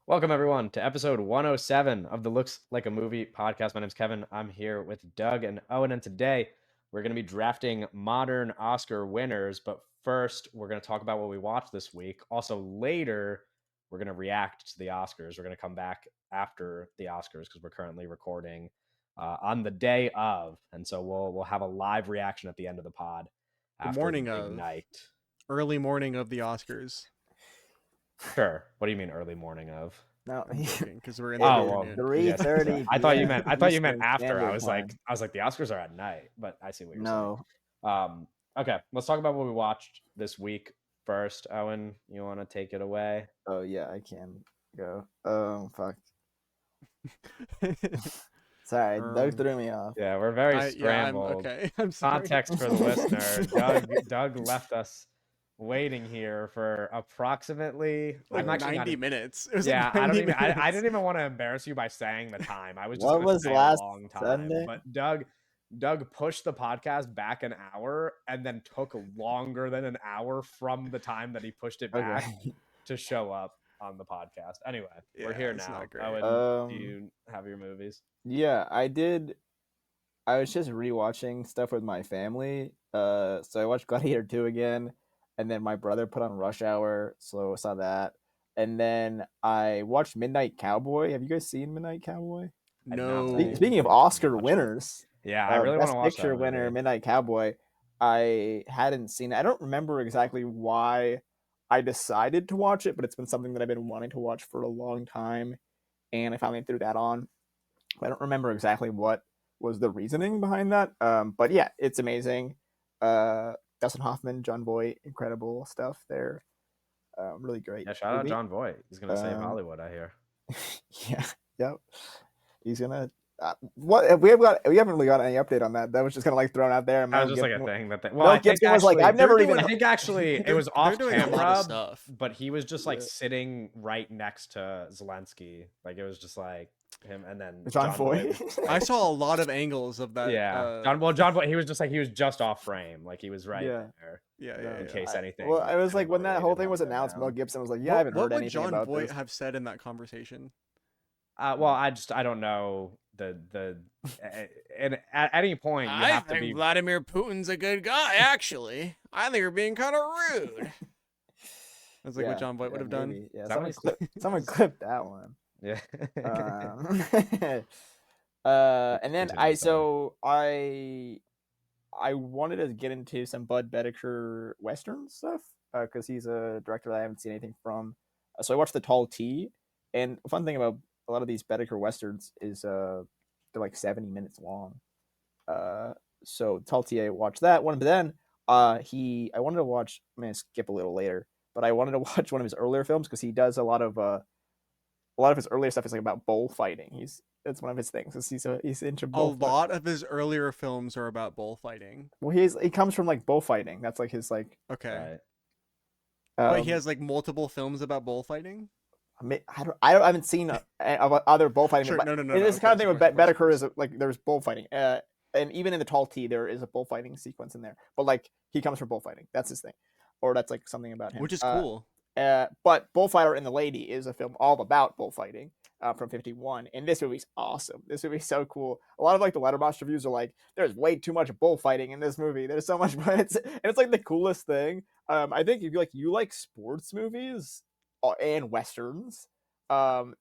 Welcome, everyone, to episode 107 of the Looks Like a Movie podcast. My name's Kevin. I'm here with Doug and Owen, and today we're going to be drafting modern Oscar winners. But first, we're going to talk about what we watched this week. Also, later, we're going to react to the Oscars. We're going to come back after the Oscars because we're currently recording on the day of. And so we'll have a live reaction at the end of the pod The after the morning big of, night. early morning of the Oscars. Sure. What do you mean early morning of? No, I'm joking because we're in the Oh, well, afternoon. yes. 3:30 I thought you meant Eastern after. Standard I was like the Oscars are at night, but I see what you're saying. No, Okay, let's talk about what we watched this week first. Owen, you want to take it away? oh yeah, I can go. Fuck. Sorry, Doug threw me off. Yeah, we're very I'm scrambled. okay. I'm sorry. Context for the listener: Doug left us waiting here for approximately Like I'm actually 90 not, minutes. It was yeah, like I 90 don't even. I minutes. didn't even want to embarrass you by saying the time. I was just What going to was say a last long time. Sunday? But Doug pushed the podcast back an hour and then took longer than an hour from the time that he pushed it back Okay. to show up on the podcast. Anyway, we're Yeah, here it's now. not great. Owen, do you have your movies? Yeah, I did. I was just rewatching stuff with my family. So I watched Gladiator 2 again, and then my brother put on Rush Hour, so I saw that. And then I watched Midnight Cowboy. Have you guys seen Midnight Cowboy? I did not see No. it. Speaking of I didn't Oscar watch it. winners, Yeah, I really want to Best watch Picture that winner, movie. Midnight Cowboy. I hadn't seen it. I don't remember exactly why I decided to watch it, but it's been something that I've been wanting to watch for a long time, and I finally threw that on. I don't remember exactly what was the reasoning behind that. But yeah, it's amazing. Dustin Hoffman, John Boy, incredible stuff there. Really great Yeah, shout out movie. John Voight. He's gonna save Um, Hollywood, I hear. yeah, yep. He's gonna. What we haven't really got any update on that. That was just kind of like thrown out there. And That was Mel just like a Gibson, thing that they, Mel Gibson was like, "I've never even." I think actually it was They're off doing a lot of camera, stuff. but he was just like Yeah. sitting right next to Zelensky. Like it was just like him and then John Foy. Voight was, I like, saw a lot of angles of that. yeah. John Voight, he was just off frame. Like he was right Yeah. there Yeah. in case anything. Well, I was like, when that whole related thing might was go announced, Mel down. Gibson was like, "Yeah, I haven't What heard would anything John about Voight this." have said in that conversation? Well, I don't know the and at any point you have to be. Vladimir Putin's a good guy. Actually, I think you're being kind of rude. That's like what John Voight would have done. maybe. Yeah, That someone clipped that one. Yeah. And then I wanted to get into some Bud Bedecker Western stuff because he's a director that I haven't seen anything from. So I watched The Tall T, and the fun thing about a lot of these Bedecker Westerns is they're like 70 minutes long. So Tall T, I watched that one, but then I wanted to watch. I'm gonna skip a little later, but I wanted to watch one of his earlier films because he does a lot of his earlier stuff is like about bullfighting. That's one of his things. He's into bullfighting. A lot of his earlier films are about bullfighting. Well, he comes from like bullfighting. That's like his like. Okay. Right. But he has like multiple films about bullfighting. I haven't seen other bullfighting. Sure, no. It's Of kind of thing course, with Bedecker is like there's bullfighting, and even in the Tall T there is a bullfighting sequence in there. But like he comes from bullfighting. That's his thing, or that's like something about him, which is cool. But Bullfighter and the Lady is a film all about bullfighting from '51, and this movie's awesome. This movie's so cool. A lot of like the Letterboxd reviews are like, "There's way too much bullfighting in this movie. There's so much," but it's like the coolest thing. I think if you like sports movies and westerns,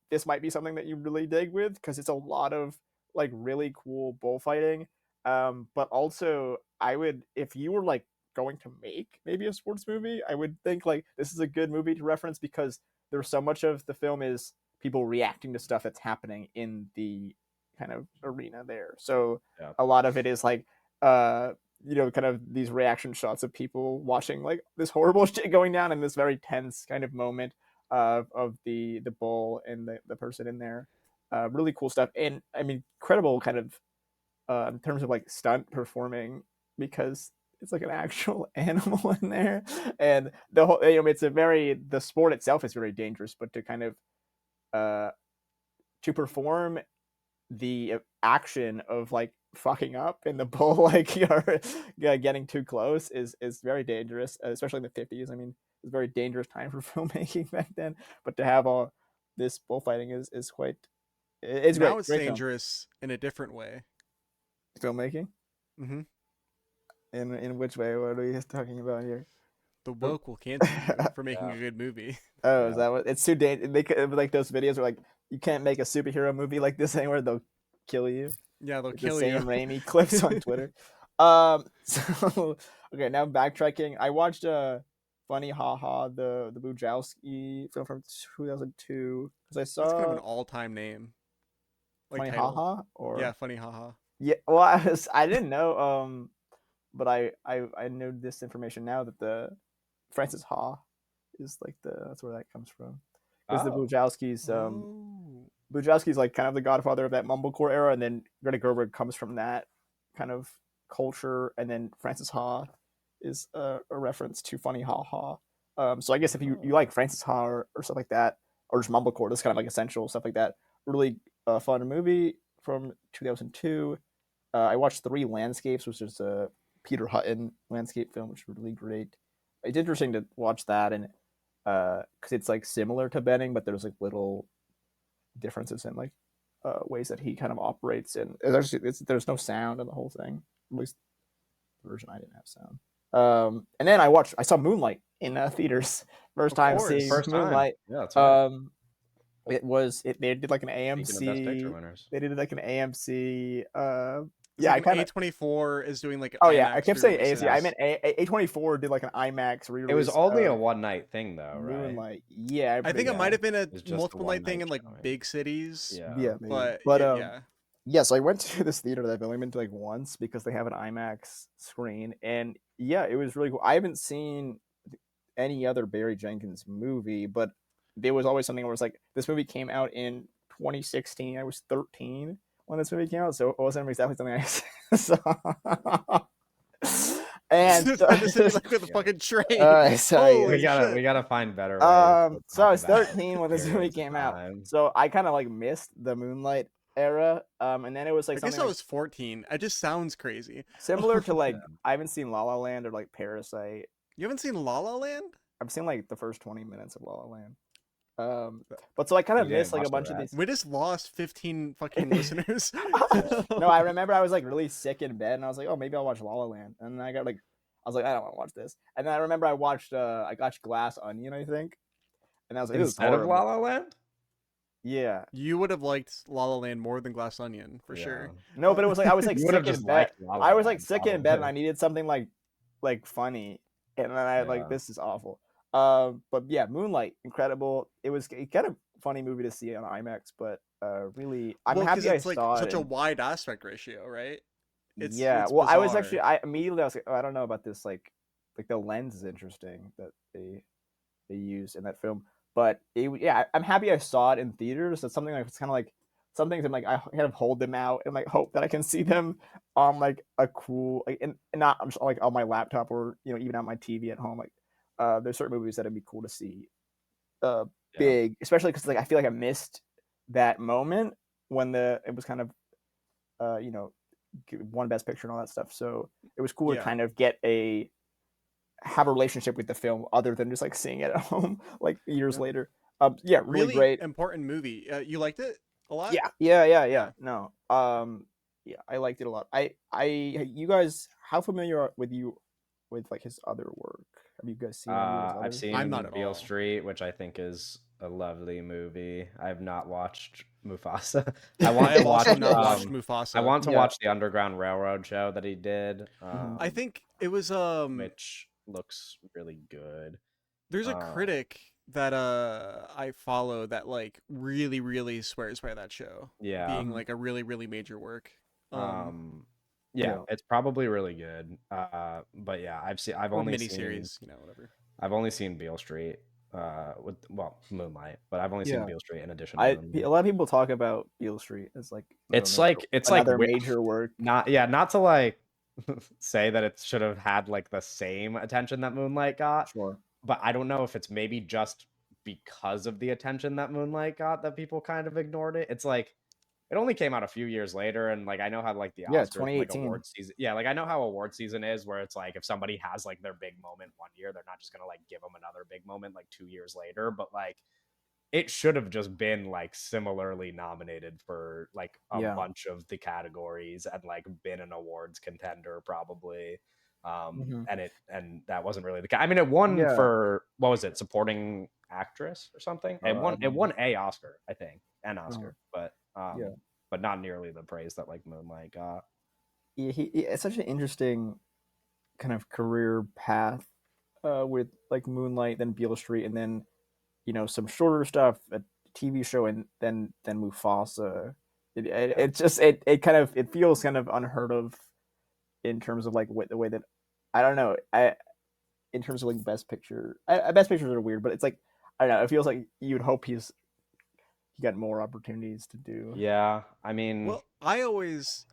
this might be something that you really dig with because it's a lot of like really cool bullfighting. But also, I would if you were like going to make maybe a sports movie, I would think like this is a good movie to reference because there's so much of the film is people reacting to stuff that's happening in the kind of arena there. So a lot of it is like kind of these reaction shots of people watching like this horrible shit going down in this very tense kind of moment of the bull and the person in there. Really cool stuff. And I mean incredible kind of in terms of like stunt performing because it's like an actual animal in there, and the whole the sport itself is very dangerous, but to kind of to perform the action of like fucking up and the bull like you're getting too close is very dangerous, especially in the 50s. I mean, it's a very dangerous time for filmmaking back then, but to have this bullfighting is quite. It's Now great. it's Great film. dangerous in a different way. Filmmaking. Mm-hmm. In which way? What are we talking about here? The woke will cancel you for making Yeah. a good movie. Oh, Yeah. is that what? It's too dangerous. They like those videos where like you can't make a superhero movie like this anywhere. They'll kill you. Yeah, they'll Like kill the you. Sam Raimi clips on Twitter. So okay, now backtracking. I watched Funny Haha, the Bujowski film from 2002 because I That's kind of saw an all-time name, like Funny title. Haha or Yeah, Funny Haha. yeah. Well, I didn't know but I know this information now that the Francis Ha is like that's where that comes from because the Oh. Bujowski's like kind of the godfather of that mumblecore era, and then Greta Gerwig comes from that kind of culture, and then Francis Ha is a reference to Funny Ha Ha. So I guess if you like Francis Ha or stuff like that, or just mumblecore, that's kind of like essential stuff like that. Really fun movie from 2002. I watched Three Landscapes, which is a Peter Hutton landscape film, which was really great. It's interesting to watch that, and because it's like similar to Benning, but there's like little differences in like ways that he kind of operates in. There's no sound in the whole thing. At least the version I didn't have sound. And then I saw Moonlight in theaters. First time seeing First time. Moonlight. Yeah, that's right. They did like an Speaking of Best Picture AMC. winners. They did like an AMC. It's Yeah, like I kind of. A24 is doing like an Oh yeah, I IMAX kept saying re-release. AMC. I meant A24 did like an IMAX re-release. It was only a of one-night thing, though, right? Moonlight. Yeah, I think it might have been a It's just a multiple night thing one-night in like showing. big cities. Yeah. Yeah, maybe. But yeah. Yes, I went to this theater that I've only been to like once because they have an IMAX screen, and yeah, it was really cool. I haven't seen any other Barry Jenkins movie, but there was always something where it's like this movie came out in 2016. I was 13 when this movie came out, so it wasn't exactly something I saw. And so, I just like with the fucking train. Holy we gotta find better ways. So I was 13 when this movie came out, time. so I kind of like missed the Moonlight era. And then it was like I something guess I like, was 14. It just sounds crazy. similar to like I haven't seen La La Land or like Parasite. You haven't seen La La Land? I've seen like the first 20 minutes of La La Land. But so I kind of You didn't missed like a watch bunch the of rest. these. We just lost 15 fucking listeners. No, I remember I was like really sick in bed, and I was like, oh, maybe I'll watch La La Land. And then I was like, I don't want to watch this. And then I remember I watched Glass Onion, I think, and I was like, this is Instead of horrible. La La Land? Yeah. You would have liked La La Land more than Glass Onion for sure. No, but it was like I was like You would've sick in just bed. liked La La I was like Land, sick in bed, and I probably. needed something like funny, and then I Yeah. like this is awful. But yeah, Moonlight, incredible. It was kind of funny movie to see on IMAX, but really, I'm Well, 'cause happy I it's like saw such it. a wide aspect ratio, right? It's Well, I was bizarre. I immediately I was like, oh, I don't know about this. Like the lens is interesting that they use in that film. But I'm happy I saw it in theaters. It's something like it's kind of like some things I'm like I kind of hold them out and like hope that I can see them on like a cool like and not just like on my laptop or even on my TV at home. Like there's certain movies that'd be cool to see big, especially because like I feel like I missed that moment when it was kind of won Best Picture and all that stuff. So it was cool to kind of have a relationship with the film other than just like seeing it at home like years later. Really great, important movie. You liked it a lot? Yeah. No, yeah, I liked it a lot. You guys, how familiar with you with like his other work? Have you guys seen? I've seen I'm not at Beale all. Street, which I think is a lovely movie. I have not watched Mufasa. I want to watch Mufasa. I want to watch the Underground Railroad show that he did. I think it was which looks really good. There's a critic that I follow that like really swears by that show. Yeah. Being like a really major work. It's probably really good. But yeah, I've only seen miniseries, whatever. I've only seen Beale Street with Moonlight, but I've only seen Beale Street in addition to a lot of people talk about Beale Street as like it's another major work. Not to like say that it should have had like the same attention that Moonlight got. Sure. But I don't know if it's maybe just because of the attention that Moonlight got that people kind of ignored it. It's like it only came out a few years later, and like I know how like the Oscars 2018 like, award season. Yeah, like I know how award season is, where it's like if somebody has like their big moment one year, they're not just gonna like give them another big moment like 2 years later. But like it should have just been like similarly nominated for like a Yeah. bunch of the categories and like been an awards contender probably. Mhm. And that wasn't really the case. I mean, it won Yeah. for what was it, supporting actress or something? I don't It know. won a Oscar, I think, an Uh-huh. Oscar, but Yeah. but not nearly the praise that like Moonlight got. Yeah, it's such an interesting kind of career path with like Moonlight, then Beale Street, and then some shorter stuff, a TV show, and then Mufasa. It just it kind of it feels kind of unheard of in terms of like the way that I don't know I in terms of like best picture. Best pictures are weird, but it's like I don't know. It feels like you'd hope he got more opportunities to do. Yeah, I mean, Well, I always,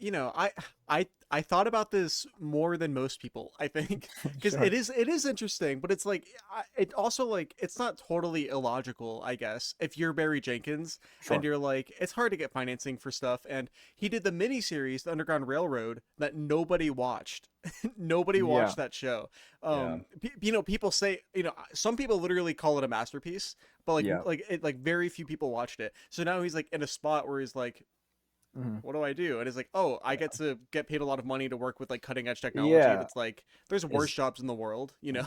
I thought about this more than most people, I think, because Sure. it is interesting, but it's like it also like it's not totally illogical, I guess. If you're Barry Jenkins and Sure. you're like, it's hard to get financing for stuff, and he did the miniseries, The Underground Railroad, that nobody watched. Nobody Yeah. watched that show. Yeah. People say, some people literally call it a masterpiece, but Yeah. like very few people watched it. So now he's like in a spot where he's like, Hmm. what do I do? And it's like, oh, I get to get paid a lot of money to work with like cutting edge technology. And Yeah. it's like, there's worse jobs in the world, you know?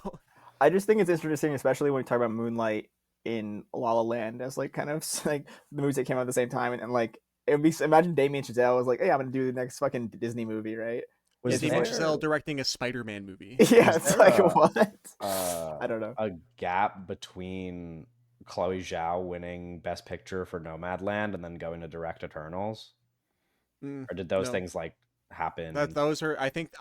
I just think it's interesting, especially when we talk about Moonlight in La La Land as like kind of like the movies that came out at the same time, and like it would be imagine Damien Chazelle was like, hey, I'm gonna do the next fucking Disney movie, right? Was It's just Damien like, Chazelle directing a Spider-Man movie. yeah, was it's there like a what? uh, I don't know. a gap between Chloe Zhao winning Best Picture for Nomadland and then going to direct Eternals? Or did those No, things like happen? those are, I think,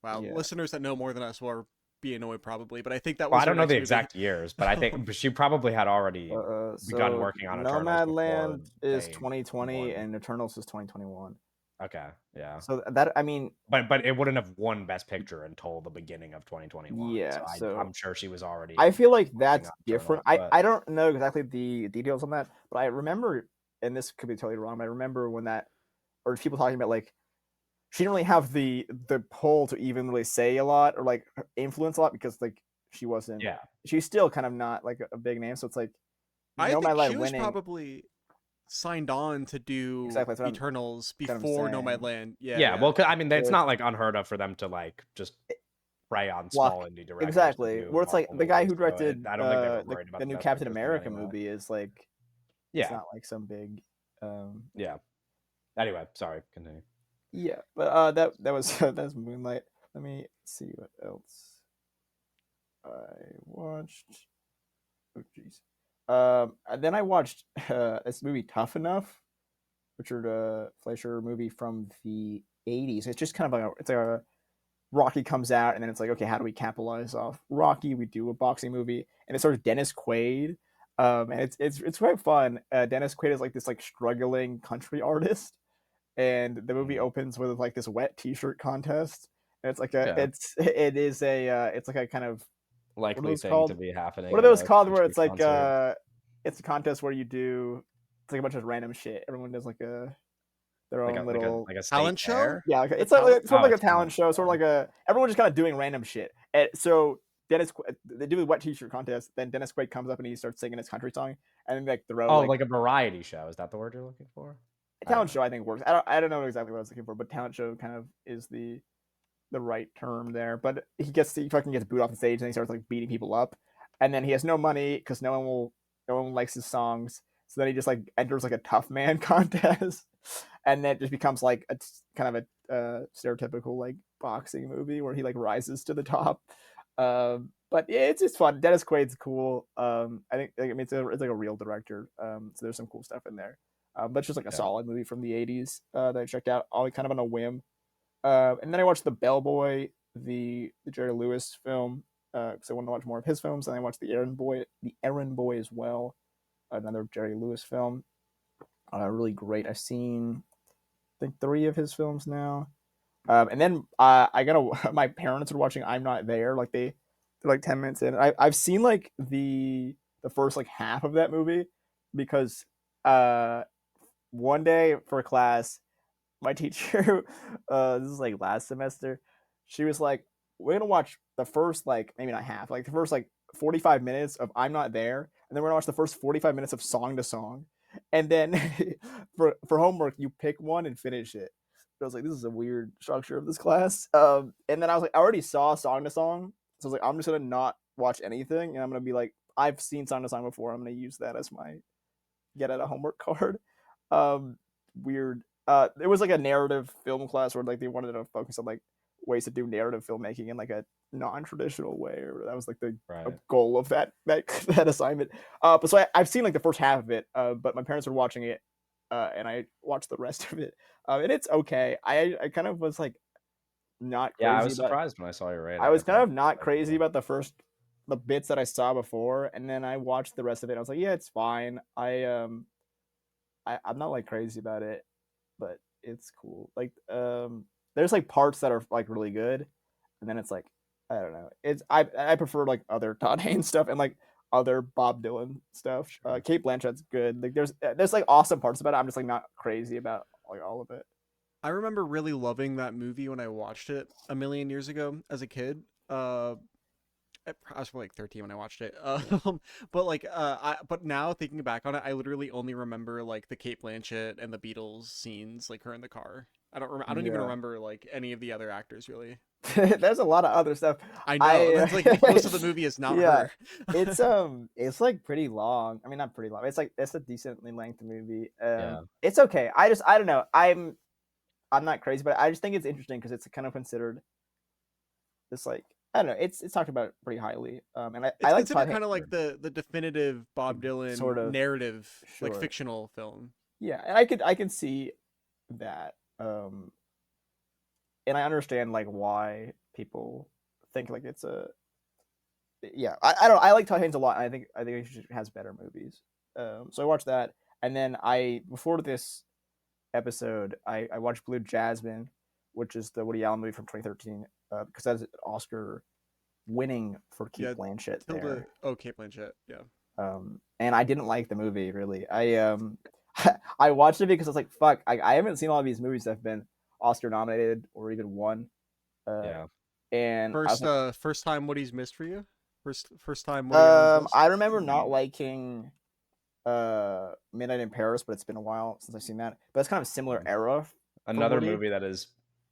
wow, Yeah. listeners that know more than us will be annoyed probably, but I think that Well, was I her don't know next the movie. exact years, but I think but she probably had already begun So working on Eternals before Nomadland is they 2020 won. and Eternals is 2021. Okay, yeah. So that I mean, But it wouldn't have won Best Picture until the beginning of 2021. So yeah. So I'm sure she was already I feel like working that's on different. Eternals, but I don't know exactly the details on that, but I remember, and this could be totally wrong, but I remember when that, or people talking about like she didn't really have the pull to even really say a lot or like influence a lot because like she wasn't, yeah. she's still kind of not like a big name. So it's like I No think she Land was winning. probably signed on to do Exactly, that's what I'm Eternals kind of before saying. Nomadland. Yeah, Yeah, yeah. well, I mean, it's So not like unheard of for them to like just prey on block small indie directors to exactly. do Where it's like Marvel the guy movies. who So directed I don't think they were worried about the the new Best Captain Picture thing America anyway. movie is like it's Yeah, not like some big yeah. Anyway, sorry, continue. yeah, but that was that's Moonlight. Let me see what else I watched. Oh jeez. And then I watched this movie Tough Enough, Richard Fleischer movie from the 80s. It's just kind of like it's like a Rocky comes out, and then it's like, okay, how do we capitalize off Rocky? We do a boxing movie, and it's sort of Dennis Quaid, and it's quite fun. Dennis Quaid is like this like struggling country artist, and the movie Mhm. opens with like this wet T-shirt contest, and it's like a Yeah, it is a it's like a kind of what are likely those thing to called? be happening What are at those a called? Where country it's like concert. it's a contest where you do it's like a bunch of random shit. Everyone does like a their own little Like a state Talent show? fair. yeah. Like A it's like talent? it's sort of Oh, like a a talent talent show, sort of show. like a everyone just kind of doing random shit. And so they do the wet T-shirt contest. Then Dennis Quaid comes up and he starts singing his country song, and then like throw Oh, like like a variety show. Is that the word you're looking for? a I don't talent know. show. I think works. I don't know exactly what I was looking for, but talent show kind of is the right term there. But he fucking gets booed off the stage and he starts like beating people up, and then he has no money because no one likes his songs. So then he just like enters like a tough man contest, and then it just becomes like a kind of a stereotypical like boxing movie where he like rises to the top. But yeah, it's just fun. Dennis Quaid's cool. I think I mean it's like a real director. So there's some cool stuff in there. But it's just like a Yeah. solid movie from the 80s that I checked out all kind of on a whim. And then I watched The Bellboy, the Jerry Lewis film, because I wanted to watch more of his films. And I watched The Errand Boy as well, another Jerry Lewis film. Really great. I've seen I think 3 of his films now. And then I got a my parents were watching I'm Not There. Like they're like 10 minutes in. I've seen like the first like half of that movie because one day for class my teacher, this is like last semester, she was like, "We're gonna watch the first like maybe not half, like the first like 45 minutes of I'm Not There, and and then we're gonna watch the first 45 minutes of Song to Song, and then for homework you pick one and finish it. I was like, this is a weird structure of this class. And then I was like, I already saw Song to Song, so I was like, I'm just gonna not watch anything, and I'm gonna be like, I've seen Song to Song before. I'm gonna use that as my get at a homework card. Weird. It was like a narrative film class where like they wanted to focus on like ways to do narrative filmmaking in like a non-traditional way, or that was like the Right. goal of that assignment. But so I've seen like the first half of it, but my parents were watching it, and I watched the rest of it, and it's okay. I kind of was like not Yeah, I crazy was about. surprised when I saw your I rating. I was kind thought of not quite crazy cool. about the bits that I saw before, and then I watched the rest of it. I was like, yeah, it's fine. I'm not like crazy about it, but it's cool. Like there's like parts that are like really good, and then it's like I don't know. It's I prefer like other Todd Haynes stuff and like other Bob Dylan stuff. Sure. Kate Blanchett's good. Like there's like awesome parts about it. I'm just like not crazy about like all of it. I remember really loving that movie when I watched it a million years ago as a kid. I was probably like 13 when I watched it. But like, but now thinking back on it, I literally only remember like the Kate Blanchett and the Beatles scenes, like her in the car. I don't even Yeah, remember like any of the other actors really. there's a lot of other stuff. I know I that's like most of the movie is not yeah, her. it's like pretty long. I mean, not pretty long. It's like it's a decently length movie. Yeah. It's okay. I don't know. I'm not crazy, but I just think it's interesting because it's kind of considered this like I don't know. It's talked about pretty highly. And I It's like Todd considered Haynes, kind of like the definitive Bob sort Dylan of narrative, like sure. fictional film. Yeah, and I can see that. And I understand like why people think like it's a yeah. I don't I like Todd Haynes a lot. And I think he has better movies. So I watched that, and then I before this episode I watched Blue Jasmine, which is the Woody Allen movie from 2013, because that's an Oscar winning for Kate Yeah, Blanchett Tilda. there. Oh, Kate Blanchett. Yeah. And I didn't like the movie really. I watched it because I was like, fuck, I haven't seen all of these movies that have been Oscar nominated or even won. Uh, Yeah. and I was like, First time Woody's missed for you. First time Woody Allen's missed. I remember not liking Midnight in Paris, but it's been a while since I've seen that. But it's kind of a similar Mm. era for Another Woody. movie that is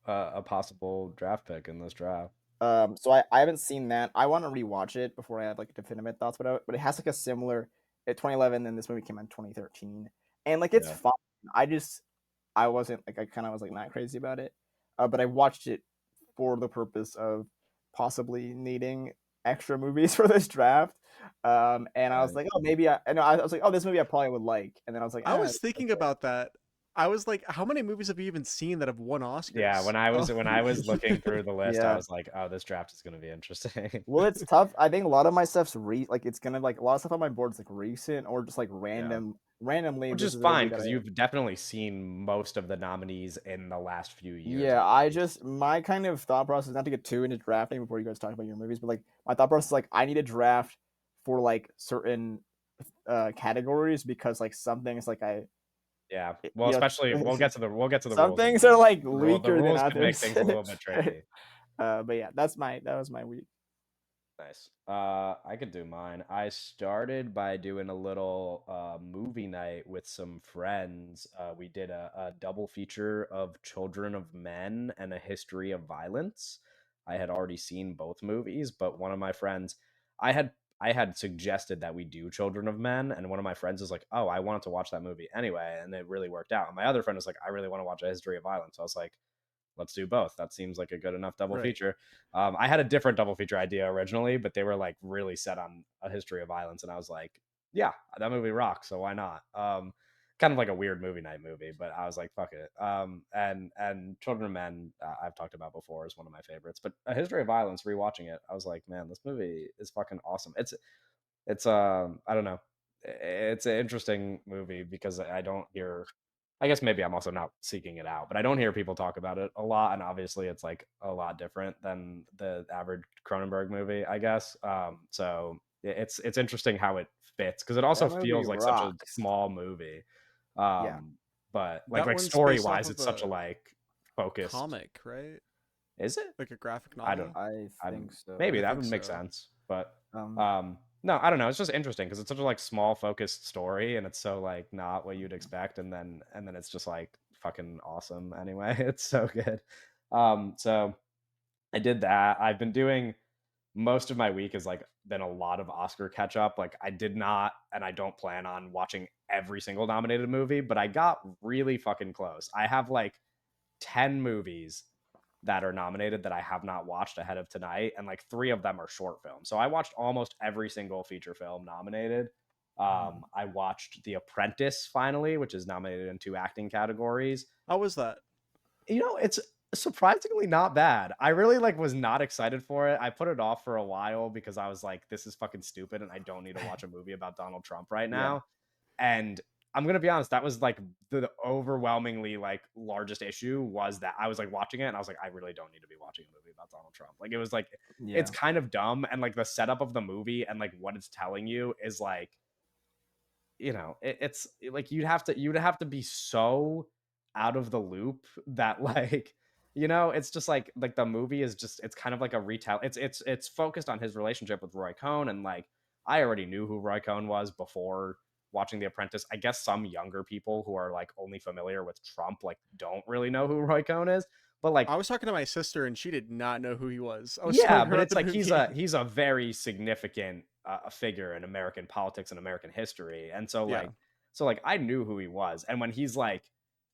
a possible draft pick in this draft. So I haven't seen that. I want to rewatch it before I have like definitive thoughts about it. But it has like a similar at 2011, and this movie came out in 2013, and like it's Yeah. fine. I wasn't like I kind of was like not crazy about it, but I watched it for the purpose of possibly needing extra movies for this draft. And I was Right. like, oh, maybe I was like, oh, this movie I probably would like, and then I was like, I ah, was thinking about that. I was like, how many movies have you even seen that have won Yeah, Oscars? when I was looking through the list, I yeah. was like, oh, this draft is gonna be interesting. Well, it's tough. I think a lot of my stuff's like it's gonna like a lot of stuff on my board is like recent or just like Yeah. randomly. Which This is is a movie fine that because I you've definitely seen most of the nominees in the last few years yeah. at I least. just my kind of thought process not to get too into drafting before you guys talk about your movies, but like my thought process is like I need a draft for like certain categories because like some things like Yeah. Well, you know especially we'll get to the some rules in a things are minute. like The weaker than rules could make others. things a little bit tricky. But yeah, that was my week. Nice. I could do mine. I started by doing a little movie night with some friends. We did a double feature of Children of Men and A History of Violence. I had already seen both movies, but one of my friends, I had I had suggested that we do Children of Men, and one of my friends was like, "Oh, I wanted to watch that movie anyway," and it really worked out. And my other friend was like, "I really want to watch A History of Violence." So I was like, let's do both. That seems like a good enough double Right. feature. I had a different double feature idea originally, but they were like really set on A History of Violence, and I was like, yeah, that movie rocks, so why not? Kind of like a weird movie night movie, but I was like, fuck it. And Children of Men, I've talked about before, is one of my favorites. But A History of Violence, rewatching it, I was like, man, this movie is fucking awesome. It's I don't know, it's an interesting movie because I don't hear, I guess maybe I'm also not seeking it out, but I don't hear people talk about it a lot, and obviously it's like a lot different than the average Cronenberg movie, I guess. So it's interesting how it fits because it also That movie feels like such a rocks. small movie, Yeah. but That like one's story based off wise, of it's such a a like focused. comic, right? Is it? Like a graphic I don't. novel. I I think don't. so. Maybe I that think would make so. sense, but Um, um, No, I don't know. It's just interesting because it's such a like small focused story, and it's so like not what you'd expect, and then it's just like fucking awesome anyway. It's so good. So I did that. I've been doing most of my week has like been a lot of Oscar catch up. Like I did not, and I don't plan on watching every single nominated movie, but I got really fucking close. I have like 10 movies that are nominated that I have not watched ahead of tonight, and like three of them are short films. So I watched almost every single feature film nominated. Mhm. I watched The Apprentice finally, which is nominated in two acting categories. How was that? It's surprisingly not bad. I really like was not excited for it. I put it off for a while because I was like, this is fucking stupid, and I don't need to watch a movie about Donald Trump right Yeah. now. And I'm gonna be honest, that was like the overwhelmingly like largest issue was that I was like watching it and I was like, I really don't need to be watching a movie about Donald Trump. Like it was like it's Yeah. kind of dumb, and like the setup of the movie and like what it's telling you is like, it's like you'd have to be so out of the loop that like, it's just like the movie is just it's kind of like a retell. It's focused on his relationship with Roy Cohn, and like I already knew who Roy Cohn was before watching The Apprentice. I guess some younger people who are like only familiar with Trump like don't really know who Roy Cohn is, but like I was talking to my sister and she did not know who he was. I was yeah, telling her but about it's the like movie. he's a very significant figure in American politics and American history, and so Yeah. like I knew who he was, and when he's like,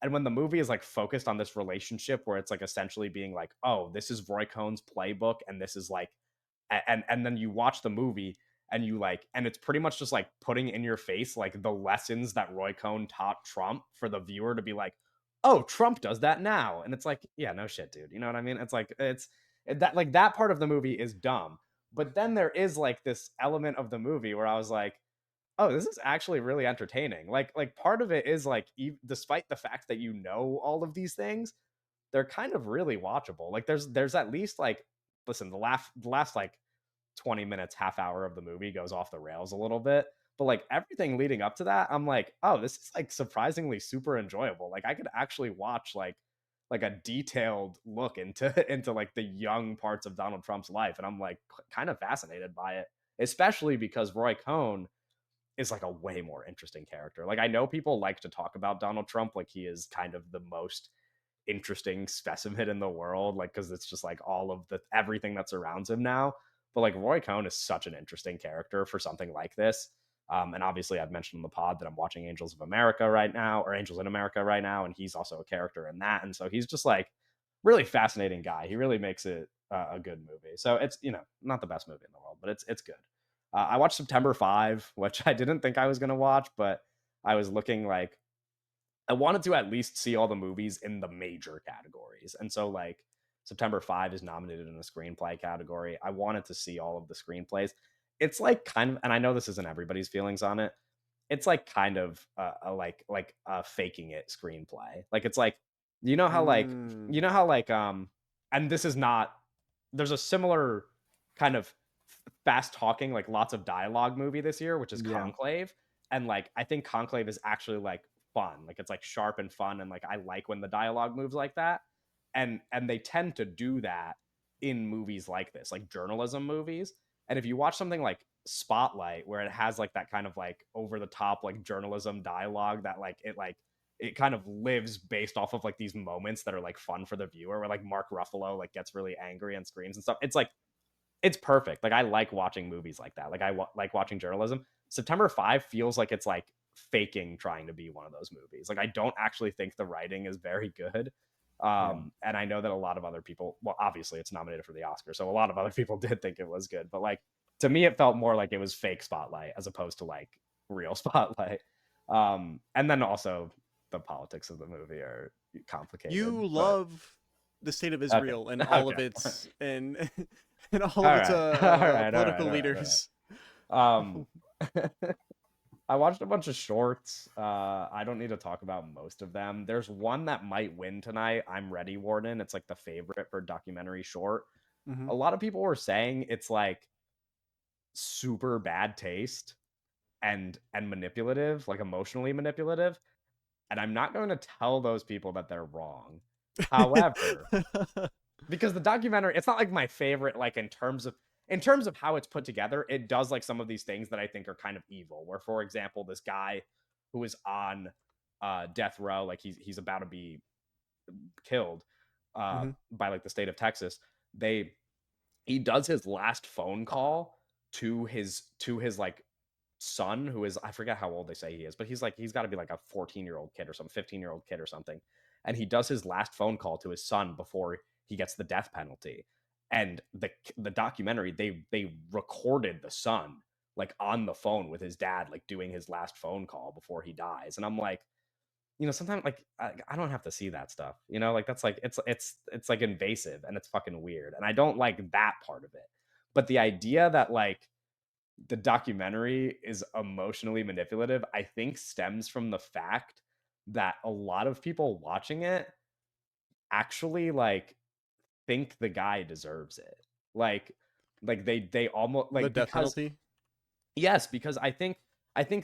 and when the movie is like focused on this relationship where it's like essentially being like, oh, this is Roy Cohn's playbook, and this is like, and then you watch the movie and you like, and it's pretty much just like putting in your face like the lessons that Roy Cohn taught Trump for the viewer to be like, oh, Trump does that now, and it's like, yeah, no shit, dude, you know what I mean? It's like that like that part of the movie is dumb, but then there is like this element of the movie where I was like, oh, this is actually really entertaining. Like part of it is like despite the fact that all of these things, they're kind of really watchable. Like there's at least like, listen, the last like 20 minutes, half hour of the movie goes off the rails a little bit. But like everything leading up to that, I'm like, oh, this is like surprisingly super enjoyable. Like I could actually watch like a detailed look into into like the young parts of Donald Trump's life. And I'm like kind of fascinated by it, especially because Roy Cohn is like a way more interesting character. Like I know people like to talk about Donald Trump like he is kind of the most interesting specimen in the world, like because it's just like all of the everything that surrounds him now. But like Roy Cohn is such an interesting character for something like this. And obviously, I've mentioned in the pod that I'm watching Angels of America right now, or Angels in America right now, and he's also a character in that. And so he's just like really fascinating guy. He really makes it a good movie. So it's not the best movie in the world, but it's good. I watched September 5, which I didn't think I was gonna watch, but I was looking like I wanted to at least see all the movies in the major categories. And so like September 5 is nominated in the screenplay category. I wanted to see all of the screenplays. It's like kind of, and I know this isn't everybody's feelings on it. It's like kind of like a faking it screenplay. Like it's like Mm, you know how like and this is not there's a similar kind of fast talking like lots of dialogue movie this year, which is Yeah. Conclave. And like I think Conclave is actually like fun. Like it's like sharp and fun, and like I like when the dialogue moves like that. And they tend to do that in movies like this, like journalism movies. And if you watch something like Spotlight, where it has like that kind of like over the top like journalism dialogue that it kind of lives based off of like these moments that are like fun for the viewer, where like Mark Ruffalo like gets really angry and screams and stuff. It's like it's perfect. Like I like watching movies like that. Like like watching journalism. September 5 feels like it's like faking trying to be one of those movies. Like I don't actually think the writing is very good. Yeah. And I know that a lot of other people, well, obviously it's nominated for the Oscar, so a lot of other people did think it was good. But like to me, it felt more like it was fake Spotlight as opposed to like real Spotlight. And then also the politics of the movie are complicated. you But love the state of okay, Israel and all of okay, its and and all all of its right, all right, all right, political all right, all leaders. right. I watched a bunch of shorts. I don't need to talk about most of them. There's one that might win tonight. I'm Ready, Warden. It's like the favorite for documentary short. Hmm. A lot of people were saying it's like super bad taste and manipulative, like emotionally manipulative. And I'm not going to tell those people that they're wrong. However, because the documentary, it's not like my favorite, like in terms of in terms of how it's put together, it does like some of these things that I think are kind of evil. Where, for example, this guy who is on death row, like he's about to be killed Mm-hmm. by like the state of Texas. He does his last phone call to his like son, who is, I forget how old they say he is, but he's got to be like a 14-year-old kid or some 15-year-old kid or something. And he does his last phone call to his son before he gets the death penalty. And the documentary, they recorded the son like on the phone with his dad, like doing his last phone call before he dies. And I'm like, sometimes like I don't have to see that stuff. Like that's like it's like invasive and it's fucking weird. And I don't like that part of it. But the idea that like the documentary is emotionally manipulative, I think stems from the fact that a lot of people watching it actually like think the guy deserves it. Like they almost The like death because penalty. yes, because I think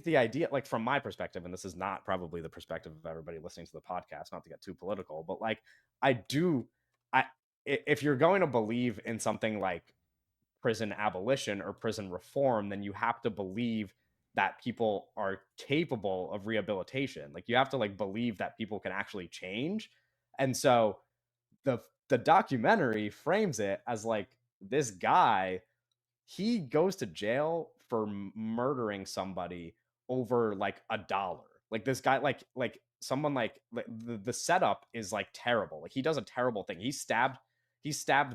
the idea, like from my perspective, and this is not probably the perspective of everybody listening to the podcast, not to get too political, but like I do I if you're going to believe in something like prison abolition or prison reform, then you have to believe that people are capable of rehabilitation. Like you have to like believe that people can actually change. And so the the documentary frames it as like this guy, he goes to jail for murdering somebody over like $1. Like this guy, like someone like the setup is like terrible. Like he does a terrible thing. He stabbed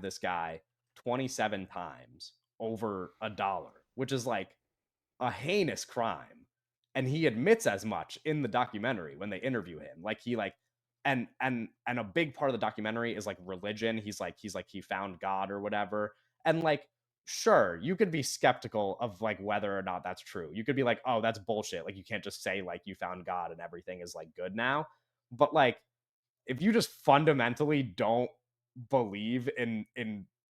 this guy 27 times over $1, which is like a heinous crime. And he admits as much in the documentary when they interview him. Like he like and a big part of the documentary is like religion. He's like he found God or whatever. And like sure, you could be skeptical of like whether or not that's true. You could be like, "Oh, that's bullshit. Like you can't just say like you found God and everything is like good now." But like if you just fundamentally don't believe in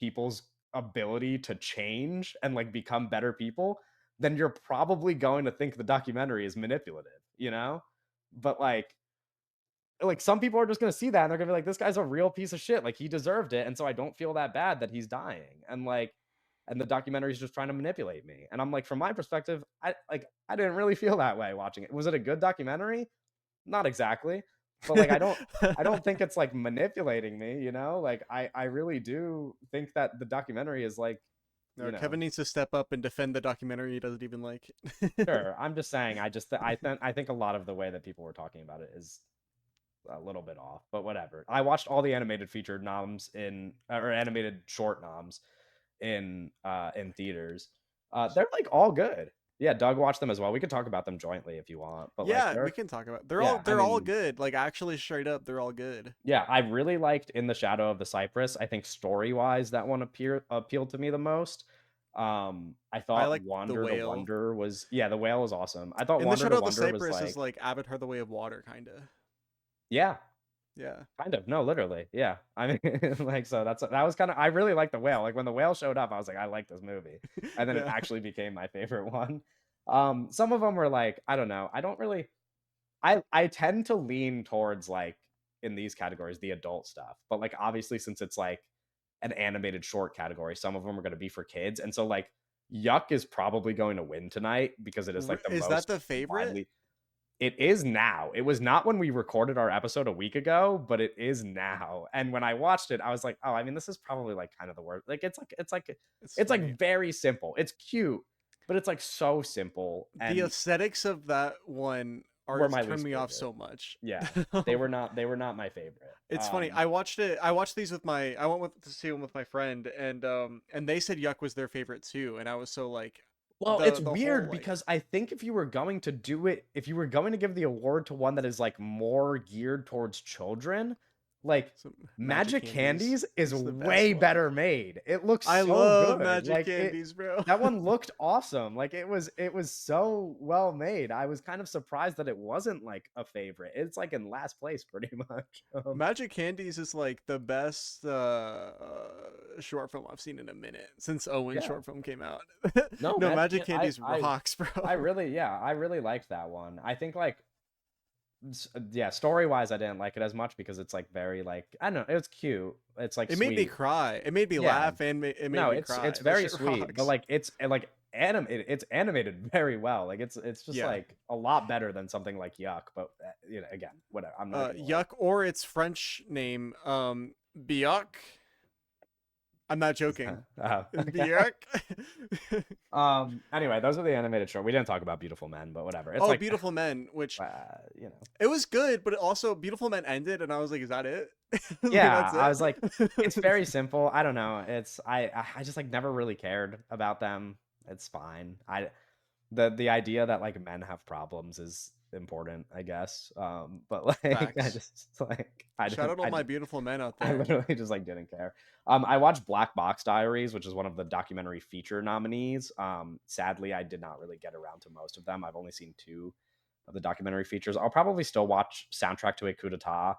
people's ability to change and like become better people, then you're probably going to think the documentary is manipulative. But like some people are just going to see that and they're going to be like, this guy's a real piece of shit, like he deserved it, and so I don't feel that bad that he's dying. And the documentary is just trying to manipulate me. And I'm like, from my perspective, I didn't really feel that way watching it. Was it a good documentary? Not exactly. But like I don't think it's like manipulating me. Like I really do think that the documentary is like, No, Kevin needs to step up and defend the documentary he doesn't even like. sure. I'm just saying, I think a lot of the way that people were talking about it is a little bit off, but whatever. I watched all the animated featured noms or animated short noms in theaters. They're like all good. Yeah, Doug watched them as well. We could talk about them jointly if you want, but like Yeah, we they're can talk about. yeah, I They're all mean, good. Like actually, straight up, they're all good. yeah, I really liked In the Shadow of the Cypress. I think story-wise that one appealed to me the most. I I thought like the Wander to whale. Wonder was, yeah, the whale was awesome. I thought In the Wander to Shadow of the Wonder was Cypress is like, like Avatar: The Way of Water, kind of. yeah, Yeah. kind of. No, literally. Yeah. I mean, like, so that was kind of, I really liked the whale. Like when the whale showed up, I was like, I like this movie. And then it Yeah. actually became my favorite one. Some of them were like, I don't know. I don't really, I tend to lean towards like in these categories, the adult stuff. But like, obviously, since it's like an animated short category, some of them are going to be for kids. And so like, Yuck is probably going to win tonight because it is like the Is that most the favorite? widely, it is now. It was not when we recorded our episode a week ago, but it is now. And when I watched it, I was like, oh, I mean, this is probably like kind of the worst. Like It's it's funny. like very simple. It's cute, but it's like so simple. The And aesthetics of that one are were my turn least me off favorite. so much. Yeah. They were not my favorite. It's funny. I watched it. I watched these with my. I went to see them with my friend, and they said Yuck was their favorite too, and I was so like, Well, it's the whole weird like because I think if you were going to do it, if you were going to give the award to one that is like more geared towards children, like some magic Magic candies. Candies is It's the best way one. better made. It looks I so love good. magic Like it candies, bro. that one looked awesome. Like it was so well made. I was kind of surprised that it wasn't like a favorite. It's like in last place pretty much. Magic Candies is like the best short film I've seen in a minute since Owen's Yeah. short film came out. No, No, Magic Magic Can- I Candies I rocks, bro. I really, yeah, I really liked that one. I think like yeah, story wise, I didn't like it as much because it's like very like I don't know, it was cute. It's like It made me sweet. cry. It made me Yeah. laugh, and it made No, me it's cry. That very shit sweet, but rocks. like it's like it's animated very well. Like it's just Yeah. like a lot better than something like Yuck. But you know, again, whatever. I'm not gonna Yuck, or its French name, Biak. I'm not joking. oh, okay. Biak. Anyway, those are the animated short. We didn't talk about Beautiful Men, but whatever. It's Oh, like Beautiful Men, which you know. it was good, but also Beautiful Men ended, and I was like, is that it? Like, Yeah, that's I was like, it. it's very simple. I don't know. It's I just like never really cared about them. It's fine. The idea that like men have problems is important, I guess. But like I Facts. just like I Shout didn't out all my beautiful men out I there. literally just like didn't care. I watched Black Box Diaries, which is one of the documentary feature nominees. Sadly, I did not really get around to most of them. I've only seen 2 of the documentary features. I'll probably still watch Soundtrack to a Coup d'etat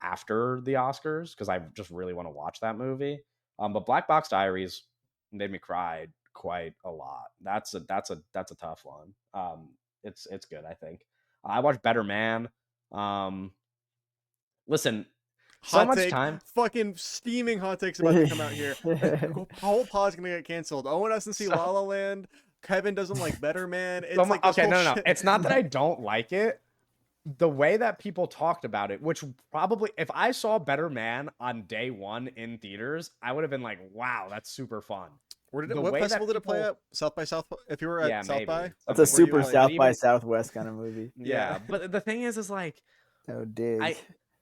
after the Oscars because I just really want to watch that movie. But Black Box Diaries made me cry quite a lot. That's a tough one. It's good, I think. I watched Better Man. Um, listen, so Hot much take, time. fucking steaming hot takes about to come out here. Whole pod's gonna get canceled. Owen doesn't see So- La La Land. Kevin doesn't like Better Man. It's So like this okay, whole no. shit. It's not that I don't like it. The way that people talked about it, which probably if I saw Better Man on day 1 in theaters, I would have been like, wow, that's super fun. What festival did it play at? South by South. If you were at Yeah, South maybe. by, That's a Something like were you super that. like, South by even Southwest kind of movie. yeah, yeah. but the thing is like Oh, dig.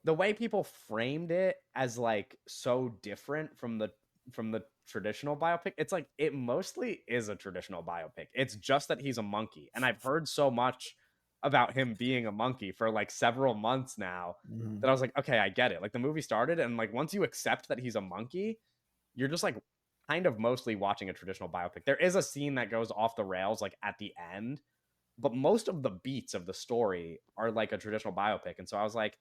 the way people framed it as like so different from the traditional biopic, it's like it mostly is a traditional biopic. It's just that he's a monkey, and I've heard so much about him being a monkey for like several months now Mhm. that I was like, okay, I get it. Like the movie started, and like once you accept that he's a monkey, you're just like kind of mostly watching a traditional biopic. There is a scene that goes off the rails like at the end, but most of the beats of the story are like a traditional biopic. And so I was like,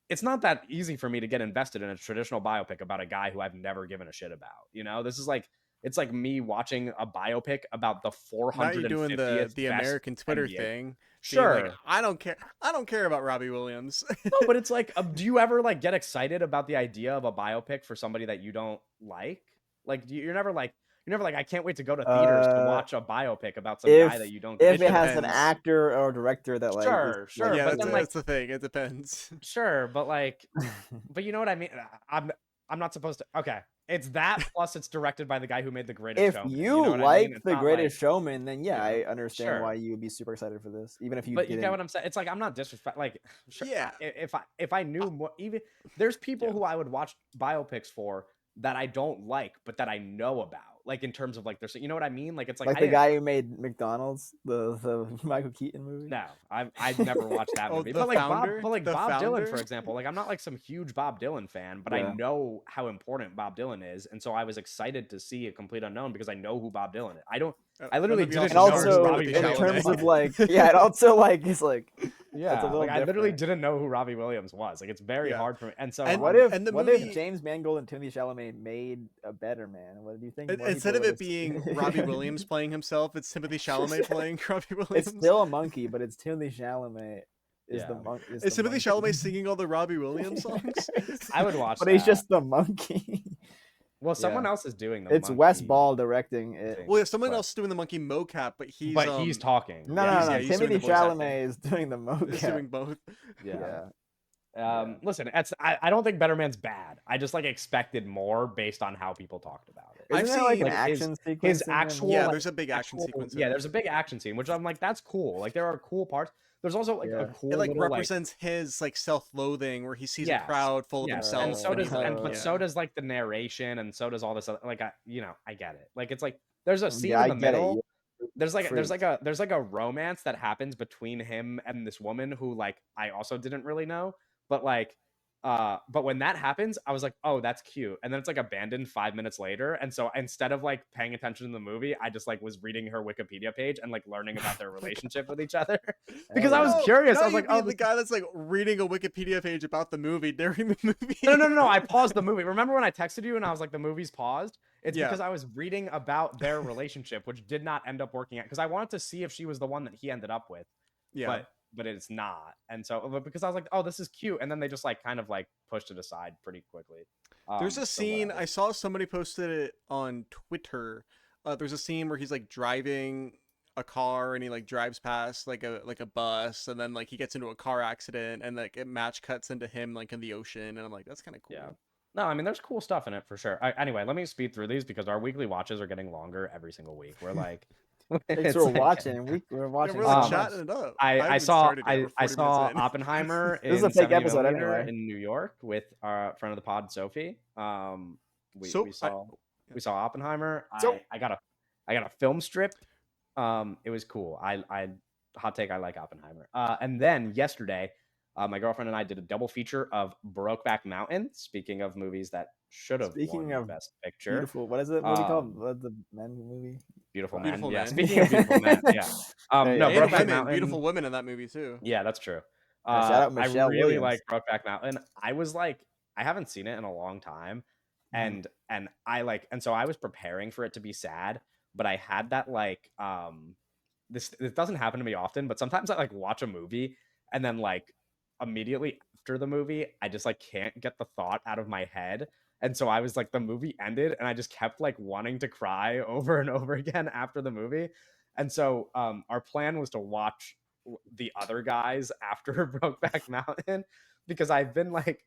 it's not that easy for me to get invested in a traditional biopic about a guy who I've never given a shit about. You know, this is like it's like me watching a biopic about the Now you're doing the 450th best American Twitter NBA. thing. Being like, Sure. I don't care. I don't care about Robbie Williams. No, but it's like, do you ever like get excited about the idea of a biopic for somebody that you don't like? Like, you're never like, I can't wait to go to theaters to watch a biopic about some guy that you don't. If It it has an depends. actor or director that like is, Sure, Yeah, but then like, that's the thing. It depends. sure, but like, but you know what I mean? I'm not supposed to. Okay, it's that plus it's directed by the guy who made The Greatest if Showman. you know what like I mean? It's The not Greatest like, Showman, then yeah, you know, I understand sure. why you would be super excited for this, even if you But you didn't. get what I'm saying? It's like I'm not disrespect. Like, sure, Yeah. if I knew more, even there's people Yeah. who I would watch biopics for that I don't like, but that I know about. Like in terms of like there's, you know what I mean? Like it's like Like I the didn't. guy who made McDonald's, the Michael Keaton movie. No, I've never watched that Oh, movie. the But like founder? The Bob Dylan, founder? for example, like I'm not like some huge Bob Dylan fan, but I Yeah. know how important Bob Dylan is, and so I was excited to see A Complete Unknown because I know who Bob Dylan is. I literally movie didn't also know And who also, stars Robbie in Williams terms was. of like, yeah, it also like it's like Yeah, it's a little like I literally different. didn't know who Robbie Williams was. Like it's very Yeah. hard for me. And so And- What if and the what movie- if James Mangold and Timothy Chalamet made a better man? What do you think? more Instead people of it would being Robbie Williams playing himself, it's Timothy Chalamet playing Robbie Williams. It's still a monkey, but it's Timothy Chalamet is the Yeah. monk. Is Timothy Chalamet singing all the Robbie Williams songs? I would watch but that. he's just the monkey. Well, someone Yeah. else is doing the It's Wes monkey Ball directing I it. think, Well, yeah, someone but- else is doing the monkey mocap, but he's talking. No, Yeah, no, no. he's doing Timothy the voice acting. Chalamet is doing the He's mocap. doing both. Yeah. Yeah. Listen, I don't think Better Man's bad. I just like expected more based on how people talked about it. I've Isn't there like seen, an like, action sequence? his in there? actual Yeah, like, there's a big action sequence. in Yeah, it. there's a big action scene, which I'm like, that's cool. Like there are cool parts. There's also like a Yeah. cool It like little, represents his like self-loathing, where he sees Yes, a crowd full of yes, himself. and so and does he's like, and, but yeah. so does like the narration, and so does all this other, like I get it. Like it's like there's a scene Yeah, in I the get it. middle. You're There's like freak. a romance that happens between him and this woman who like I also didn't really know, but like but when that happens, I was like, oh, that's cute. And then it's like abandoned 5 minutes later. And so instead of like paying attention to the movie, I just like was reading her Wikipedia page and like learning about their relationship with each other. Because I was No, curious. now I was you like, oh, being the guy that's like reading a Wikipedia page about the movie during the movie. no. I paused the movie. Remember when I texted you and I was like, the movie's paused? It's Yeah. because I was reading about their relationship, which did not end up working out. Because I wanted to see if she was the one that he ended up with. Yeah. but it's not. And so, but because I was like, oh, this is cute, and then they just like kind of like pushed it aside pretty quickly. There's a So scene whatever. I saw somebody posted it on Twitter. There's a scene where he's like driving a car and he like drives past like a bus, and then like he gets into a car accident, and like it match cuts into him like in the ocean, and I'm like, that's kind of cool. Yeah. No, I mean, there's cool stuff in it for sure. Anyway, let me speed through these because our weekly watches are getting longer every single week. We're like, Thanks it's for like watching. We're Yeah, watching we're so like much. chatting it up. I haven't saw started yet. We're I 40 saw minutes in. Oppenheimer This is a in fake 70 episode millimeter anyway. in New York with our friend of the pod, Sophie. We So, we saw we saw Oppenheimer. So- I got a film strip. It was cool. I hot take, I like Oppenheimer. And then yesterday, my girlfriend and I did a double feature of Brokeback Mountain. Speaking of movies that should have won Speaking the of Best Picture, Beautiful. What is it movie called? um, The men movie. Beautiful Man. Beautiful Yeah, Man. speaking of Beautiful Man, yeah. There you No, go. and Brokeback women, Mountain. beautiful women in that movie too. Yeah, that's true. Shout out I Michelle really Williams. like Brokeback Mountain. I was like, I haven't seen it in a long time, Mhm. and so I was preparing for it to be sad, but I had that like this doesn't happen to me often, but sometimes I like watch a movie and then like immediately after the movie, I just like can't get the thought out of my head. And so I was like, the movie ended and I just kept like wanting to cry over and over again after the movie. And so our plan was to watch the other guys after Brokeback Mountain because I've been like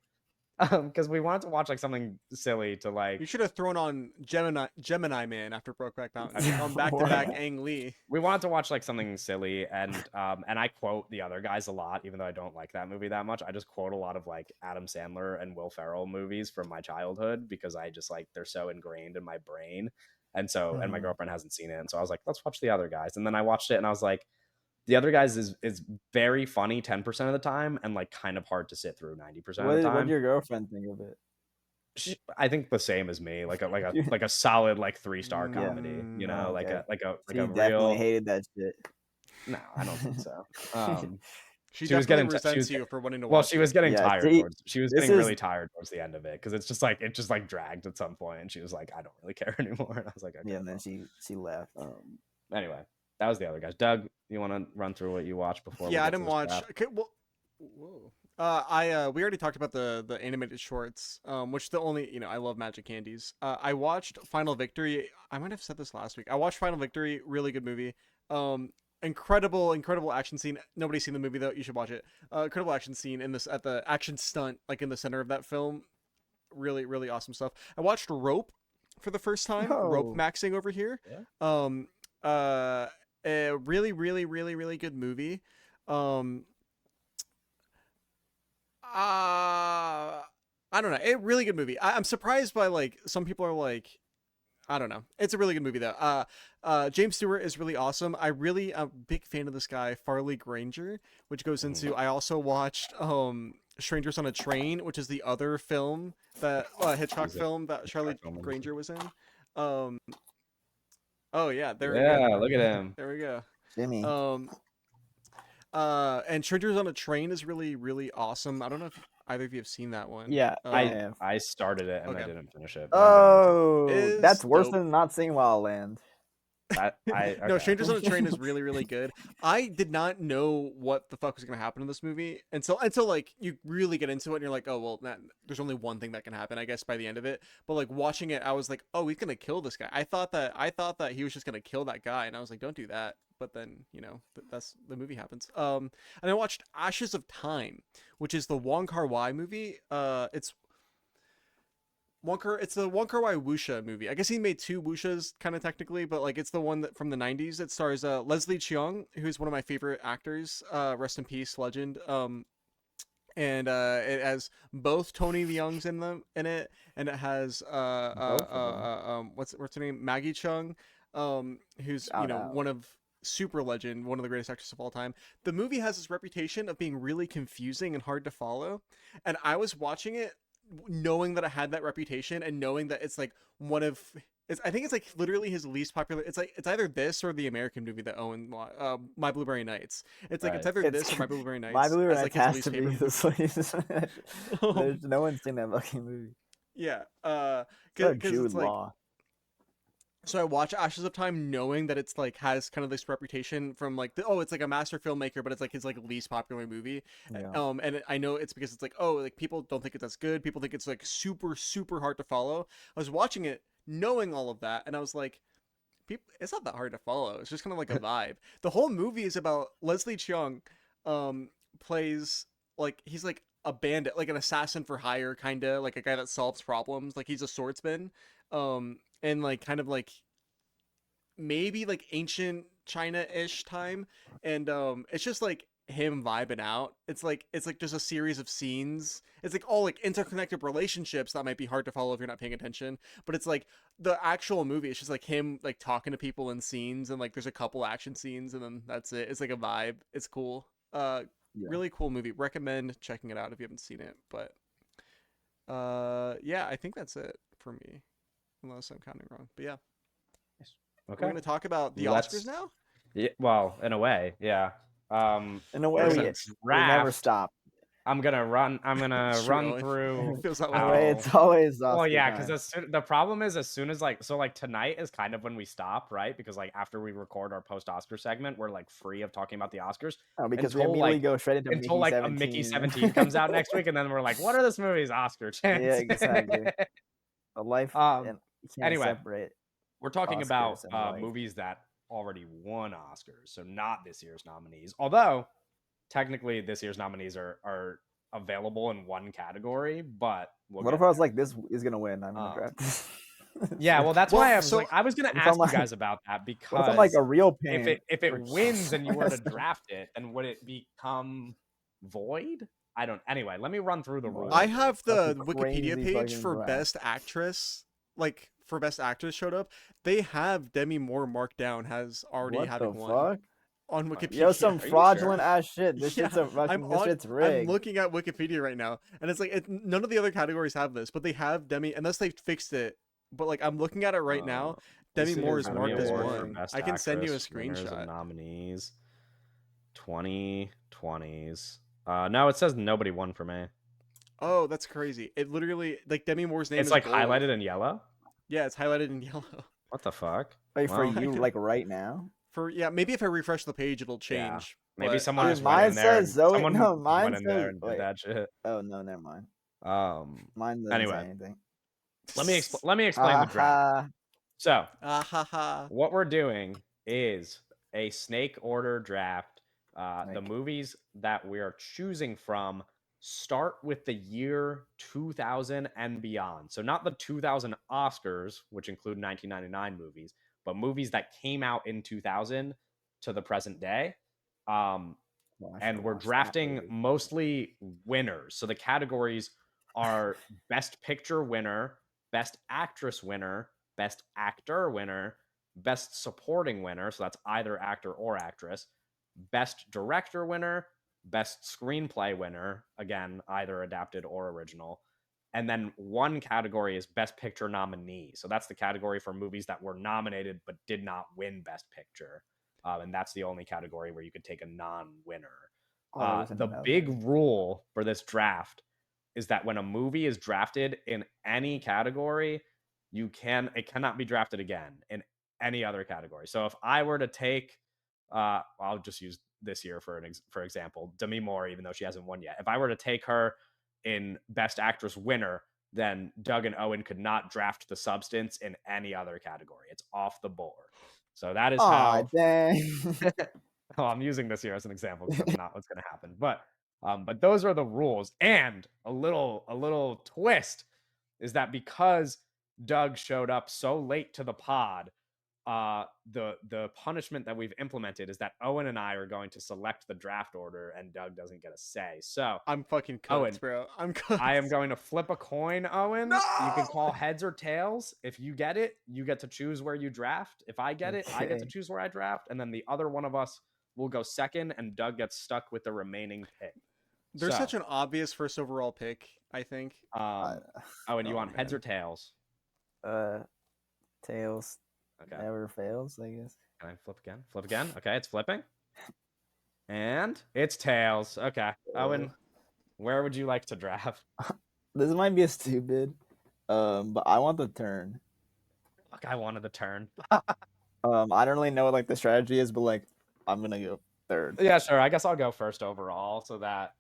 because we wanted to watch like something silly to like You should have thrown on Gemini Man after Brokeback Mountain. Okay. On back to back Ang Lee. we wanted to watch like something silly and I quote the other guys a lot even though I don't like that movie that much. I just quote a lot of like Adam Sandler and Will Ferrell movies from my childhood because I just like they're so ingrained in my brain. And so and my Mhm. girlfriend hasn't seen it, and so I was like, let's watch the other guys. And then I watched it and I was like, the other guys is very funny 10% of the time and like kind of hard to sit through 90% of the What time. did your girlfriend think of it? I think the same as me, like a solid like 3-star Yeah. comedy, you know, Okay. like a She real. definitely hated that shit. No, I don't think so. She She was definitely getting resents you for wanting to well, watch she was it. getting Yeah, tired see, towards. She was this getting really is- tired towards the end of it because it just like dragged at some point, and she was like, I don't really care anymore. And I was like, okay, Yeah, and then well. she left. Anyway, that was the other guys. Doug, you want to run through what you watched before? Yeah, we I get to didn't this watch. crap? Okay, well, whoa. We already talked about the animated shorts, which the only I love Magic Candies. I watched Final Victory. I might have said this last week. I watched Final Victory, really good movie. Incredible action scene. Nobody's seen the movie though. You should watch it. Incredible action scene in this at the action stunt like in the center of that film. Really awesome stuff. I watched Rope for the first time. Rope Oh. maxing over here. Yeah. A really good movie. I don't know. A really good movie. I'm surprised by like some people are like, I don't know. It's a really good movie though. James Stewart is really awesome. I'm a big fan of this guy, Farley Granger, which goes into. I also watched Strangers on a Train, which is the other film that Hitchcock film that Charlotte film. Granger was in. Oh yeah, there we Yeah, go. look at him. There we go. Jimmy. And Strangers on a Train is really awesome. I don't know if either of you have seen that one. Yeah, I started it and I Okay. didn't finish it. But I'm going Oh, Is that's worse dope. than not seeing La La Land. to. No, Okay. Strangers on a Train is really good. I did not know what the fuck was gonna happen in this movie until like you really get into it and you're like, oh well, there's only one thing that can happen, I guess, by the end of it. But like watching it, I was like, oh, he's gonna kill this guy. I thought that he was just gonna kill that guy, and I was like, don't do that. But then that's the movie happens. And I watched Ashes of Time, which is the Wong Kar-wai movie. It's the Wong Kar-wai wuxia movie. I guess he made two wuxias kind of technically, but like it's the one that from the 90s. It stars Leslie Cheung, who's one of my favorite actors. Rest in peace, legend. And it has both Tony Leung's in it, and it has what's her name, Maggie Cheung, who's Shout out. one of super legend, one of the greatest actors of all time. The movie has this reputation of being really confusing and hard to follow, and I was watching it knowing that it had that reputation and knowing that it's like I think it's like literally his least popular. It's like it's either this or the American movie that Owen, My Blueberry Nights. It's like it's Right. either this or My Blueberry Nights. My Blueberry as, Nights like, his has least to be favorite the movie. sleaze. There's no one's seen that fucking movie. Yeah, It's because Jude it's like Law. So I watch Ashes of Time knowing that it's like has kind of this reputation from like it's like a master filmmaker, but it's like his like least popular movie. Yeah. I know it's because it's like like people don't think it's as good. People think it's like super super hard to follow. I was watching it knowing all of that, and I was like, people, it's not that hard to follow. It's just kind of like a vibe. The whole movie is about Leslie Cheung, plays like he's like a bandit, like an assassin for hire, kind of like a guy that solves problems. Like he's a swordsman, and like kind of like maybe like ancient China-ish time, and it's just like him vibing out. It's like just a series of scenes. It's like all like interconnected relationships that might be hard to follow if you're not paying attention. But it's like the actual movie. It's just like him like talking to people in scenes, and like there's a couple action scenes, and then that's it. It's like a vibe. It's cool. Yeah. Really cool movie. Recommend checking it out if you haven't seen it. But yeah, I think that's it for me, unless I'm counting wrong. But yeah. We're Okay. going to talk about the Let's. Oscars now? Yeah, well, in a way, yeah. In a way, For we the never draft, stop. I'm gonna run It's true, run Owen. through Feels that In way. a way, how. it's always Well, Oscar yeah, time. because the problem is as soon as like tonight is kind of when we stop, right? Because like after we record our post Oscar segment, we're like free of talking about the Oscars Because we until immediately like go straight into until Mickey like a 17. Mickey 17 comes out next week, and then we're like, what are this movie's Oscar Yeah, chances? exactly. A life, and you can't Anyway, separate we're talking about Oscars and life. movies that already won Oscars, so not this year's nominees. Although technically this year's nominees are available in one category, but we'll What get if I was there. like, this is gonna win? I'm gonna draft this. Yeah, well, that's Well, why I was so- like, I was gonna What if I'm ask you like- guys about that What if I'm like because a real if pain? it or wins and you were to something? draft it, then would it become void? I don't. Anyway, let me run through the rules. I have the That's a Wikipedia crazy page fucking for draft. Best Actress. Like, for Best Actress showed up. They have Demi Moore marked down as already What having the won fuck? on Wikipedia. Yo, some Are you fraudulent sure? ass shit. This shit's a fucking. This shit's I'm rigged. looking at Wikipedia right now, and it's like none of the other categories have this, but they have Demi, unless they fixed it. But like I'm looking at it right now, Demi This Moore year's is Emmy marked as Award for one. Best I can send you a Actress, winners and screenshot. nominees, 2020s. No, it says nobody won for me. Oh, that's crazy. It literally like Demi Moore's name It's is like gold. highlighted in yellow. Yeah, it's highlighted in yellow. What the fuck? Wait, for Well, you, like right now? Maybe if I refresh the page it'll Yeah. change. Maybe but someone Dude, just went mine in there. says Zoe. Someone No, mine went in there says. and did Wait. that shit. Oh no, never mind. Um. Mine doesn't say Anyway, anything. let me explain the draft. So, ha. what we're doing is a snake order draft. The Snake. movies that we're choosing from start with the year 2000 and beyond. So not the 2000 Oscars, which include 1999 movies, but movies that came out in 2000 to the present day. Well, I And should've we're watched that drafting movie. mostly winners. So the categories are Best Picture winner, Best Actress winner, Best Actor winner, Best Supporting winner. So that's either actor or actress. Best Director winner, Best Screenplay winner, again, either adapted or original. And then one category is Best Picture nominee. So that's the category for movies that were nominated but did not win Best Picture. And that's the only category where you could take a non-winner. Oh, there was The another. big rule for this draft is that when a movie is drafted in any category, it cannot be drafted again in any other category. So if I were to take, I'll just use this year for example, Demi Moore, even though she hasn't won yet. If I were to take her in Best Actress winner, then Doug and Owen could not draft The Substance in any other category. It's off the board. So that is Aw, how. dang. Oh, I'm using this year as an example because that's not what's going to happen. But those are the rules. And a little twist is that because Doug showed up so late to the pod, the punishment that we've implemented is that Owen and I are going to select the draft order, and Doug doesn't get a say. So I'm fucking cooked, Owen, bro. I'm cooked. I am going to flip a coin, Owen. No! You can call heads or tails. If you get it, you get to choose where you draft. If I get it, I get to Okay. choose where I draft. And then the other one of us will go second, and Doug gets stuck with the remaining pick. There's So, such an obvious first overall pick, I think. Owen, you Oh, want heads man. or tails? Tails Okay. never fails, I guess. Can I flip again? Flip again? Okay, it's flipping. And it's tails. Okay. Owen, where would you like to draft? This might be stupid, but I want the turn. Fuck, I wanted the turn. I don't really know what like the strategy is, but like I'm gonna go third. Yeah, sure. I guess I'll go first overall, so that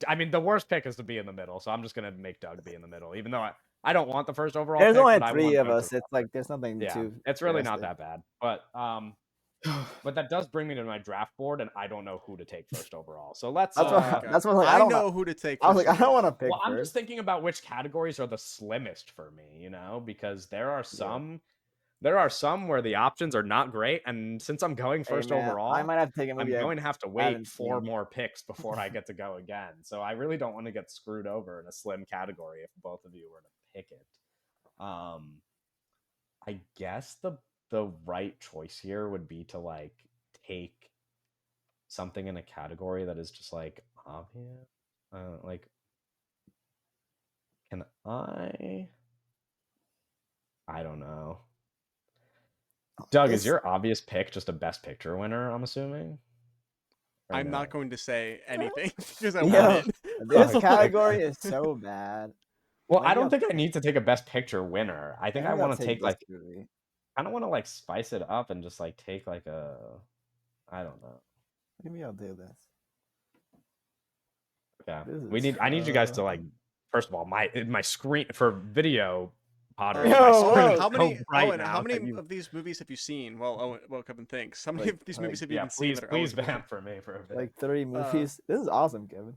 I mean, the worst pick is to be in the middle, so I'm just gonna make Doug be in the middle, even though I don't want the first overall There's pick, only but I 3 want of Doug us. to It's like there's nothing yeah, too. it's really not drastic. that bad. But that does bring me to my draft board, and I don't know who to take first overall. So let's. That's what. God. That's what like, I don't know who to take. I was first like, I don't overall. want to pick Well, I'm first. just thinking about which categories are the slimmest for me, you know, because there are some where the options are not great, and since I'm going Hey, first man, I overall, might have to take a I'm movie going to have to haven't wait 4 seen. more picks before I get to go again. So I really don't want to get screwed over in a slim category if both of you were to pick it. I guess the right choice here would be to like take something in a category that is just like obvious. Like, can I don't know. Doug, is This your obvious pick just a Best Picture winner, I'm assuming? Or I'm no? not going to say anything because I Yo, want it. this Okay. category is so bad. Well, I Maybe don't I'll think I need to take a Best Picture winner. I think I maybe I'll want to take take this like movie. I don't want to like spice it up and just like take like a I don't know. Maybe I'll do this. Yeah. This is I need you guys to like first of all, my screen for video podders, Yo, my whoa. screen is How so many? bright Owen, now how many that you of these movies have you seen? Well, Kevin thinks. How many Like- of these like- movies have you yeah, even seen that are please eligible? vamp for me for a bit. like 3 movies. This is awesome, Kevin.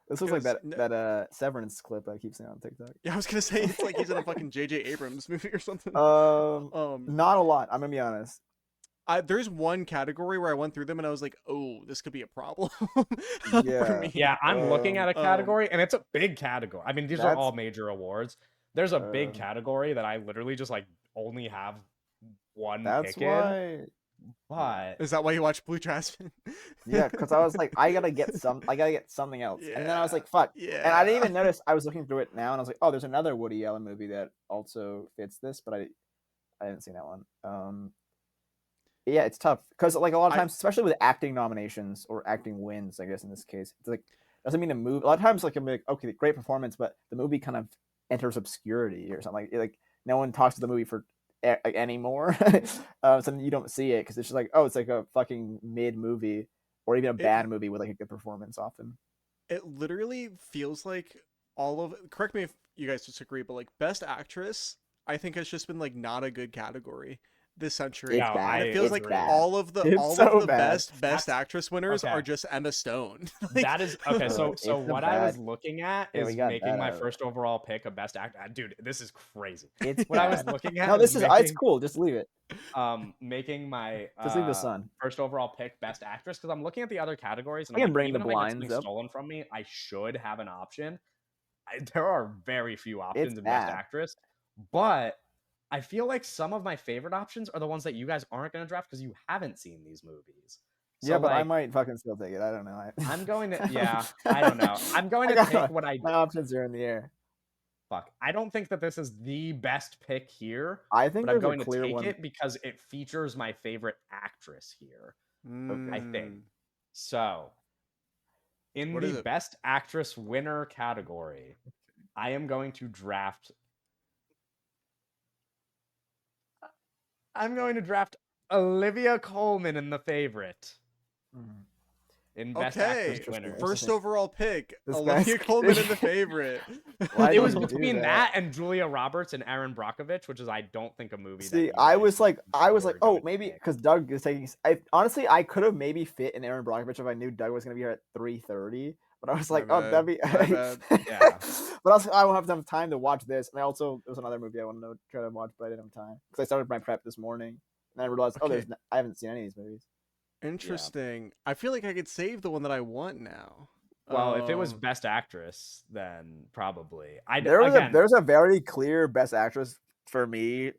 This was like 'Cause that Severance clip I keep seeing on TikTok. Yeah, I was gonna say it's like he's in a fucking J.J. Abrams movie or something. Not a lot. I'm gonna be honest. There's one category where I went through them and I was like, oh, this could be a problem Yeah. for me. Yeah, I'm looking at a um, category, and it's a big category. I mean, these are all That's major awards. There's a big um, category that I literally just like only have one that's pick in, why. but Is that why you watch Blue Jasmine? Yeah, because I was like, I gotta get something else, and then I was like, fuck. Yeah. And I didn't even notice. I was looking through it now, and I was like, oh, there's another Woody Allen movie that also fits this, but I didn't see that one. Yeah, it's tough because like a lot of times, especially with acting nominations or acting wins, I guess in this case, it's like doesn't mean the movie. A lot of times, like I'm like, okay, great performance, but the movie kind of enters obscurity or something. Like no one talks to the movie for anymore, so then you don't see it because it's just like, oh, it's like a fucking mid movie or even a bad movie with like a good performance often. It literally feels like all of. Correct me if you guys disagree, but like Best Actress, I think has just been like not a good category this century. It's bad. And it feels It's like bad. all of the It's so bad. best actress winners okay. are just Emma Stone. Like, that is okay. So It's a what I was bad- looking at Yeah, is we got making that my out of it. first overall pick a Best Actor. Dude, this is crazy. It's What I was bad. looking at. No, this is it's making, cool. Just leave it. Making my Just leave the sun. first overall pick Best Actress because I'm looking at the other categories and I I'm can like, bring even the if I get blinds something up. stolen from me, I should have an option. There are very few options It's in Best bad. Actress, but I feel like some of my favorite options are the ones that you guys aren't going to draft because you haven't seen these movies. So Yeah, but I like, might fucking still take it. I don't know. I'm going to yeah, I don't know. I'm going to take what I my options are in the air. fuck. I don't think that this is the best pick here, I think but I'm there's a going to clear take one. it because it features my favorite actress here. I think. Mm. So, in What is the it? Best Actress winner category, I am going to draft. I'm going to draft Olivia Colman in The Favorite Mhm. in Best Okay, Actress winner. first overall pick, This Olivia guy's- Colman in The Favorite. Why It did was you do between that? that and Julia Roberts and Aaron Brockovich, which is I don't think a movie. See, that I was like, were oh, going to maybe pick. because Doug is taking. Honestly, I could have maybe fit in Aaron Brockovich if I knew Doug was gonna be here at 3:30. But I was My like, oh, bad, that'd be. my bad. Yeah. But also, I won't have enough time to watch this. And I also there was another movie I wanted to try to watch, but I didn't have time because I started my prep this morning, and I realized, oh, Okay. I haven't seen any of these movies. Interesting. I feel like I could save the one that I want now. Well, if it was Um, Best Actress, then probably. There's a very clear Best Actress for me,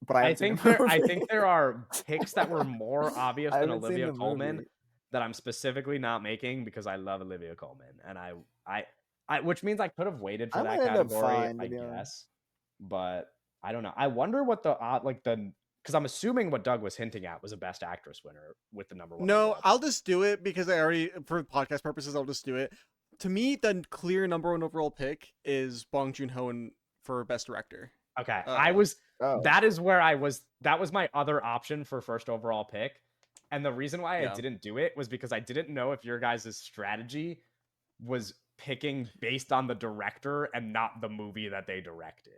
but I I haven't seen think the there I movie. think there are picks that were more obvious I than haven't seen Olivia the Colman movie. that I'm specifically not making because I love Olivia Colman and I which means I could have waited for I that might end up category, fine, to I be honest. guess. But I don't know. I wonder what the because I'm assuming what Doug was hinting at was a Best Actress winner with the number one. No, overall I'll pick. just do it because I already, for podcast purposes, I'll just do it. To me, the clear number one overall pick is Bong Joon-ho for Best Director. Okay, Oh, that is where I was. That was my other option for first overall pick. And the reason why I Yeah. didn't do it was because I didn't know if your guys' strategy was picking based on the director and not the movie that they directed.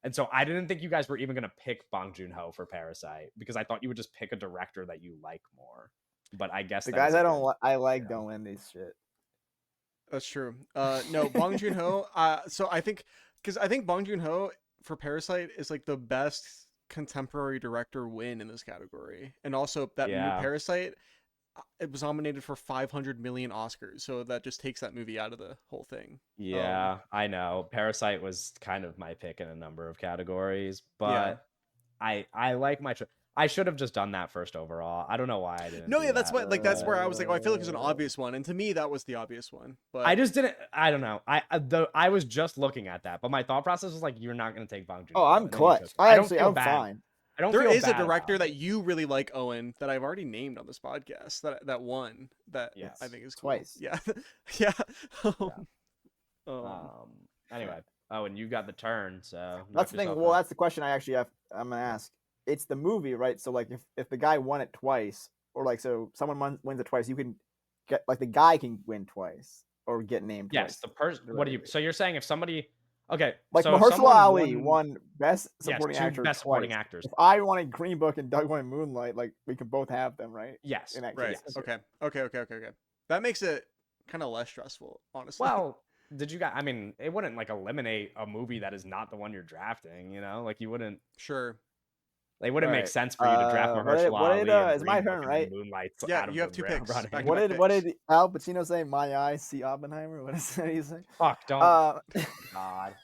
And so I didn't think you guys were even going to pick Bong Joon-ho for Parasite because I thought you would just pick a director that you like more. But I guess the that guys is a I good, don't I like yeah. don't win these shit. That's true. No, Bong Joon-ho. So I think Bong Joon-ho for Parasite is like the best contemporary director win in this category, and also that Yeah. Parasite, it was nominated for 500 million Oscars, so that just takes that movie out of the whole thing. Yeah, I know. Parasite was kind of my pick in a number of categories, Yeah. but I like my I should have just done that first overall. I don't know why I didn't No, do yeah, that's that. what, like, that's where I was like, oh, I feel like it's an obvious one, and to me that was the obvious one. I But just didn't. I don't know. I was just looking at that, but my thought process was like, you're not going to take Bong Oh, Joon-ho, I'm and then you took clutch. it. I don't feel I'm bad. fine. I don't there feel is a bad director about that it. you really like, Owen, that I've already named on this podcast. That won. That Yes. I think is cool. Twice. Yeah, yeah. Um. Anyway. Oh, and you got the turn, so That's knock the thing. yourself Well, out. that's the question I actually have. I'm gonna ask. It's the movie, right? So like, if the guy won it twice, or like, so someone wins it twice, you can get like the guy can win twice or get named Yes, twice. the person. What do you? So you're saying if somebody? Okay, Like so if Mahershala someone Ali won, won Best yes, Supporting 2 Actor best supporting twice. actors. If I wanted Green Book and Doug wanted Moonlight, like we can both have them, right? Yes, In that Right. case. yes. Okay. That makes it kind of less stressful, honestly. Well, did you guys? I mean, it wouldn't like eliminate a movie that is not the one you're drafting. You know, like you wouldn't. Sure. It wouldn't make Alright. sense for you to draft Mahershala Ali and It's my Green Book turn, and right? then Moonlight's Yeah, out of you have the 2 picks. running. Back-to-back What picks. did Al Pacino say? My eyes see Oppenheimer. What is that he say? Fuck! Don't. Uh, God.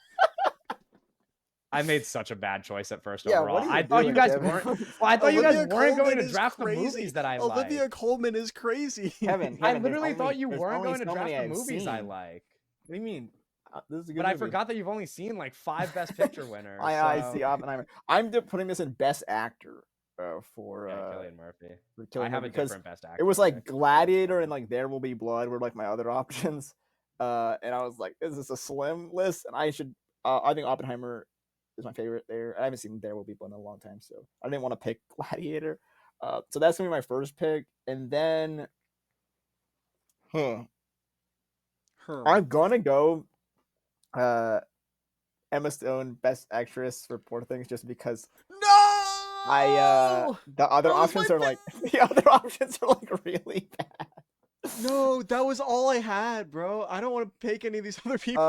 I made such a bad choice at first yeah. overall. What are you I thought you doing, guys Kevin? weren't. Well, I thought you guys Olivia weren't going Colman to is draft the crazy. movies that I Olivia like. Colman is crazy. Kevin, I there's literally thought only- you there's weren't only going to so draft many the I've movies I seen. like. What do you mean? This is a good But I movie. forgot that you've only seen like 5 Best Picture winners. My eyes so- see Oppenheimer. I'm putting this in Best Actor for Yeah, Cillian Murphy. for I Cillian have Murphy a because different Best Actor. it was like pick. Gladiator and like There Will Be Blood were like my other options, and I was like, is this a slim list? And I should. I think Oppenheimer is my favorite there. I haven't seen There Will Be Blood in a long time, so I didn't want to pick Gladiator. So that's gonna be my first pick, and then, I'm gonna go, Emma Stone Best Actress for Poor Things, just because No. the other That was options my are like the other options are like really bad. No, that was all I had, bro. I don't want to pick any of these other people.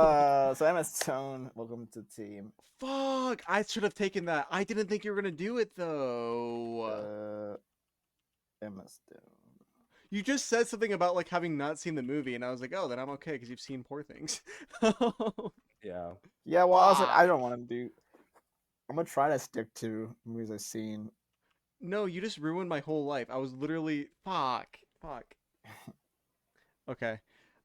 So Emma Stone, welcome to the team. Fuck, I should have taken that. I didn't think you were gonna do it though. Emma Stone. You just said something about like having not seen the movie, and I was like, oh, then I'm okay because you've seen Poor Things. Yeah. Yeah, well, I was like, I Fuck. don't want to do. I'm gonna try to stick to movies I've seen. No, you just ruined my whole life. I was literally fuck. Okay.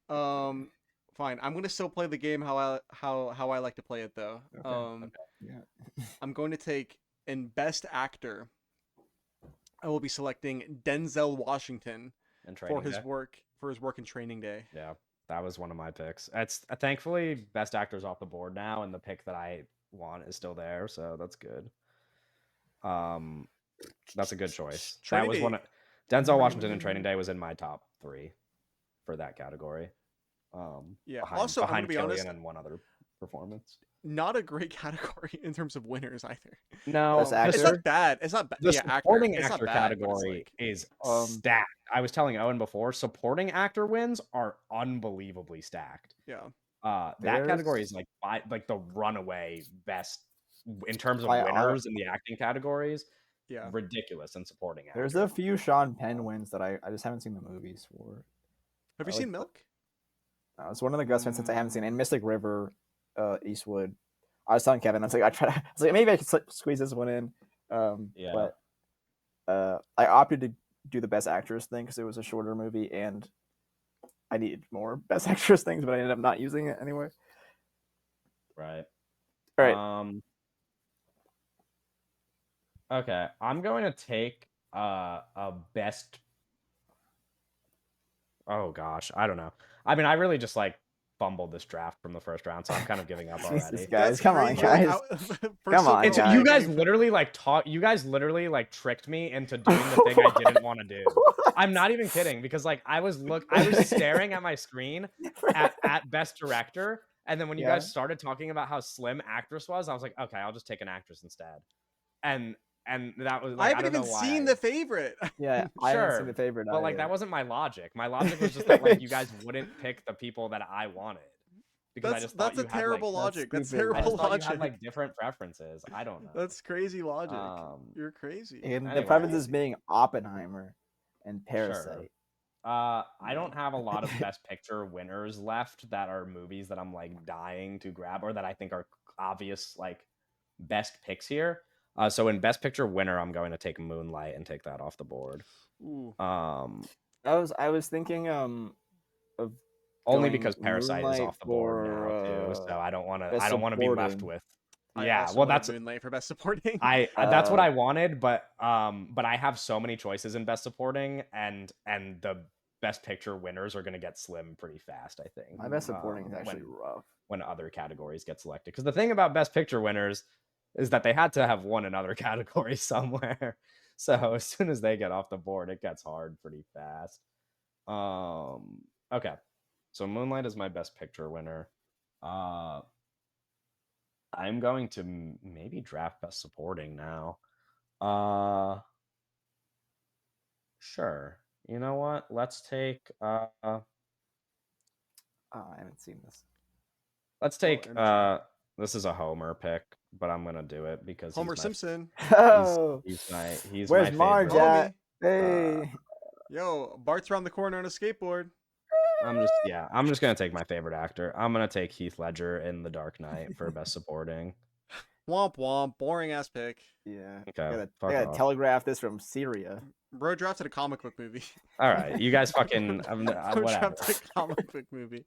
Fine. I'm gonna still play the game how I like to play it though. Okay. Yeah. I'm going to take in Best Actor. I will be selecting Denzel Washington And for Training his Day. work in Training Day. Yeah, that was one of my picks. It's thankfully Best Actor's off the board now, and the pick that I want is still there, so that's good. That's a good choice. Training that was Day- one of Denzel Washington and Training Day was in my top 3 for that category. Yeah. Behind, Also, I'm behind gonna be honest, Killian and one other performance. not a great category in terms of winners either. No, Best It's actor? not bad. It's not bad. the Yeah, actor. supporting It's not actor bad, but it's category like, is Um, stacked. I was telling Owen before, supporting actor wins are unbelievably stacked. yeah. That There's- category is like the runaway best in terms of I- winners in the acting categories. Yeah. Ridiculous in supporting actor. There's a few Sean Penn wins that I just haven't seen the movies for. Have you I seen like- Milk? It's one of the Gus Van since I haven't seen, and Mystic River, Eastwood. I was telling Kevin, I was like, I was like, maybe I could squeeze this one in. Yeah. But I opted to do the Best Actress thing because it was a shorter movie, and I needed more Best Actress things, but I ended up not using it anyway. Right. All right. Okay, I'm going to take a best. Oh gosh, I don't know. I mean, I really just like fumbled this draft from the first round, so I'm kind of giving up Jesus, already. guys, come on, crazy. guys. For Come on, It's guys. you guys literally like you guys literally like tricked me into doing the thing I didn't want to do. I'm not even kidding, because like I was staring at my screen at best director, and then when you guys started talking about how slim actress was, I was like, okay, I'll just take an actress instead. And that was like, I haven't don't even know why seen The Favorite. Yeah, I haven't seen The Sure, Favorite but like either. that wasn't my logic. My logic was just that like you guys wouldn't pick the people that I wanted, because I just thought That's you a had terrible like logic. That's stupid I terrible just thought you had logic. like different preferences. I don't know. That's crazy logic. You're crazy. And the Anyway. preferences being Oppenheimer and Parasite. Sure. I don't have a lot of Best Picture winners left that are movies that I'm like dying to grab, or that I think are obvious like best picks here. So in Best Picture winner, I'm going to take Moonlight and take that off the board. Ooh. I was thinking of Only going because Parasite is Moonlight off the board now for, too, so I don't want Best to be left Supporting. with. I Yeah, also well, wanted that's Moonlight for Best Supporting. that's what I wanted, but I have so many choices in Best Supporting, and the Best Picture winners are going to get slim pretty fast, I think. My Best Supporting is actually rough. when other categories get selected, because the thing about Best Picture winners is that they had to have won another category somewhere. So as soon as they get off the board, it gets hard pretty fast. Okay, so Moonlight is my Best Picture winner. I'm going to maybe draft Best Supporting now. Sure. You know what? Let's take I haven't seen this. let's take this is a Homer pick, but I'm gonna do it because Homer Simpson. He's Where's my Marge favorite. at? Hey. Yo, Bart's around the corner on a skateboard. I'm just gonna take my favorite actor. I'm gonna take Heath Ledger in The Dark Knight for Best Supporting. Womp womp. Boring ass pick. Yeah. Okay. I gotta telegraph this from Syria. Bro drafted a comic book movie. All right, you guys fucking Bro whatever. drafted a comic book movie.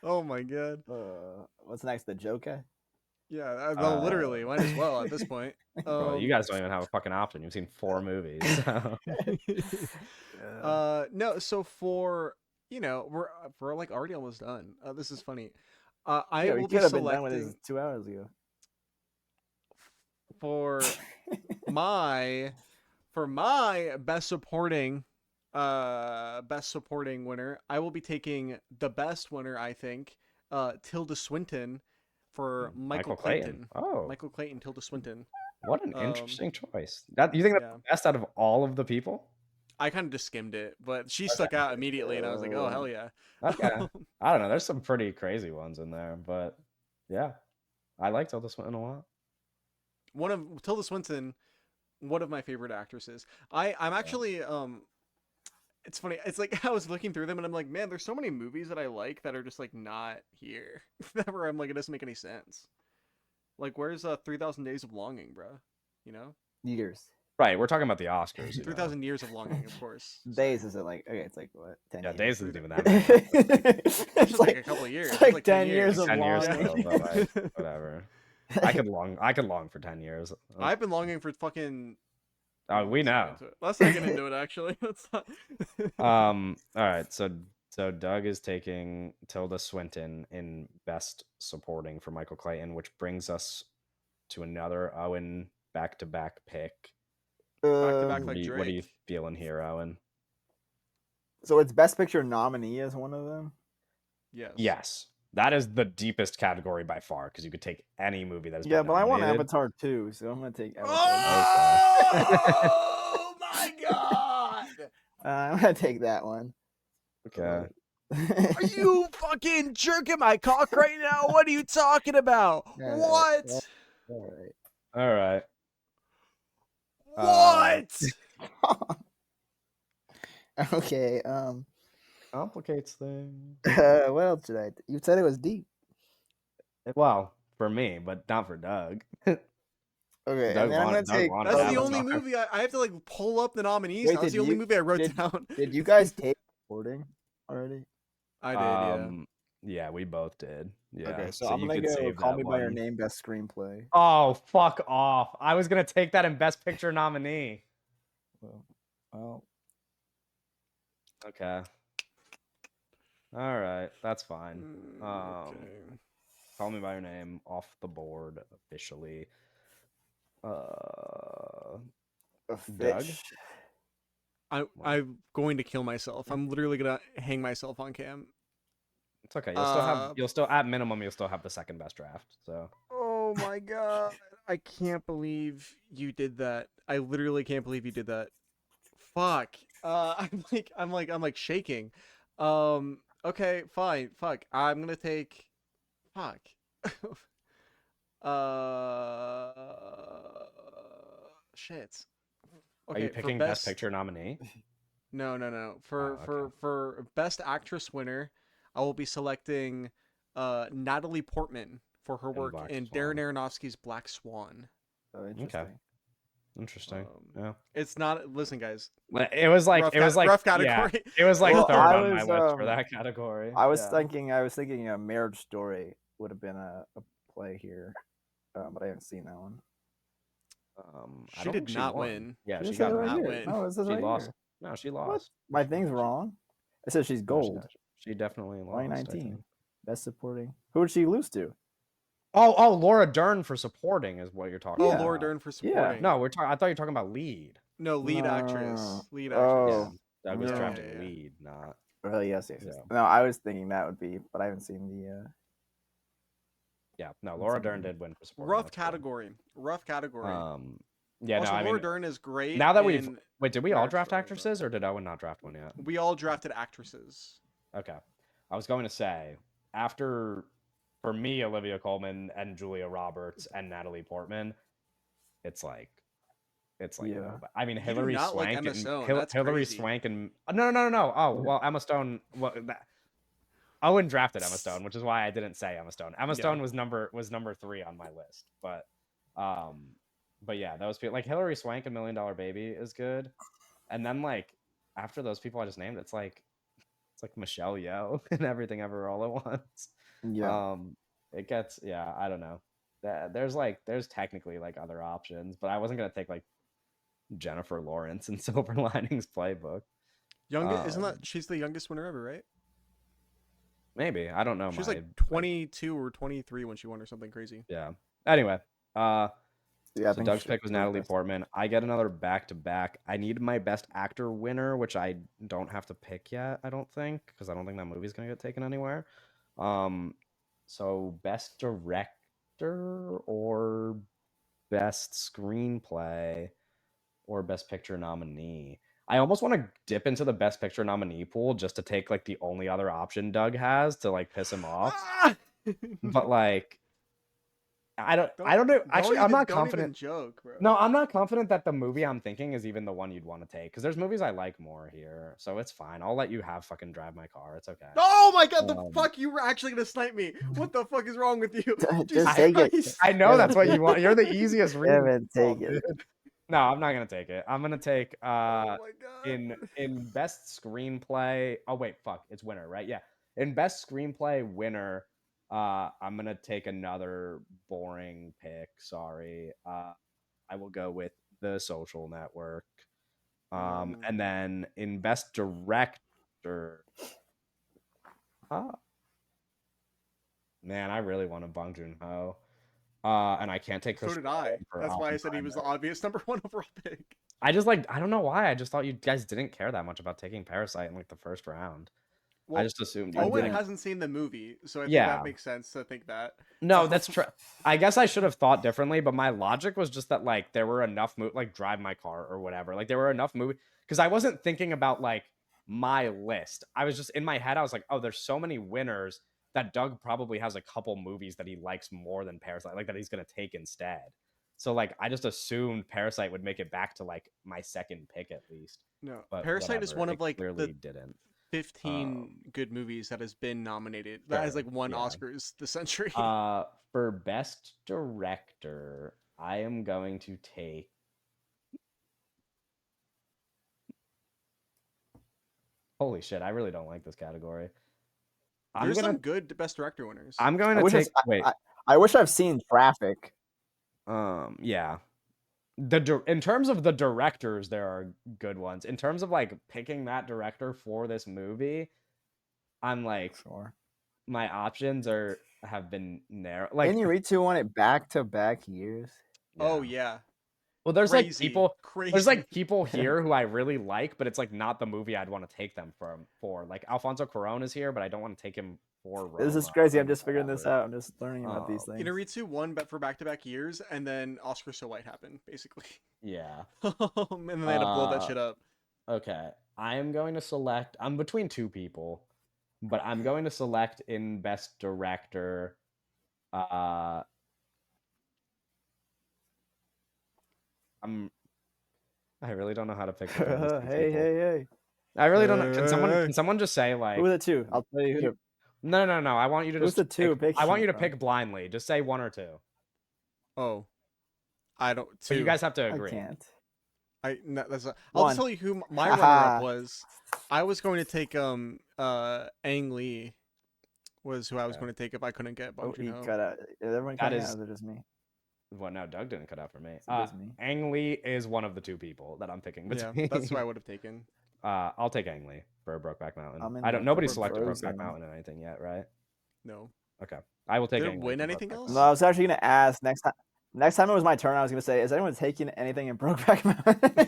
Oh my god. What's next? The Joker? Yeah, well, literally, might as well at this point. Well, you guys don't even have a fucking option. You've seen 4 movies. So. No. So for we're like already almost done. This is funny. I will be selecting 2 hours ago. For my best supporting winner, I will be taking the best winner, I think, Tilda Swinton for Michael Clayton. Oh, Michael Clayton, Tilda Swinton. What an interesting choice. That you think that's the best out of all of the people? I kind of just skimmed it, but she stuck out immediately, and I was like, "Oh hell yeah!" Okay. I don't know. There's some pretty crazy ones in there, but yeah, I like Tilda Swinton a lot. Tilda Swinton, one of my favorite actresses. I'm actually it's funny. It's like I was looking through them and I'm like, man, there's so many movies that I like that are just like not here. Where I'm like, it doesn't make any sense. Like, where's 3,000 Days of Longing, bro? You know? Years. Right, we're talking about the Oscars. 3,000 Years of Longing, of course. Days is it like okay? It's like what? 10 yeah, years. Days isn't even that many. It's like a couple of years. It's like 10 years of 10 years longing. still, but like, whatever. I could long for 10 years. I've been longing for fucking. Oh, we know. Let's not get into it. Actually, let's not. All right. So Doug is taking Tilda Swinton in Best Supporting for Michael Clayton, which brings us to another Owen back-to-back pick. Back-to-back What are you feeling here, Owen? So it's Best Picture nominee as one of them? Yes. Yes. That is the deepest category by far, because you could take any movie that is. Yeah, but I want Avatar too, so I'm gonna take Avatar. Oh my god! I'm gonna take that one. Okay. Are you fucking jerking my cock right now? What are you talking about? What? All right. What? Okay. Complicates things. What else did I? You said it was deep. Well, for me, but not for Doug. Okay, and then I'm gonna take. That's the only movie I have to like pull up the nominees. That's the only movie I wrote down. Did you guys take recording already? I did. Yeah. Yeah, we both did. Yeah. Okay, so I'm gonna go Call Me by Your Name Best Screenplay. Oh, fuck off! I was gonna take that in Best Picture nominee. Well. Okay. All right, that's fine. Okay. Call me by your name off the board officially. A Doug? fish. I'm going to kill myself. I'm literally gonna hang myself on cam. It's okay. Uh, You'll still at minimum you'll still have the second best draft. So oh my god. I can't believe you did that. I literally can't believe you did that. Fuck. I'm like shaking. Okay, fine. Fuck. I'm gonna take fuck. uh shit. are you Okay, for picking best best picture nominee? no. For Oh, okay. best actress winner, I will be selecting Natalie Portman for her And work Black in Darren Swan. Aronofsky's Black Swan. Oh, Okay. interesting. Interesting. Yeah. It's not. Listen, guys. It was like Rough yeah. category. It was like Well, third I on my was list for that category. I was Yeah. thinking a Marriage Story would have been a play here, but I haven't seen that one. I She don't did think she not won. win. Yeah, It she She says got did it right not here. nominated. win. No, it says She right lost. here. No, she What? lost. My She- thing's she- wrong. It says she's no, gold. she definitely lost. I 2019. think. Best supporting. Who did she lose to? Oh, Laura Dern for supporting is what you're talking Oh, Yeah. Laura about. Dern for Yeah. supporting. No, I thought you were talking about lead. No, lead No. actress. Lead Yeah, actress. Oh. Doug was Yeah, No. drafting yeah. lead, not. Oh yes. Yeah. No, I was thinking that would be, but I haven't seen the. Yeah, no, haven't Laura seen Dern the- did win for supporting. Rough That's cool. category. Rough category. Yeah, no, Also, I Laura mean, Dern is great. now that in wait, did we all Marriage draft Story, actresses or did Owen not draft one yet? but we all drafted actresses. Okay. I was going to say, after, for me, Olivia Colman and Julia Roberts and Natalie Portman, it's like Yeah. no. I mean, You do Hilary not like Swank Emma and Stone. That's Hilary crazy. Swank and no. Oh, well, Emma Stone. Well, Owen drafted Emma Stone, which is why I didn't say Emma Stone. Emma Yeah. Stone was number 3 on my list, but yeah, those people like Hilary Swank and Million Dollar Baby is good, and then like after those people I just named, it's like Michelle Yeoh and Everything Ever All at Once. Yeah. It gets I don't know. There's technically like other options, but I wasn't gonna take like Jennifer Lawrence in Silver Linings Playbook. Isn't that she's the youngest winner ever, right? Maybe I don't know. She was like 22 or 23 when she won or something crazy. Yeah. Anyway, Yeah. I so think Doug's she- pick was Natalie Portman. I get another back to back. I need my best actor winner, which I don't have to pick yet. I don't think because I don't think that movie's gonna get taken anywhere. So best director or best screenplay or best picture nominee. I almost want to dip into the best picture nominee pool just to take like the only other option Doug has to like piss him off. But like I don't know. Actually, I'm not confident. Don't even joke, bro. No, I'm not confident that the movie I'm thinking is even the one you'd want to take because there's movies I like more here, so it's fine. I'll let you have fucking Drive My Car. It's okay. Oh my god, the fuck! You were actually gonna snipe me. What the fuck is wrong with you? Just take it. I know that's what you want. You're the easiest reason. Evan, take it. No, I'm not gonna take it. I'm gonna take Oh my god. in best screenplay. Oh wait, fuck, it's winner, right? Yeah. In best screenplay winner, I'm gonna take another boring pick. Sorry. I will go with The Social Network. And then in best director, man, I really want a Bong Joon-ho. And I can't take So Chris did I. for That's why I said he was the Oppenheimer. obvious number one overall pick. I don't know why. I just thought you guys didn't care that much about taking Parasite in like the first round. Well, I just assumed you Owen didn't. hasn't seen the movie, so I think Yeah. that makes sense to think that. No, that's true. I guess I should have thought differently, but my logic was just that like there were enough like Drive My Car or whatever. Like there were enough movies because I wasn't thinking about like my list. I was just in my head. I was like, oh, there's so many winners that Doug probably has a couple movies that he likes more than Parasite, like that he's gonna take instead. So like I just assumed Parasite would make it back to like my second pick at least. No, But Parasite is whatever, one it of like clearly the didn't. 15 good movies that has been nominated. That has Sure, like won yeah. Oscars this century. For best director, I am going to take. Holy shit! I really don't like this category. There's some good best director winners. I'm going to take. Wait. I wish I've seen Traffic. Yeah. In terms of the directors, there are good ones. In terms of like picking that director for this movie, I'm like, Sure. my options have been narrow. Like, Like, Inuyasha won it back-to-back years. Oh yeah. yeah, Well, there's like crazy, people. There's crazy. like people here who I really like, but it's like not the movie I'd want to take them for. Like Alfonso Cuarón is here, but I don't want to take him for This is Roma crazy. or I'm just figuring this whatever. out. I'm just learning about these things. Inaritsu won for back-to-back years, and then Oscar So White happened, basically. Yeah. And then they had to blow that shit up. Okay. I am going to select. I'm between two people, but I'm going to select in Best Director. I really don't know how to pick between these two Hey, people. hey. I really don't know. Hey. Can someone just say like Who are the two? I'll tell you who you- to. No. I want you to Who's just the two pick. I picking want you to from? pick blindly. Just say one or two. Oh, I don't. But you Two. guys have to I agree. can't. No, that's not, I'll One. just tell you who my runner-up was. I was going to take Ang Lee was who I was Okay. going to take if I couldn't get Oh, Bong he Joon-ho. cut out. Is everyone That cutting is- out? Or is it just me? Well, no, Doug didn't cut out for me. It's just me. Ang Lee is one of the two people that I'm picking Yeah, between. that's who I would have taken. I'll take Ang Lee for Brokeback I'm Mountain. in I the don't. Nobody for selected Frozen. Brokeback Mountain or anything yet, right? No. Okay, I will take. Did it Ang Lee win for anything Brokeback else? No, Mountain. I was actually gonna ask next time. Next time it was my turn, I was gonna say, "Is anyone taking anything in Brokeback Mountain?" I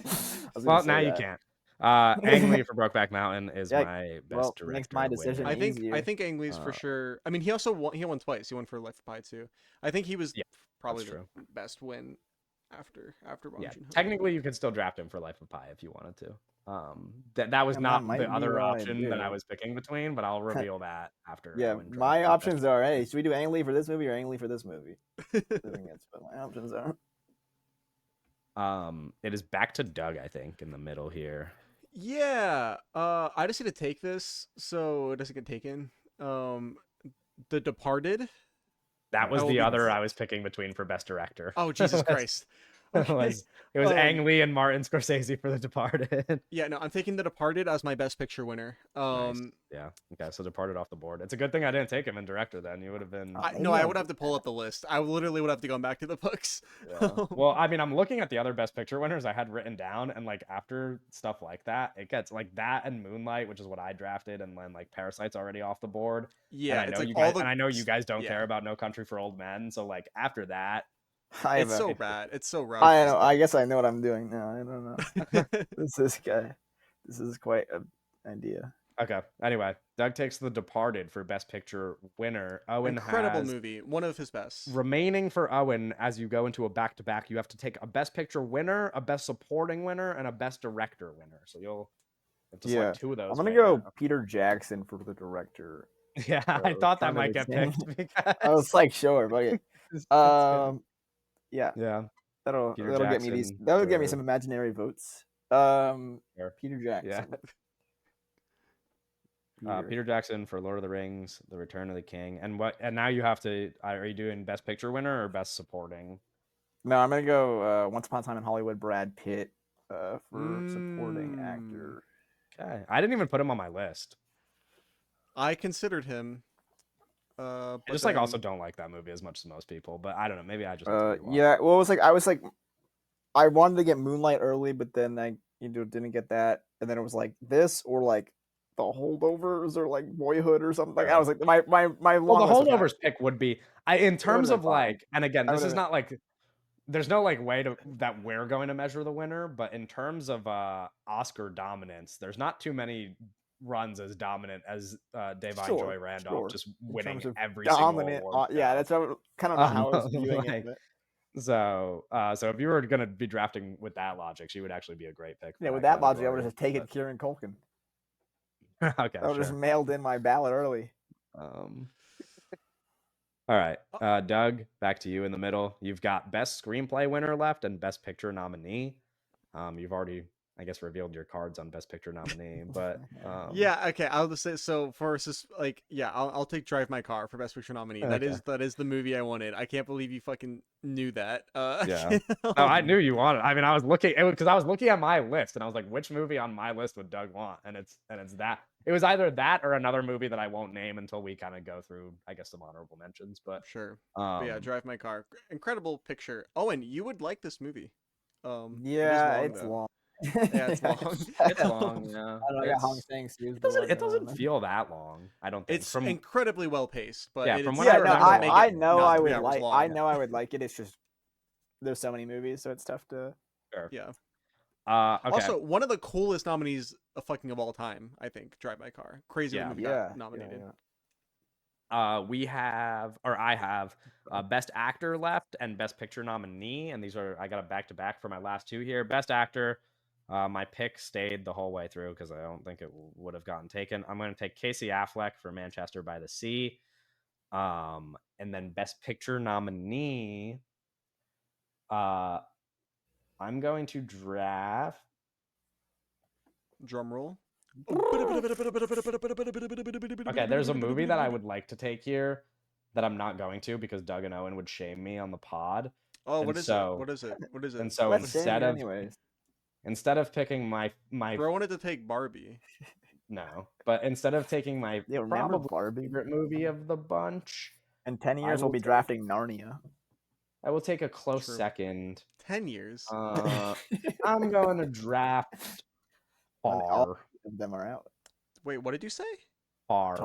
was gonna Well, say now you that. can't. Ang Lee for Brokeback Mountain is Yeah, my best well, director. makes my decision winner. I think Ang Lee's for sure. I mean, he also won. He won twice. He won for Life of Pi too. I think he was Yeah, probably that's the true. best win after Bong Yeah, Joon-ho. technically you could still draft him for Life of Pi if you wanted to. That was Yeah, not might the be other what I option that I do. was picking between, but I'll reveal that after. Yeah, Owen drafts my his best options are: director. hey, should we do Ang Lee for this movie or Ang Lee for this movie? I think that's what my options are. It is back to Doug, I think, in the middle here. Yeah. I just need to take this so it doesn't get taken. The Departed. That was will the be- other I was picking between for best director. Oh Jesus Christ. Okay. It was Ang Lee and Martin Scorsese for The Departed. Yeah, no, I'm taking The Departed as my best picture winner. Nice. Yeah. Okay, so Departed off the board. It's a good thing I didn't take him in director then. You would have been. I would have to pull up the list. I literally would have to go back to the books. Yeah. Well, I mean, I'm looking at the other best picture winners I had written down, and like after stuff like that, it gets like that and Moonlight, which is what I drafted, and then like Parasite's already off the board. Yeah, and I know it's like you all guys, the. and I know you guys don't yeah. care about No Country for Old Men, so like after that, It's so bad. It's so rough. I know. I guess I know what I'm doing now. I don't know. This is quite an idea. Okay. Anyway, Doug takes The Departed for Best Picture winner. Owen Incredible has movie. One of his best. remaining for Owen as you go into a back-to-back. You have to take a Best Picture winner, a Best Supporting winner, and a Best Director winner. So you'll have to select two of those. I'm gonna go Peter Jackson for the director. Yeah, I thought that might get picked because I was like, sure, but yeah. Yeah. That'll Peter get me Jackson that'll get me for- some imaginary votes. Sure. Peter Jackson. Yeah. Peter Jackson for Lord of the Rings, The Return of the King, and now you have to. Are you doing Best Picture winner or Best Supporting? No, I'm gonna go Once Upon a Time in Hollywood. Brad Pitt for supporting actor. Okay, I didn't even put him on my list. I considered him. I just like also don't like that movie as much as most people, but I don't know. Maybe I just yeah. Well, I was like, I wanted to get Moonlight early, but then I didn't get that, and then it was like this or like The Holdovers or like Boyhood or something. Like I was like my well, the Holdovers pick would be in terms of like, and again, this is not like there's no like way that we're going to measure the winner, but in terms of Oscar dominance, there's not too many runs as dominant as Davine Joy Randolph just winning every single award. Yeah, that's kind of not how I was viewing it. But... So if you were going to be drafting with that logic, she would actually be a great pick. Yeah, with that logic, I would have just taken Kieran Culkin. Okay, I would have just mailed in my ballot early. All right, Doug, back to you in the middle. You've got Best Screenplay winner left and Best Picture nominee. You've already, I guess, revealed your cards on Best Picture nominee, but yeah, okay. I'll just say so for I'll take Drive My Car for Best Picture nominee. Okay. That is the movie I wanted. I can't believe you fucking knew that. Yeah, no, I knew you wanted. I mean, I was looking because I was looking at my list and I was like, which movie on my list would Doug want? And it's that. It was either that or another movie that I won't name until we kind of go through, I guess, some honorable mentions. But sure. But yeah, Drive My Car, incredible picture. Owen, you would like this movie. Yeah, it's long. Yeah, it's long. It's long, yeah. I don't know. I got Hong Sang Sue's the one. It doesn't feel that long, I don't think. It's incredibly well paced, but From what Yeah, I no, remember, doesn't make I it know not I 3 would hours like. long. I know I would like it. It's just there's so many movies, so it's tough to. Sure. Yeah. Okay. Also, one of the coolest nominees fucking of all time, I think, Drive My Car. Crazy Yeah. the movie Yeah, got nominated. I have Best Actor left and Best Picture nominee, and these are I got a back to back for my last two here. Best Actor, my pick stayed the whole way through because I don't think it would have gotten taken. I'm going to take Casey Affleck for Manchester by the Sea, and then Best Picture nominee. I'm going to draft. Drum roll. Okay, there's a movie that I would like to take here that I'm not going to because Doug and Owen would shame me on the pod. Oh, And what is so, it? What is it? What is it? And so Let's shame you anyways. instead of picking my Bro, I wanted to take Barbie. no, but instead of taking my Yeah, remember probably Barbie? favorite movie of the bunch, In 10 I years, we'll will be take- drafting Narnia. I will take a close True. second. 10 years. I'm going to draft When all Tar. of them are out. Wait, what did you say? Tar.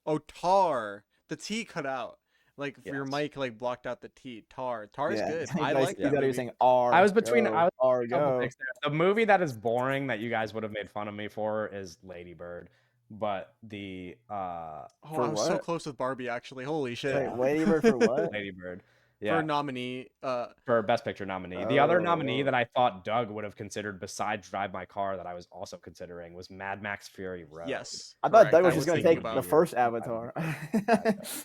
Oh, Tar. The T cut out. Like for your Yes. mic, like blocked out the T. Tar. Tar is Yeah. good. You I guys- like you that thought he movie. was saying R. I was between go, I was R a couple go. picks there. The movie that is boring that you guys would have made fun of me for is Lady Bird, but the Oh, For I was so what? close with Barbie actually. Holy shit. Wait, Lady Bird for what? Lady Bird, For yeah, nominee. for Best Picture nominee. The other nominee Oh. that I thought Doug would have considered besides Drive My Car that I was also considering was Mad Max Fury Road. Yes. I thought correct. Doug was I just going to thinking take about the it. first Avatar.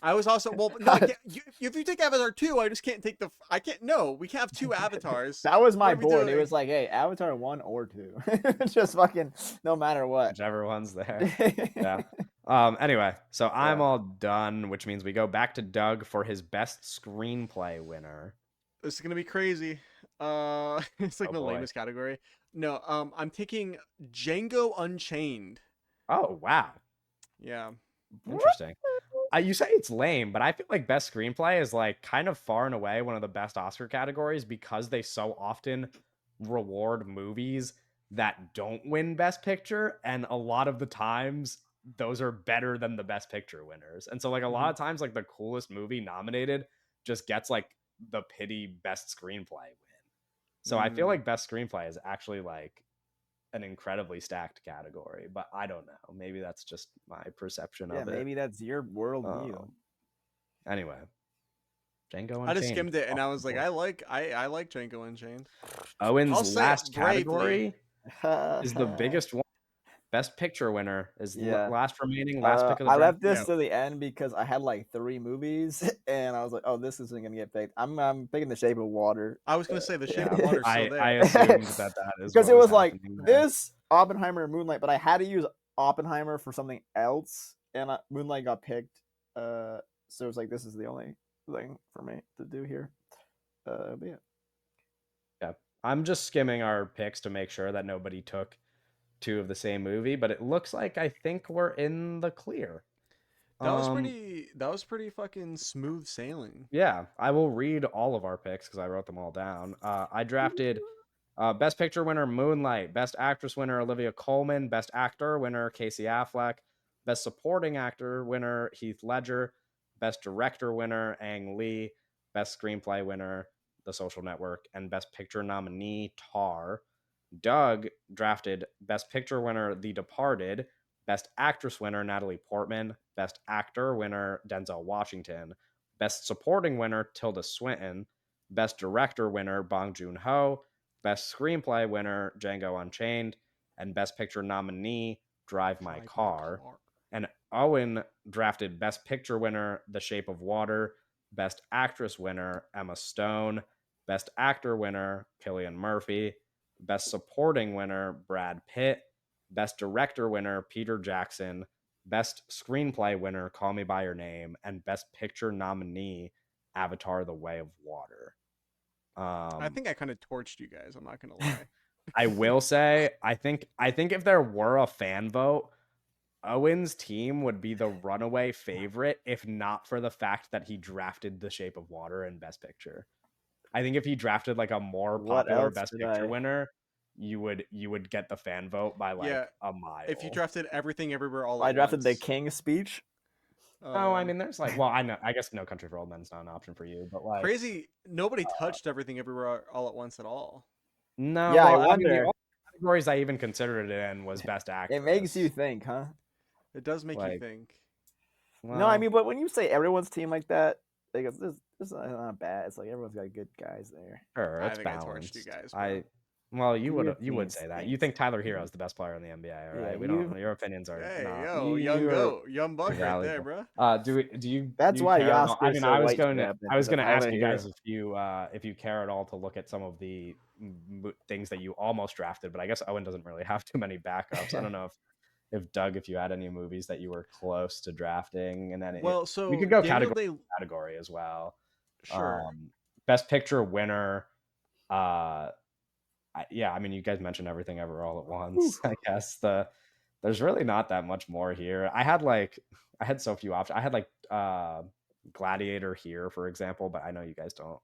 I was also well. No, I can't, if you take Avatar 2, I just can't take the. I can't. No, we can't have two Avatars. That was my What are we board. It doing? was like, hey, Avatar 1 or 2. It's just fucking no matter what. Whichever one's there. Yeah. Anyway, so I'm Yeah. all done, which means we go back to Doug for his best screenplay winner. This is gonna be crazy. It's like Oh, the boy. lamest category. No, I'm taking Django Unchained. Oh wow, Yeah. interesting. You say it's lame, but I feel like best screenplay is like kind of far and away one of the best Oscar categories because they so often reward movies that don't win best picture, and a lot of the times those are better than the best picture winners. And so like a lot of times like the coolest movie nominated just gets like the pity best screenplay win. So I feel like best screenplay is actually like an incredibly stacked category, but I don't know. Maybe that's just my perception Yeah, of it. maybe that's your worldview. Anyway, Django Unchained. I just skimmed it and I off was the like, board. I like Django Unchained. Owen's I'll say it last bravely. category is the biggest one. Best picture winner is Yeah. last remaining, last pick of the I draft. left this Yeah. to the end because I had like 3 movies, and I was like, "Oh, this isn't gonna get picked." I'm picking The Shape of Water I was gonna say The Shape Yeah. of Water's I still there. assumed that is because what it was like happening there. this Oppenheimer and Moonlight, but I had to use Oppenheimer for something else, and Moonlight got picked. So it was like this is the only thing for me to do here. But yeah. Yeah, I'm just skimming our picks to make sure that nobody took 2 of the same movie, but it looks like I think we're in the clear. That was pretty fucking smooth sailing. Yeah, I will read all of our picks because I wrote them all down. I drafted Best Picture winner Moonlight, Best Actress winner Olivia Colman, Best Actor winner Casey Affleck, Best Supporting Actor winner Heath Ledger, Best Director winner Ang Lee, Best Screenplay winner The Social Network, and Best Picture nominee Tar. Doug drafted Best Picture winner The Departed, Best Actress winner Natalie Portman, Best Actor winner Denzel Washington, Best Supporting winner Tilda Swinton, Best Director winner Bong Joon-ho, Best Screenplay winner Django Unchained, and Best Picture nominee Drive My Car. And Owen drafted Best Picture winner The Shape of Water, Best Actress winner Emma Stone, Best Actor winner Cillian Murphy, Best Supporting winner Brad Pitt, Best Director winner Peter Jackson, Best Screenplay winner Call Me by Your Name, and Best Picture nominee Avatar: The Way of Water. I think I kind of torched you guys. I'm not gonna lie. I will say, I think if there were a fan vote, Owen's team would be the runaway favorite, if not for the fact that he drafted The Shape of Water in Best Picture. I think if he drafted like a more What popular else Best did Picture I- winner, you would get the fan vote by like Yeah, a mile. if you drafted Everything Everywhere All I at drafted the Once. King's Speech. Oh, I mean, there's like, well, I guess No Country for Old Men's not an option for you, but like, crazy. Nobody touched Everything Everywhere All at Once at all. no, Yeah, I well, I mean, the wonder. only categories I even considered it in was Best It makes you Actress. think, huh? It does make you Like, think. No, I well, mean, but when you say everyone's team like that, like it's not bad. It's like everyone's got good guys there. sure, I it's think I torched you balanced. guys, bro. Well, you Your would team say that. You stinks. think Tyler Hero is the best player in the NBA, all Yeah, right? We don't. Your opinions are Hey, not yo, young you're. goat, young buck right there, valuable. bro. Do That's you why care at all? I Oscar's mean, so I was white going to strapped because of ask Tyler you Hero. guys if you care at all to look at some of the things that you almost drafted, but I guess Owen doesn't really have too many backups. I don't know if Doug, if you had any movies that you were close to drafting, and then Well, we so could go Daniel Day, category as well. sure. Best Picture winner. Yeah, I mean, you guys mentioned Everything Ever All at Once. I guess there's really not that much more here. I had so few options. I had like Gladiator here, for example, but I know you guys don't.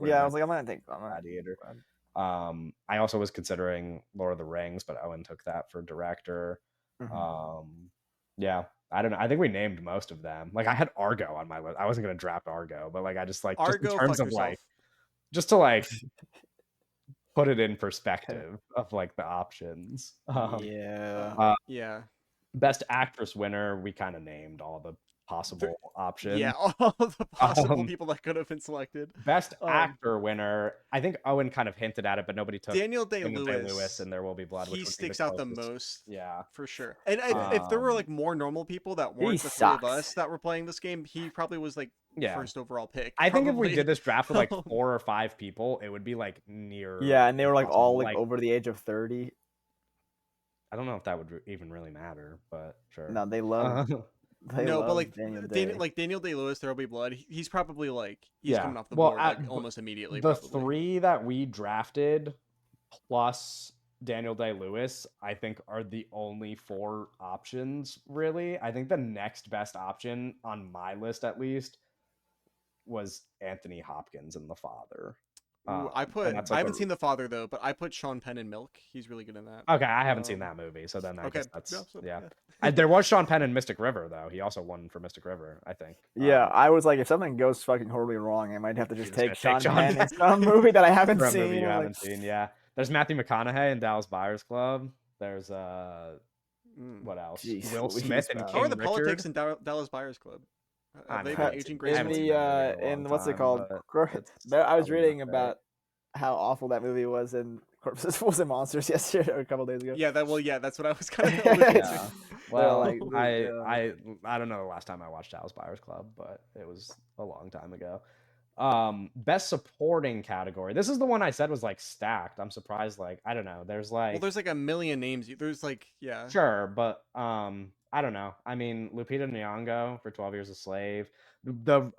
Yeah, I was like, I'm gonna take Gladiator. I also was considering Lord of the Rings, but Owen took that for director. Yeah, I don't know. I think we named most of them. Like I had Argo on my list. I wasn't gonna draft Argo, but like I just like just in Argo, terms fuck of yourself. like just to like put it in perspective of like the options. Yeah. Yeah. Best actress winner, we kind of named all the possible options. Yeah, all the possible people that could have been selected. Best actor winner, I think Owen kind of hinted at it, but nobody took Daniel Daniel Day-Lewis. Day-Lewis and There Will Be Blood, which He would be the sticks out the closest. most. Yeah, for sure. And if there were like more normal people that weren't the three of us that were playing this game, he probably was like first overall pick. I think if we did this draft with like 4 or 5 people, it would be like near. Yeah, and they were like impossible. all like over the age of 30. I don't know if that would even really matter, but sure. No, they love. But like Daniel Day-Lewis, There Will Be Blood. He's probably like coming off the board like almost immediately. The probably. 3 that we drafted plus Daniel Day-Lewis, I think, are the only 4 options. Really, I think the next best option on my list, at least, was Anthony Hopkins in The Father. Ooh, I haven't seen The Father though, but I put Sean Penn in Milk. He's really good in that. Okay, I haven't seen that movie, so then I guess that's yeah. There was Sean Penn in Mystic River though. He also won for Mystic River, I think. Yeah, I was like, if something goes fucking horribly wrong, I might have to just take Sean Penn in some movie that I haven't for a seen. movie you haven't seen, yeah. There's Matthew McConaughey in Dallas Buyers Club. There's what else? Jeez, Will Smith in King How are the Richard? politics in Dallas Buyers Club? Have they been aging in gracefully? in what's it called? I was reading about how awful that movie was in Corpses, Fools, and Monsters yesterday or a couple days ago. Yeah, that's what I was kind of alluding to. Well, I don't know the last time I watched Dallas Buyers Club, but it was a long time ago. Best supporting category. This is the one I said was like stacked. I'm surprised. Like I don't know. There's like there's like a million names. There's like sure, but I don't know. I mean, Lupita Nyong'o for 12 Years a Slave. The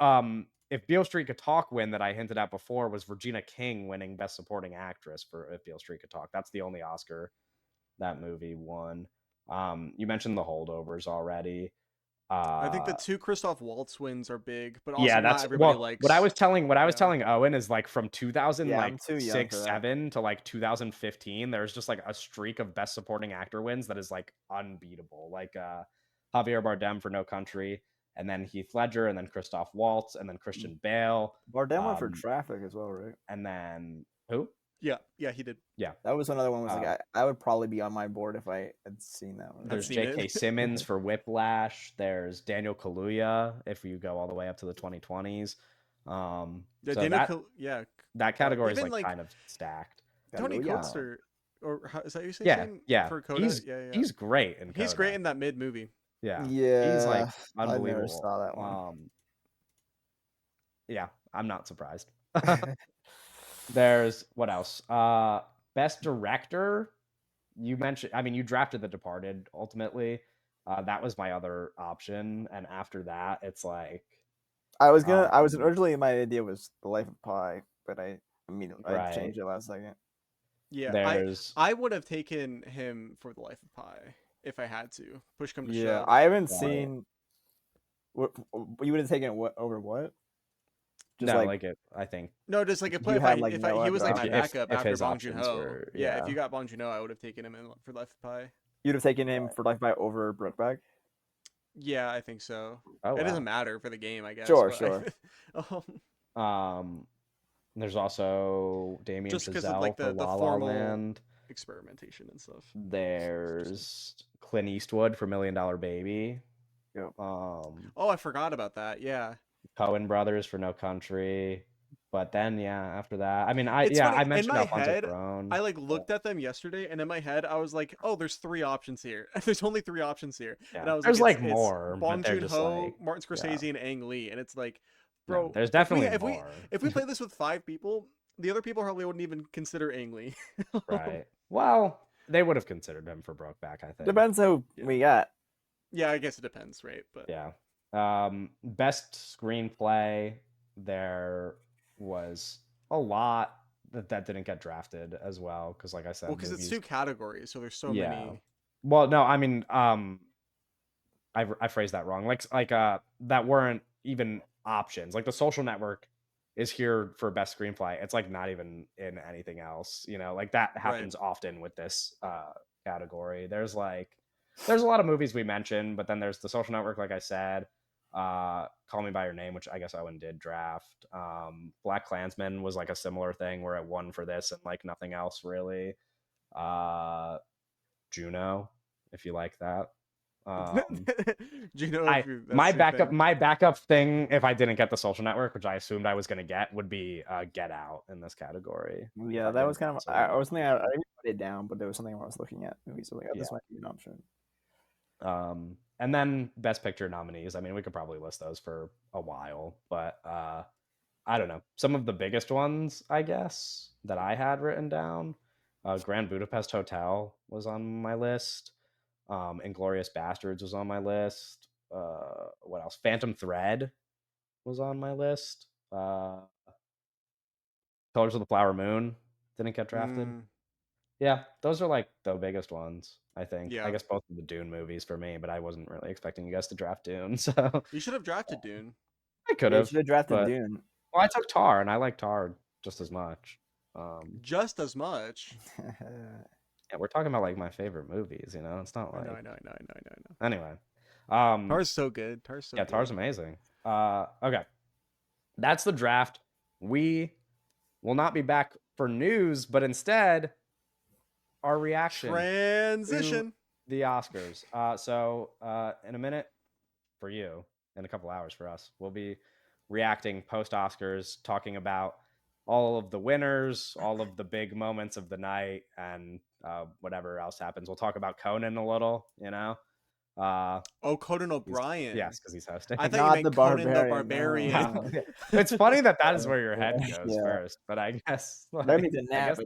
If Beale Street Could Talk win that I hinted at before was Regina King winning Best Supporting Actress for If Beale Street Could Talk. That's the only Oscar that movie won. You mentioned The Holdovers already. I think the 2 Christoph Waltz wins are big, but also not everybody likes. What I was telling Owen is like from 2006, 7 to like 2015, there's just like a streak of Best Supporting Actor wins that is like unbeatable. Like Javier Bardem for No Country, and then Heath Ledger, and then Christoph Waltz, and then Christian Bale. Bardem went for Traffic as well, right? And then who? Yeah, he did. Yeah, that was another one. Was like I would probably be on my board if I had seen that one. There's J.K. Simmons for Whiplash. There's Daniel Kaluuya if you go all the way up to the 2020s. That category is like kind of stacked. Tony Coates or is that you saying? Yeah. For Coda? He's great in Coda. He's great in that mid movie. Yeah. Yeah. He's like unbelievable. I never saw that one. Yeah, I'm not surprised. There's what else? Best director. You mentioned. I mean, you drafted The Departed. Ultimately, that was my other option, and after that, it's like I was originally my idea was The Life of Pi, but I changed it last second. Yeah, I would have taken him for The Life of Pi if I had to. Push come to shove. I haven't seen. What you would have taken it over what? Just no, like like it. I think No, just like if you had like no he was like other my like options, if backup after his Bong options Joon-ho. were Yeah, if you got Bong Joon-ho, I would have taken him in for Life of Pi. you'd have taken him for Life by over Brokeback. Yeah, I think so. Oh It doesn't wow. matter for the game, I guess, Sure, but sure. Um, there's also Damien just because of Chazelle like for the La La formal Land. experimentation and stuff. There's Clint Eastwood for Million Dollar Baby. Yep. Oh, I forgot about that. Yeah, Coen Brothers for No Country. But then after that, I mean, it's funny. I In mentioned my Alfonso head, Cuarón. I like looked at them yesterday, and in my head, I was like, "Oh, there's 3 options here. There's only 3 options here." And Yeah, I was like, there's like "It's more, but Bong they're just Joon-ho, like, Martin yeah, Scorsese, and Ang Lee." And it's like, no, bro, there's if we definitely more. if we play this with 5 people, the other people probably wouldn't even consider Ang Lee. Right. Well, they would have considered him for Brokeback, I think. Depends who Yeah. we got. Yeah, I guess it depends, right? But Yeah. Best screenplay, there was a lot that didn't get drafted as well, because like I said, well, because it's movies. 2 categories, so there's so Yeah. many. Well, no, I mean, I phrased that wrong. Like that weren't even options. Like The Social Network is here for best screenplay. It's like not even in anything else, like that happens often with this category. There's a lot of movies we mentioned, but then there's The Social Network, like I said, Call Me by Your Name, which I guess Owen did draft. Black Klansman was like a similar thing where it won for this and like nothing else really. Juno, if you like that. Do you know I if that's my your backup thing? my backup thing, if I didn't get The Social Network, which I assumed I was going to get, would be Get Out in this category. Yeah, that was kind of. I was thinking. I didn't put it down, but there was something I was looking at movies. So like, oh, this might be an option. And then Best Picture nominees. I mean, we could probably list those for a while, but I don't know. Some of the biggest ones, I guess, that I had written down. Grand Budapest Hotel was on my list. Inglorious Bastards was on my list. What else? Phantom Thread was on my list. Colors of the Flower Moon didn't get drafted. Yeah, those are like the biggest ones, I think. I Yeah. guess both of the Dune movies for me, but I wasn't really expecting you guys to draft Dune, so You should have drafted Dune. I could Yeah, you have. should have drafted But Dune. well, I took Tar, and I like Tar just as much. Just as much. Yeah, we're talking about like my favorite movies, It's not like I know. anyway. Tar's so good. Yeah, Tar's amazing. Okay, that's the draft. We will not be back for news, but instead our reaction Transition. to the Oscars. So in a minute for you, in a couple hours for us, we'll be reacting post Oscars, talking about all of the winners, all of the big moments of the night, and whatever else happens. We'll talk about Conan a little, Oh, Conan O'Brien. Yes, because he's hosting. I thought Not you meant the Conan the Barbarian, Barbarian. no. It's funny that is where your head goes Yeah. first, but I guess That'd be the nap,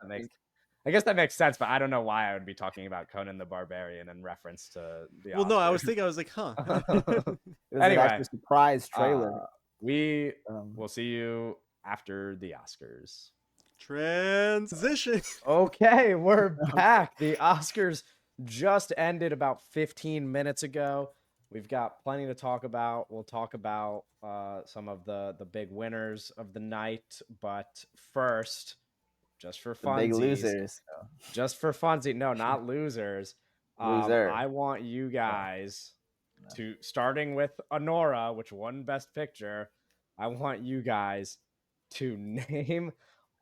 I guess that makes sense, but I don't know why I would be talking about Conan the Barbarian in reference to the Well, no, I was Oscars. like, huh. It was Anyway, like a surprise trailer. We will see you after the Oscars. Transition. Okay, we're back. The Oscars just ended about 15 minutes ago. We've got plenty to talk about. We'll talk about some of the big winners of the night, but first, just for funsies, big losers. Just for funsies. No, not losers. Loser. I want you guys to, starting with Anora, which won Best Picture, I want you guys to name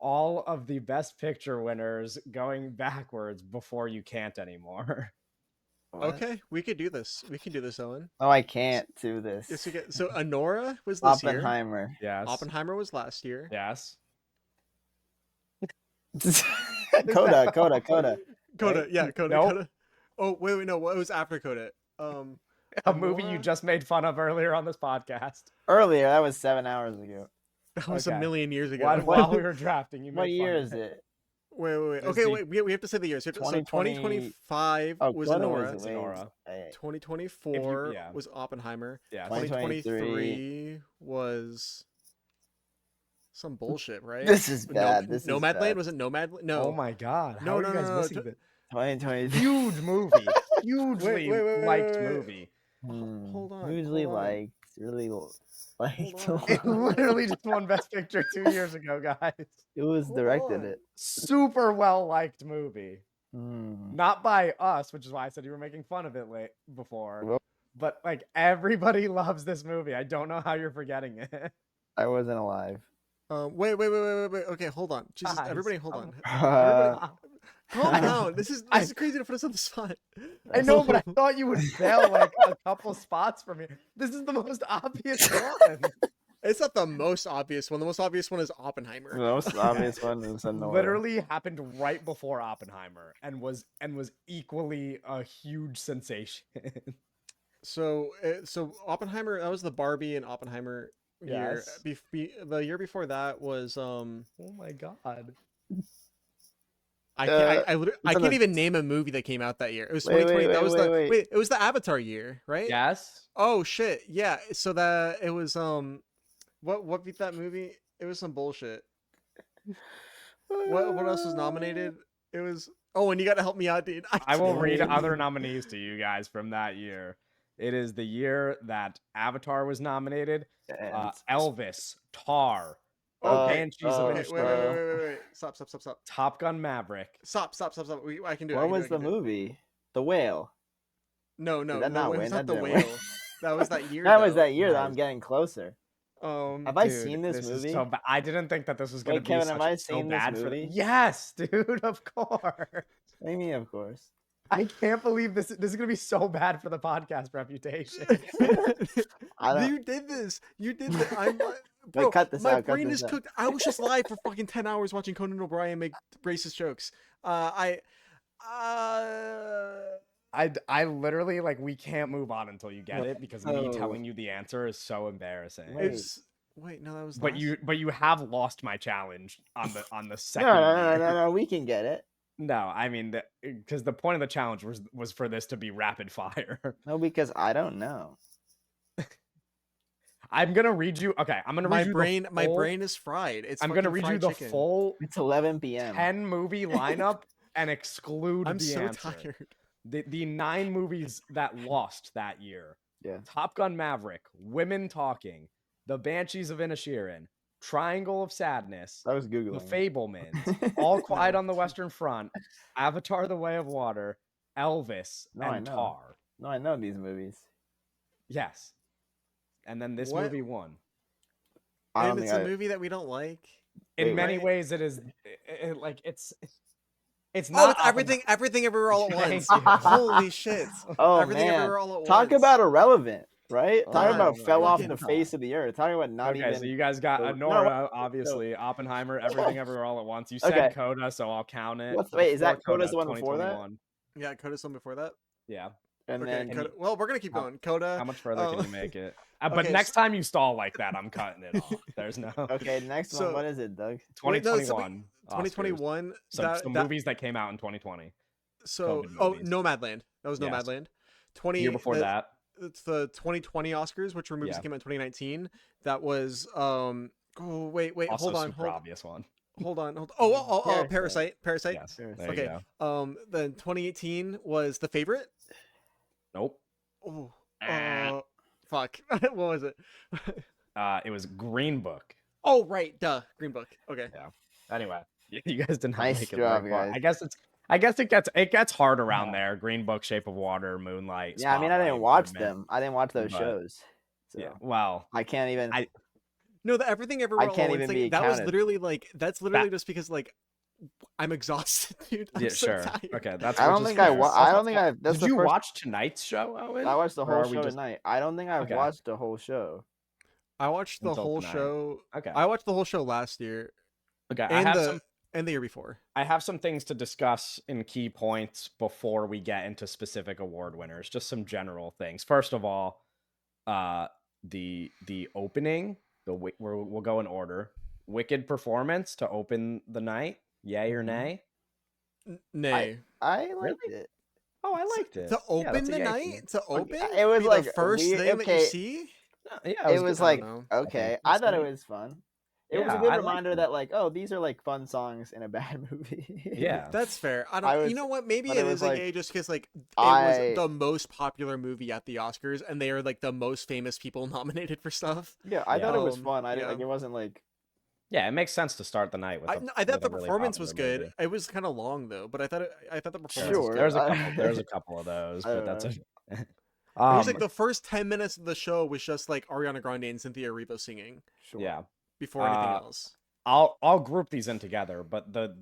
all of the Best Picture winners going backwards before you can't anymore. What? Okay, we could do this. Owen. Oh, I can't do this. Yes, we get. So Anora was this year. Oppenheimer. Yes. Oppenheimer was last year. Yes. Coda. Coda, Right? yeah, Coda, Nope. Coda. Oh, wait, no, what was after Coda? A movie you Anora? just made fun of earlier on this podcast. Earlier, that was 7 hours ago. That was Okay. a million years ago. While we were drafting, you made What fun year of is it? Wait. It's Okay, the- wait. We have to say the years. So 2025 Oh, was Coda Anora. was Anora. 2024 yeah. was Oppenheimer. Yeah. 2023 was some bullshit, right? This is bad. This is Nomadland? bad. Was it Nomadland? No. Oh my god. No, How no, are you guys no, missing this? 2023. Huge movie. Hugely Wait. liked movie. Hold on. Hugely liked. really liked. Hold on. It literally just won Best Picture 2 years ago, guys. Who's Hold directed on. it? Super well liked movie. Hmm. Not by us, which is why I said you were making fun of it before. Well, But like everybody loves this movie. I don't know how you're forgetting it. I wasn't alive. Wait. Okay, hold on. Jesus, Guys, everybody, hold come on. Everybody, on. calm down. This is crazy to put us on the spot. I know, but I thought you would fail like a couple spots for me. This is the most obvious one. It's not the most obvious one. The most obvious one is Oppenheimer. The most obvious one is Anora. Literally happened right before Oppenheimer and was equally a huge sensation. So Oppenheimer, that was the Barbie and Oppenheimer year. Yes. The year before that was Oh my god. I can't I it's on can't the- even name a movie that came out that year. It was Wait, 2020. wait, That was wait, wait. it was the Avatar year, right? Yes. Oh shit. Yeah. So that it was what beat that movie? It was some bullshit. What else was nominated? It was and you got to help me out, dude. I will read can't- other nominees to you guys from that year. It is the year that Avatar was nominated. And- Elvis, Tar, Oh, Banshees of oh, Inisherin, Wait. Stop. Top Gun Maverick. Stop. I can do it. I What can do was it, I the can do it. movie? The Whale. No, Did that no, not it win? was not That the didn't whale. win. That was that year. That was though. that year that Nice. I'm getting closer. Um, Have I Dude, seen this is movie? so I didn't think that this was going to Wait, be Kevin, have I so seen this bad for movie? Yes, dude, of course. What do you mean, of course? I can't believe this is going to be so bad for the podcast reputation. I don't. you did this. I'm. Bro, cut this my out, cut brain this is out. cooked. I was just live for fucking 10 hours watching Conan O'Brien make racist jokes. I literally like we can't move on until you get it because me Oh. telling you the answer is so embarrassing. Wait. wait, no, that was. But last- you have lost my challenge on the No, second no, year. no. We can get it. No, I mean because the point of the challenge was for this to be rapid fire. No, because I don't know. I'm gonna read you. Okay, I'm gonna read you my brain is fried. It's I'm gonna fucking read you fried the chicken. full It's 11 p.m. 10 movie lineup and exclude I'm the so answer. tired. The 9 movies that lost that year: Yeah. Top Gun Maverick, Women Talking, The Banshees of Inisherin, Triangle of Sadness, I was The googling. Fablemans, All Quiet No. on the Western Front, Avatar: The Way of Water, Elvis, No, I and know. Tar. No, I know these movies. Yes, and then this What? movie won. I don't And think it's a I. movie that we don't like. In Wait, many right? ways, it is like it's Oh, not it's everything everywhere all at Thank once. you. Holy shit. Oh Everything man, everywhere all at once. talk about irrelevant, right? Talk God, about fell off fucking the God. face of the earth. Talking about not Okay, even. so you guys got No, Anora, obviously, Oppenheimer, Everything Everywhere All at Once. You said Okay. Coda, so I'll count it. Wait, is that Before Coda's the one before that? 2021. Yeah, Coda's one before that. Yeah. And Okay, then Coda, well, we're gonna keep how- going. Coda. How much further can you make it? But okay, next time you stall like that, I'm cutting it off. There's no okay, next So- one. What is it, Doug? Wait, no, 2021. 2021. Some movies that came out in 2020. So, COVID movies. Nomadland. That was Yes. Nomadland. The year before that. It's the 2020 Oscars, which were movies Yeah. that came out in 2019. That was Oh wait, Also hold on, super obvious one. hold on. Oh, Parasite. Parasite. Yes. Parasite. There Okay. you go. Then 2018 was The Favorite. Nope. Oh, Ah. fuck. What was it? It was Green Book. Oh, right. Duh. Green Book. Okay. Anyway, you guys didn't Nice make it job, very far. guys. I guess it gets hard around there. Green Book, Shape of Water, Moonlight. Yeah, I mean, I didn't Spotlight, watch Birdman. them. I didn't watch those But- shows. So Yeah. Well, I can't even. No, the Everything Everywhere can't All at even Once be thing, that was counted. literally like that's literally just because like I'm exhausted, dude. I'm yeah, so sure. tired. Okay, that's. I which don't is think I. fair. I don't think I. That's Did the you first. watch tonight's show, Owen? I watched the Or whole are we show just- tonight. I don't think I've Okay. watched the whole show. I watched the Until whole tonight. show. Okay. I watched the whole show last year Okay. and the year before. I have some things to discuss in key points before we get into specific award winners. Just some general things. First of all, the opening. We'll go in order. Wicked performance to open the night. Yay or nay? Nay. I liked Really? it. Oh, I liked it. To Yeah, open that's a the yay for night? me. To open? It was Be like the first weird- thing that okay. you see? Yeah, It was good. like know. okay. think I it's thought it neat. was fun. It was a Yeah, good I liked reminder it. that like, oh, these are like fun songs in a bad movie. Yeah. That's fair. I I don't. You was, know what? Maybe but it it was is a like yay just because like it was I the most popular movie at the Oscars, and they are like the most famous people nominated for stuff. yeah, I thought Yeah. it was fun. I didn't Yeah. like it wasn't like Yeah, it makes sense to start the night I thought with a the really performance was popular good. movie. it was kind of long though, but I thought the performance Sure. was sure. good. There's a couple of those, I but don't that's know. a It was like um the first 10 minutes of the show was just like Ariana Grande and Cynthia Erivo singing Sure. yeah. before anything Uh else. I'll group these in together, but the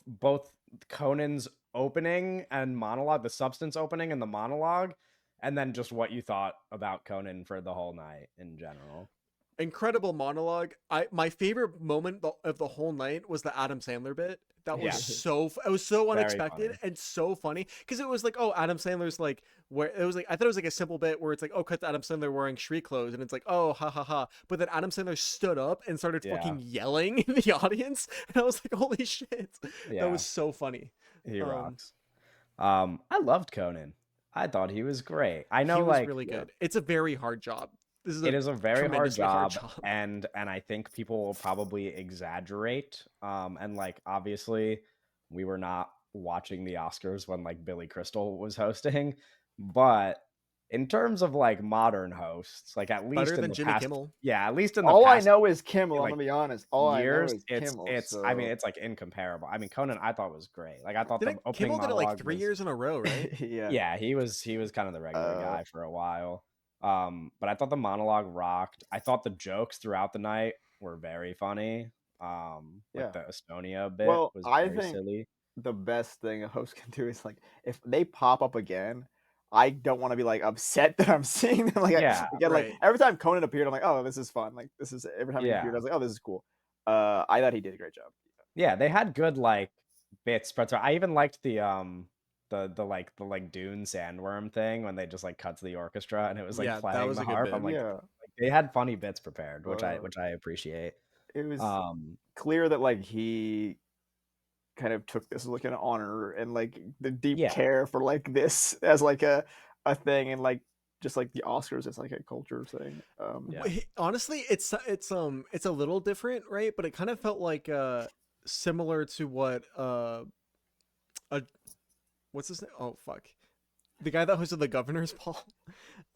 both Conan's opening and monologue, the substance opening and the monologue, and then just what you thought about Conan for the whole night in general. Incredible monologue. My favorite moment of the whole night was the Adam Sandler bit. That was Yeah. it was so Very unexpected funny. and so funny because it was like, oh, Adam Sandler's like where it was like I thought it was like a simple bit where it's like, oh, cut to Adam Sandler wearing street clothes and it's like, oh, ha ha ha. But then Adam Sandler stood up and started Yeah. fucking yelling in the audience, and I was like, holy shit, Yeah. that was so funny. He Um, rocks. I loved Conan. I thought he was great. I know He was like really yeah. good. It's a very hard job. This is it a is a very hard tremendously hard job, job. and I think people will probably exaggerate. And like obviously we were not watching the Oscars when like Billy Crystal was hosting, but in terms of like modern hosts, like at least Better in than the Jimmy past, Kimmel. yeah, at least in the All I past know is Kimmel. I'm like gonna be honest. All I know years, is Kimmel. it's I mean So it's like incomparable. I mean Conan I thought was great. Like I thought the Didn't opening Kimmel did it like monologue 3 was years in a row, right? yeah. yeah, he was kind of the regular Uh, guy for a while. But I thought the monologue rocked. I thought the jokes throughout the night were very funny. Like yeah. the Estonia bit Well, was I very think silly. the best thing a host can do is like if they pop up again, I don't want to be like upset that I'm seeing them. Like Yeah, again, like Right. every time Conan appeared, I'm like, oh, this is fun. Like this is every time he appeared, I yeah, was like, oh, this is cool. I thought he did a great job. yeah. They had good like bits, but I even liked the like Dune sandworm thing when they just like cut to the orchestra and it was like Yeah, that playing was the a good harp. bit. I'm like Yeah. they had funny bits prepared, Uh, which I appreciate. it was Um, clear that like he kind of took this as like an honor and like the deep yeah, care for like this as like a thing and like just like the Oscars as like a culture thing. yeah. Honestly, it's a little different, right? But it kind of felt like similar to what a what's his name? Oh fuck. The guy that hosted the Governor's Ball.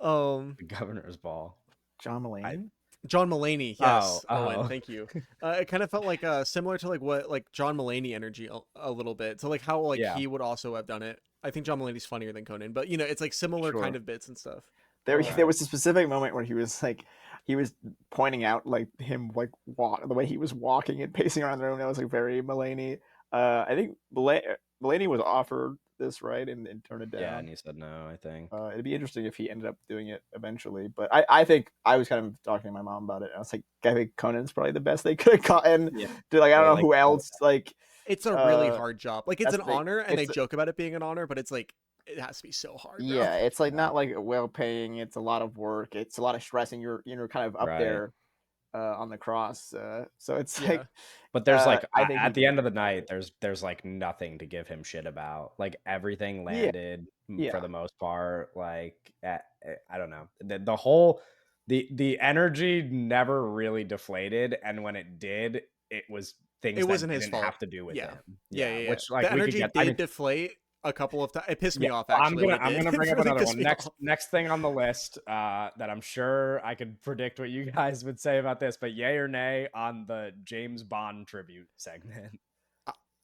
The governor's ball. John Mulaney. John Mulaney, yes. Oh, Owen, oh. thank you. It kind of felt like similar to like what like John Mulaney energy a little bit. So like how like Yeah. he would also have done it. I think John Mulaney's funnier than Conan, but you know, it's like similar Sure. kind of bits and stuff. There, Right. there was a specific moment where he was like, he was pointing out like him like walk the way he was walking and pacing around the room. That was like very Mulaney. I think Mulaney was offered this right and turned it Yeah, down. and he said no, I think. It'd be interesting if he ended up doing it eventually. But I think I was kind of talking to my mom about it. And I was like, I think Conan's probably the best they could have gotten. Yeah. Dude, like I don't They, know like, who else. Like It's a really Uh, hard job. Like it's that's an the thing. honor, and they It's joke about it being an honor, but it's like it has to be so hard. Bro. yeah, it's like Yeah. not like well paying. It's a lot of work. It's a lot of stressing. You're kind of up Right. there on the cross. So it's Yeah. like But there's like I think he at the did end of the great. night, there's like nothing to give him shit about. Like everything Yeah, landed for yeah, the most part. Like I don't know. The whole the energy never really deflated, and when it did, it was things It that wasn't his didn't fault. have to do with Yeah. him. Yeah, Yeah, yeah, yeah. which like The we could energy get. I did mean, deflate a couple of times. It pissed me yeah, off well, actually when it I'm did. gonna bring It up really another pissed one. me off. Next thing on the list that I'm sure I could predict what you guys would say about this, but yay or nay on the James Bond tribute segment.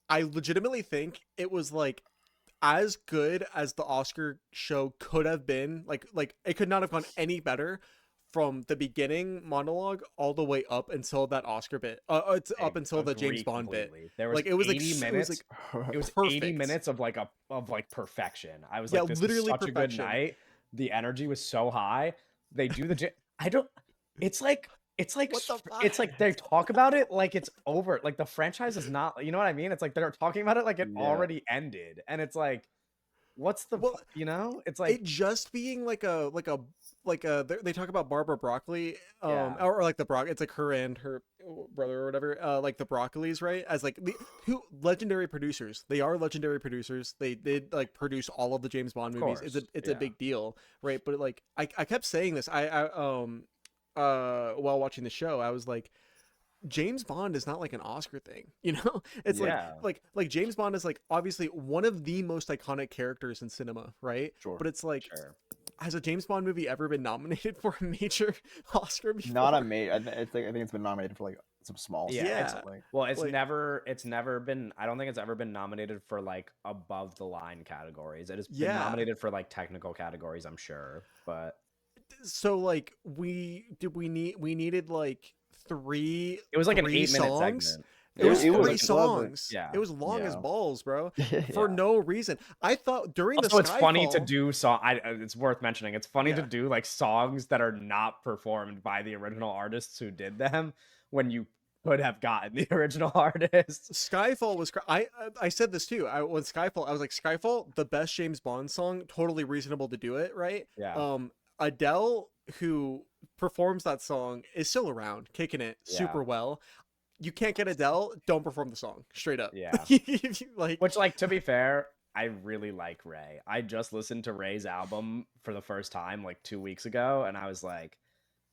I legitimately think it was like as good as the Oscar show could have been. Like it could not have gone any better from the beginning monologue all the way up until that Oscar bit. It's up until the James Agree Bond bit. completely. There was Like it was like 80 it was minutes. like It was 80 perfect. minutes of like perfection. I was Yeah, like, this is literally such a good perfection. night. The energy was so high. They do I don't. It's like What the fuck? it's like they talk about it like it's over. Like the franchise is not. You know what I mean? It's like they're talking about it like it yeah. already ended, and it's like, what's the Well, you know? It's like it just being like a they talk about Barbara Broccoli Yeah. or like the it's like her and her brother or whatever like the Broccolis, right, as like the who legendary producers. They are legendary producers. They did like produce all of the James Bond Of movies. course, It's yeah. a big deal, right? But I kept saying this while watching the show. I was like, James Bond is not like an Oscar thing, you know? It's Yeah. like James Bond is like obviously one of the most iconic characters in cinema, right? Sure. But it's like, Sure. has a James Bond movie ever been nominated for a major Oscar before? Not a major. It's like I think it's been nominated for like some small Yeah, stuff. Yeah. Like, Well, it's Like- never been. I don't think it's ever been nominated for like above the line categories. It has been Yeah. nominated for like technical categories, I'm sure, but So like we needed like three it was like an three 8-minute songs. segment. It was It was- three it was a- songs. yeah, It was long as yeah. balls, bro. yeah. For no reason. I thought during Also, the it's funny to Skyfall- do it's worth mentioning. It's funny to Yeah. do like songs that are not performed by the original artists who did them when you could have gotten the original artists. Skyfall was I said this too. When Skyfall, I was like, Skyfall, the best James Bond song, totally reasonable to do it, right? Yeah. Adele, who performs that song, is still around, kicking it Yeah. super well. You can't get Adele, don't perform the song. Straight up. Yeah. Like, Which, like, to be fair, I really like Ray. I just listened to Ray's album for the first time like 2 weeks ago, and I was like,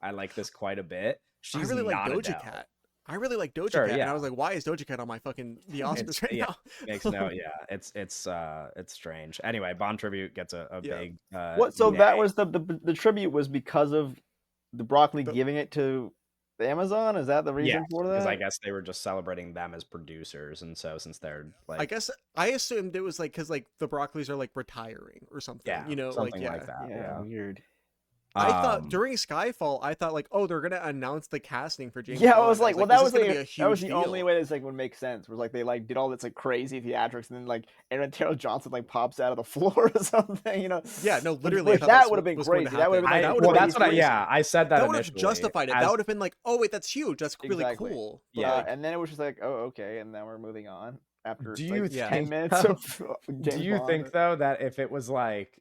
I like this quite a bit. I She's really like not Doja Adele. Cat. I really like Doja Sure, Cat, and yeah. I was like, why is Doja Cat on my fucking the Oscars It's- right yeah, now? Makes no, yeah, it's strange. Anyway, Bond tribute gets a Yeah. big. What? So that yay. was the tribute was because of the broccoli The- giving it to Amazon. Is that the reason for that? because I guess they were just celebrating them as producers, and so since they're like, I guess I assumed it was like because like the Broccoli's are like retiring or something. yeah, You know, something like that. yeah, weird. I thought Um, during Skyfall, I thought like, oh, they're gonna announce the casting for James Yeah, Bond. I was like, well, this that is was gonna like, be a that was huge the deal. only way this like would make sense. Was like they like did all this like crazy theatrics, and then like Aaron Taylor Johnson like pops out of the floor or something, you know? Yeah, no, literally, I Which thought that that's would have what been was going to crazy. That would have been happen. like, That well, would've that's been what I crazy. yeah, I said that That would have initially. justified it. as- That would have been like, oh wait, that's huge. That's really Exactly. cool. But, Yeah. like, And then it was just like, oh, okay, and then we're moving on after Do you like, think- 10 minutes though- of Do James you Bond. think though that if it was like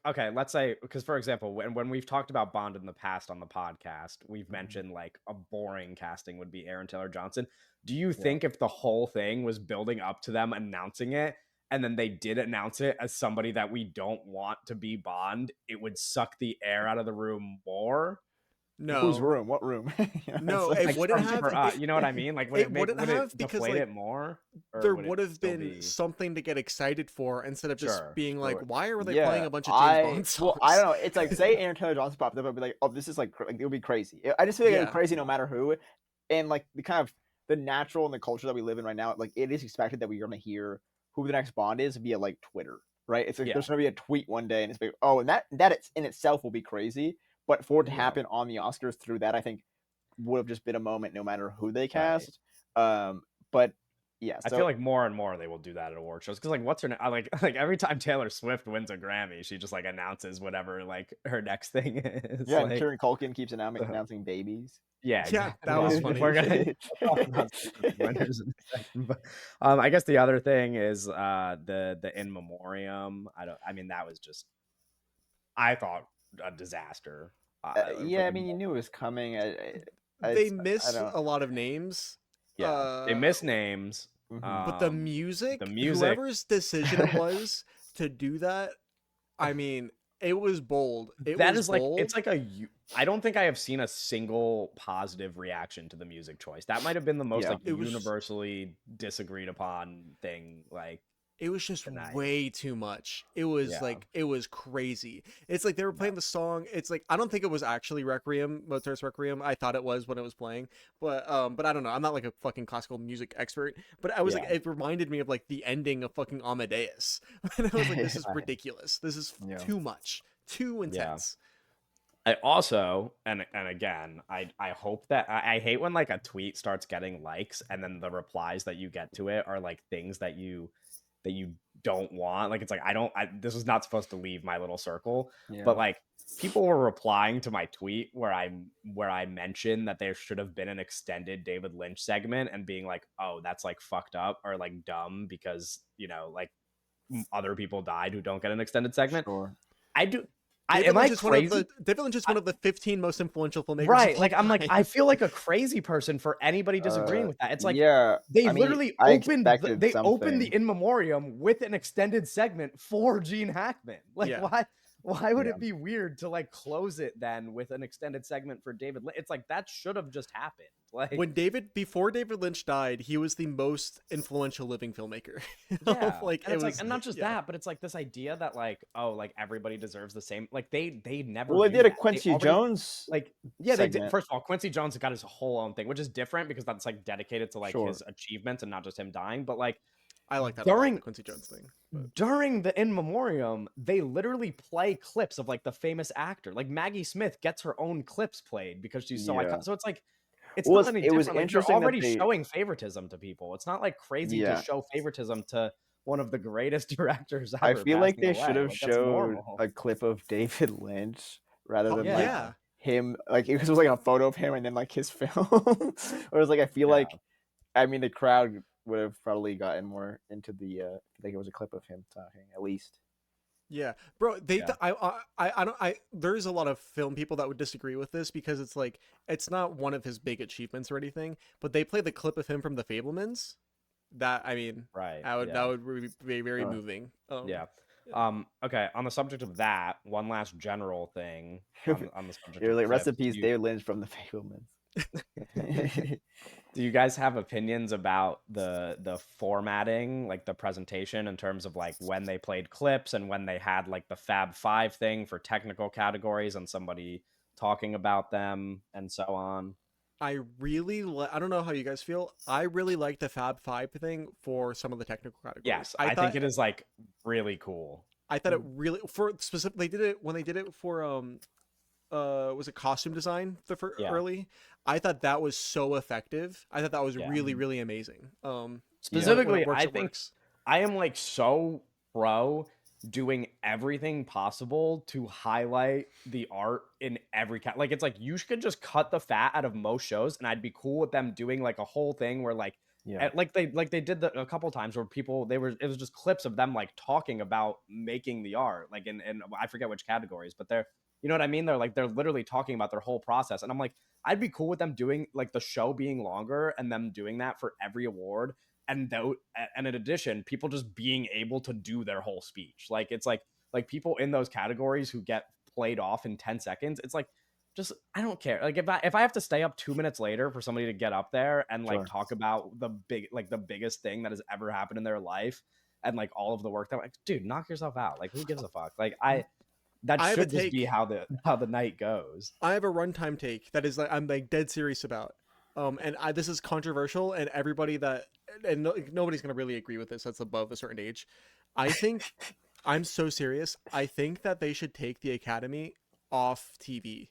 okay, let's say because for example, when we've talked about Bond in the past on the podcast, we've mentioned like a boring casting would be Aaron Taylor Johnson. Do you think if the whole thing was building up to them announcing it and then they did announce it as somebody that we don't want to be Bond, it would suck the air out of the room more? no, Whose room? What room? No, It's it like- wouldn't from- have- for us, you know what I mean? Like would it it, make, wouldn't would have it because, deflate like, it more? Or there would it would have still been be- something to get excited for instead of just Sure, being like, sure. why are they Yeah, playing a bunch of James Bond songs? Well, I don't know. It's like say Aaron Taylor Johnson popped up, I'd be like, oh, this is like it would be crazy. I just feel like it'd Yeah. be crazy no matter who. And like the kind of the natural and the culture that we live in right now, like it is expected that we're gonna hear who the next Bond is via like Twitter, right? It's like Yeah. there's gonna be a tweet one day, and it's like, oh, and that it's in itself will be crazy. But for it to Yeah. happen on the Oscars through that, I think would have just been a moment no matter who they cast. But yeah, I so feel like more and more they will do that at award shows because like what's her name? Like every time Taylor Swift wins a Grammy, she just like announces whatever like her next thing is. yeah, like, and Kieran Culkin keeps announcing babies. yeah, Yeah, exactly. that was Well, funny. We're gonna talk about some winners in a second, but I guess the other thing is the in memoriam. I mean that was just I thought a disaster. Yeah, I mean, you knew it was coming. They I missed don't- a lot of names. yeah, they miss names. Mhm. But the music, the music- whoever's decision it was to do that, I mean, it was bold. It That was is like bold. it's like I don't think I have seen a single positive reaction to the music choice. That might have been the most Yeah. like It was- universally disagreed upon thing. Like It was just tonight. way too much. It was Yeah. like it was crazy. It's like they were playing the song. It's like I don't think it was actually Requiem, Mozart's Requiem. I thought it was when it was playing, but I don't know. I'm not like a fucking classical music expert, but I was like Yeah. it reminded me of like the ending of fucking Amadeus, and I was like, this is Right. ridiculous. This is Yeah. too much, too intense. I also and again I hope that I hate when like a tweet starts getting likes and then the replies that you get to it are like things that you don't want. Like it's like this is not supposed to leave my little circle. Yeah. But like people were replying to my tweet where I mentioned that there should have been an extended David Lynch segment and being like, oh, that's like fucked up or like dumb because like other people died who don't get an extended segment. Sure. I do. David Am I Lynch is one of crazy? David Lynch is one of the 15 most influential filmmakers. of Right. all Like I'm like time. I feel like a crazy person for anybody disagreeing with that. It's like yeah, they I mean, literally I opened expected they opened the something. in memoriam with an extended segment for Gene Hackman. Like Yeah. why why would Yeah. it be weird to like close it then with an extended segment for David Lynch? It's like that should have just happened. Like, Before David Lynch died, he was the most influential living filmmaker. yeah, Like and it it's like, was, and not just yeah. that, but it's like this idea that like, oh, like everybody deserves the same. Like they never Well, they do did a that. They Quincy already Jones like, yeah, they did. segment. First of all, Quincy Jones got his whole own thing, which is different because that's like dedicated to like Sure. his achievements and not just him dying. But like I like that a lot, during the Quincy Jones thing. But during the in memoriam, they literally play clips of like the famous actor. Like Maggie Smith gets her own clips played because she's so Yeah. iconic. So it's like it's Well, not any it was different. Like you're interesting that already they. showing favoritism to people. It's not like crazy to Yeah. show favoritism to one of the greatest directors I ever feel like passing they should away. have Like that's showed normal. a clip of David Lynch rather than like yeah. him, like because it was like a photo of him and then like his film. Whereas like I feel Yeah. like, I mean, the crowd would have probably gotten more into the. I think it was a clip of him talking at least. Yeah, bro. Yeah. I don't. There's a lot of film people that would disagree with this because it's like it's not one of his big achievements or anything. But they play the clip of him from The Fablemans. That I mean, Right. that Yeah. would be very moving. Yeah. yeah. Okay. On the subject of that, one last general thing on the subject You're of like clips. recipes David Lynch from the Fablemans. Do you guys have opinions about the formatting, like the presentation in terms of like when they played clips and when they had like the Fab Five thing for technical categories and somebody talking about them and so on? I don't know how you guys feel. I really like the Fab Five thing for some of the technical categories. Yes, I think it is like really cool. I thought it really for specific. They did it when they did it for was it costume design Yeah. early. I thought that was so effective. I thought that was Yeah. really amazing. Specifically, when it works, I it think works. I am like so pro doing everything possible to highlight the art in every like it's like you could just cut the fat out of most shows and I'd be cool with them doing like a whole thing where like Yeah. like they did a couple times where people it was just clips of them like talking about making the art like in I forget which categories, but they're, you know what I mean, they're literally talking about their whole process, and I'm like I'd be cool with them doing like the show being longer and them doing that for every award, and though and in addition people just being able to do their whole speech. Like it's like people in those categories who get played off in 10 seconds, it's like just I don't care. Like if I have to stay up 2 minutes later for somebody to get up there and like Sure. talk about the biggest thing that has ever happened in their life and like all of the work that, like, dude, knock yourself out. Like who gives a fuck? Like that I have a should just be take. how the night goes. I have a runtime take that is like I'm like dead serious about. And this is controversial, and everybody that and nobody's gonna really agree with this. That's above a certain age. I think I'm so serious. I think that they should take the Academy off TV.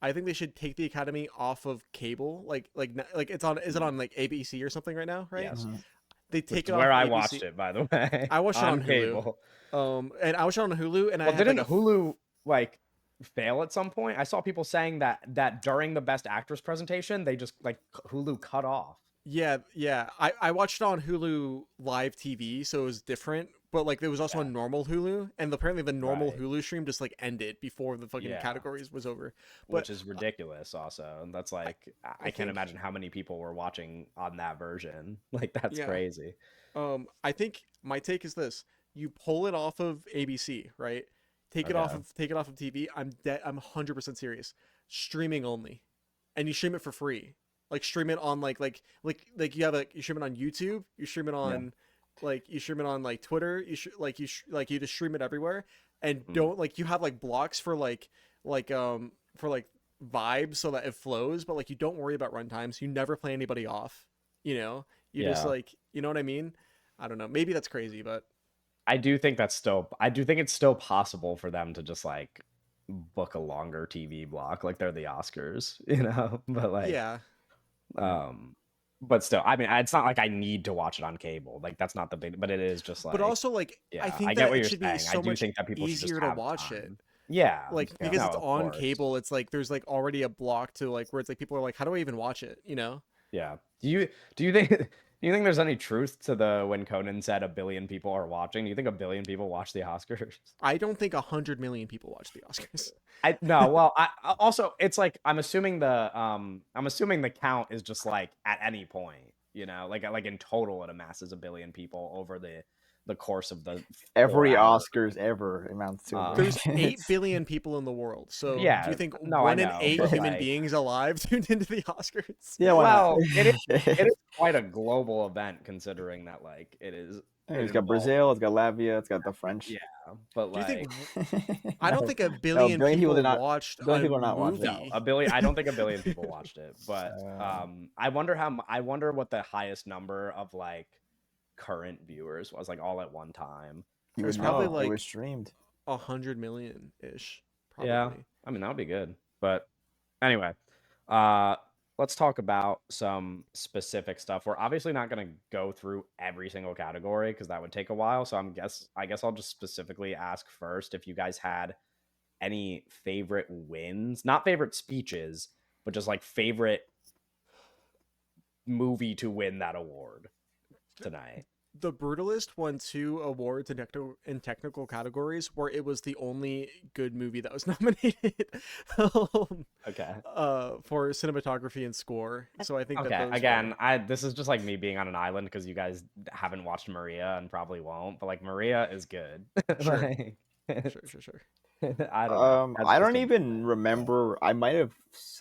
I think they should take the Academy off of cable. Like it's on. Is it on like ABC or something right now? Right? Yes. They take Which it is off where of I ABC. watched it, by the way. I watched it on Hulu. cable. And I watched it on Hulu, and I Well, had didn't like Hulu like fail at some point? I saw people saying that during the Best Actress presentation, they just like Hulu cut off. Yeah. I watched it on Hulu live TV, so it was different. But like there was also a normal Hulu, and apparently the normal Right. Hulu stream just like ended before the fucking Yeah. categories was over. Which is ridiculous also. And that's like I can't think- imagine how many people were watching on that version. Like that's Yeah. crazy. I think my take is this: you pull it off of ABC, right? Take it off of TV. I'm 100% serious. Streaming only, and you stream it for free. Like stream it on like you have you stream it on YouTube. You stream it on you stream it on like Twitter. You you just stream it everywhere, and don't like you have like blocks for for vibes so that it flows, but like you don't worry about runtimes. You never play anybody off. You know, you just like, you know what I mean? I don't know. Maybe that's crazy, but I do think it's still possible for them to just like book a longer TV block like they're the Oscars, you know? But like yeah. But still, I mean, it's not like I need to watch it on cable. Like that's not the big, but it is just like. But also like yeah, I think I that get what it you're should saying. be so I do much think that people should just easier to have watch it. time. Yeah, Like yeah, because no, it's of on course. cable, it's like there's like already a block to like where it's like people are like, how do I even watch it? You know? Yeah. Do you think there's any truth to the when Conan said 1 billion people are watching? Do you think 1 billion people watch the Oscars? I don't think 100 million people watch the Oscars. No. Well, I also it's like I'm assuming the count is just like at any point, you know, like in total it amasses 1 billion people over the the course of the Every 4 hour. Oscars ever amounts to a There's million. 8 billion people in the world. So do Yeah, you think no, I 1 in know, 8 but human like, beings alive tuned into the Oscars? Yeah, why not? well, it is quite a global event considering that like it It's got involves Brazil, it's got Latvia, it's got the French. yeah, but Do you think like I don't No, think a no, a billion billion people did people not. watched Billion a people are not watching it. no, movie? a billion. I don't think a billion people watched it, but Um, I wonder what the highest number of like current viewers was like all at one time. you It would was probably know. It was like streamed. 100 million ish, Yeah, probably. I mean that would be good. But anyway, uh, let's talk about some specific stuff. We're obviously not going to go through every single category because that would take a while. So I guess I'll just specifically ask first if you guys had any favorite wins, not favorite speeches, but just like favorite movie to win that award tonight. The Brutalist won 2 awards in technical categories where it was the only good movie that was nominated Okay. for cinematography and score. So I think that Okay. those Again, were... this is just like me being on an island because you guys haven't watched Maria and probably won't, but like Maria is good. Sure. Like, Sure. I don't know. That's I just don't a even remember. I might have.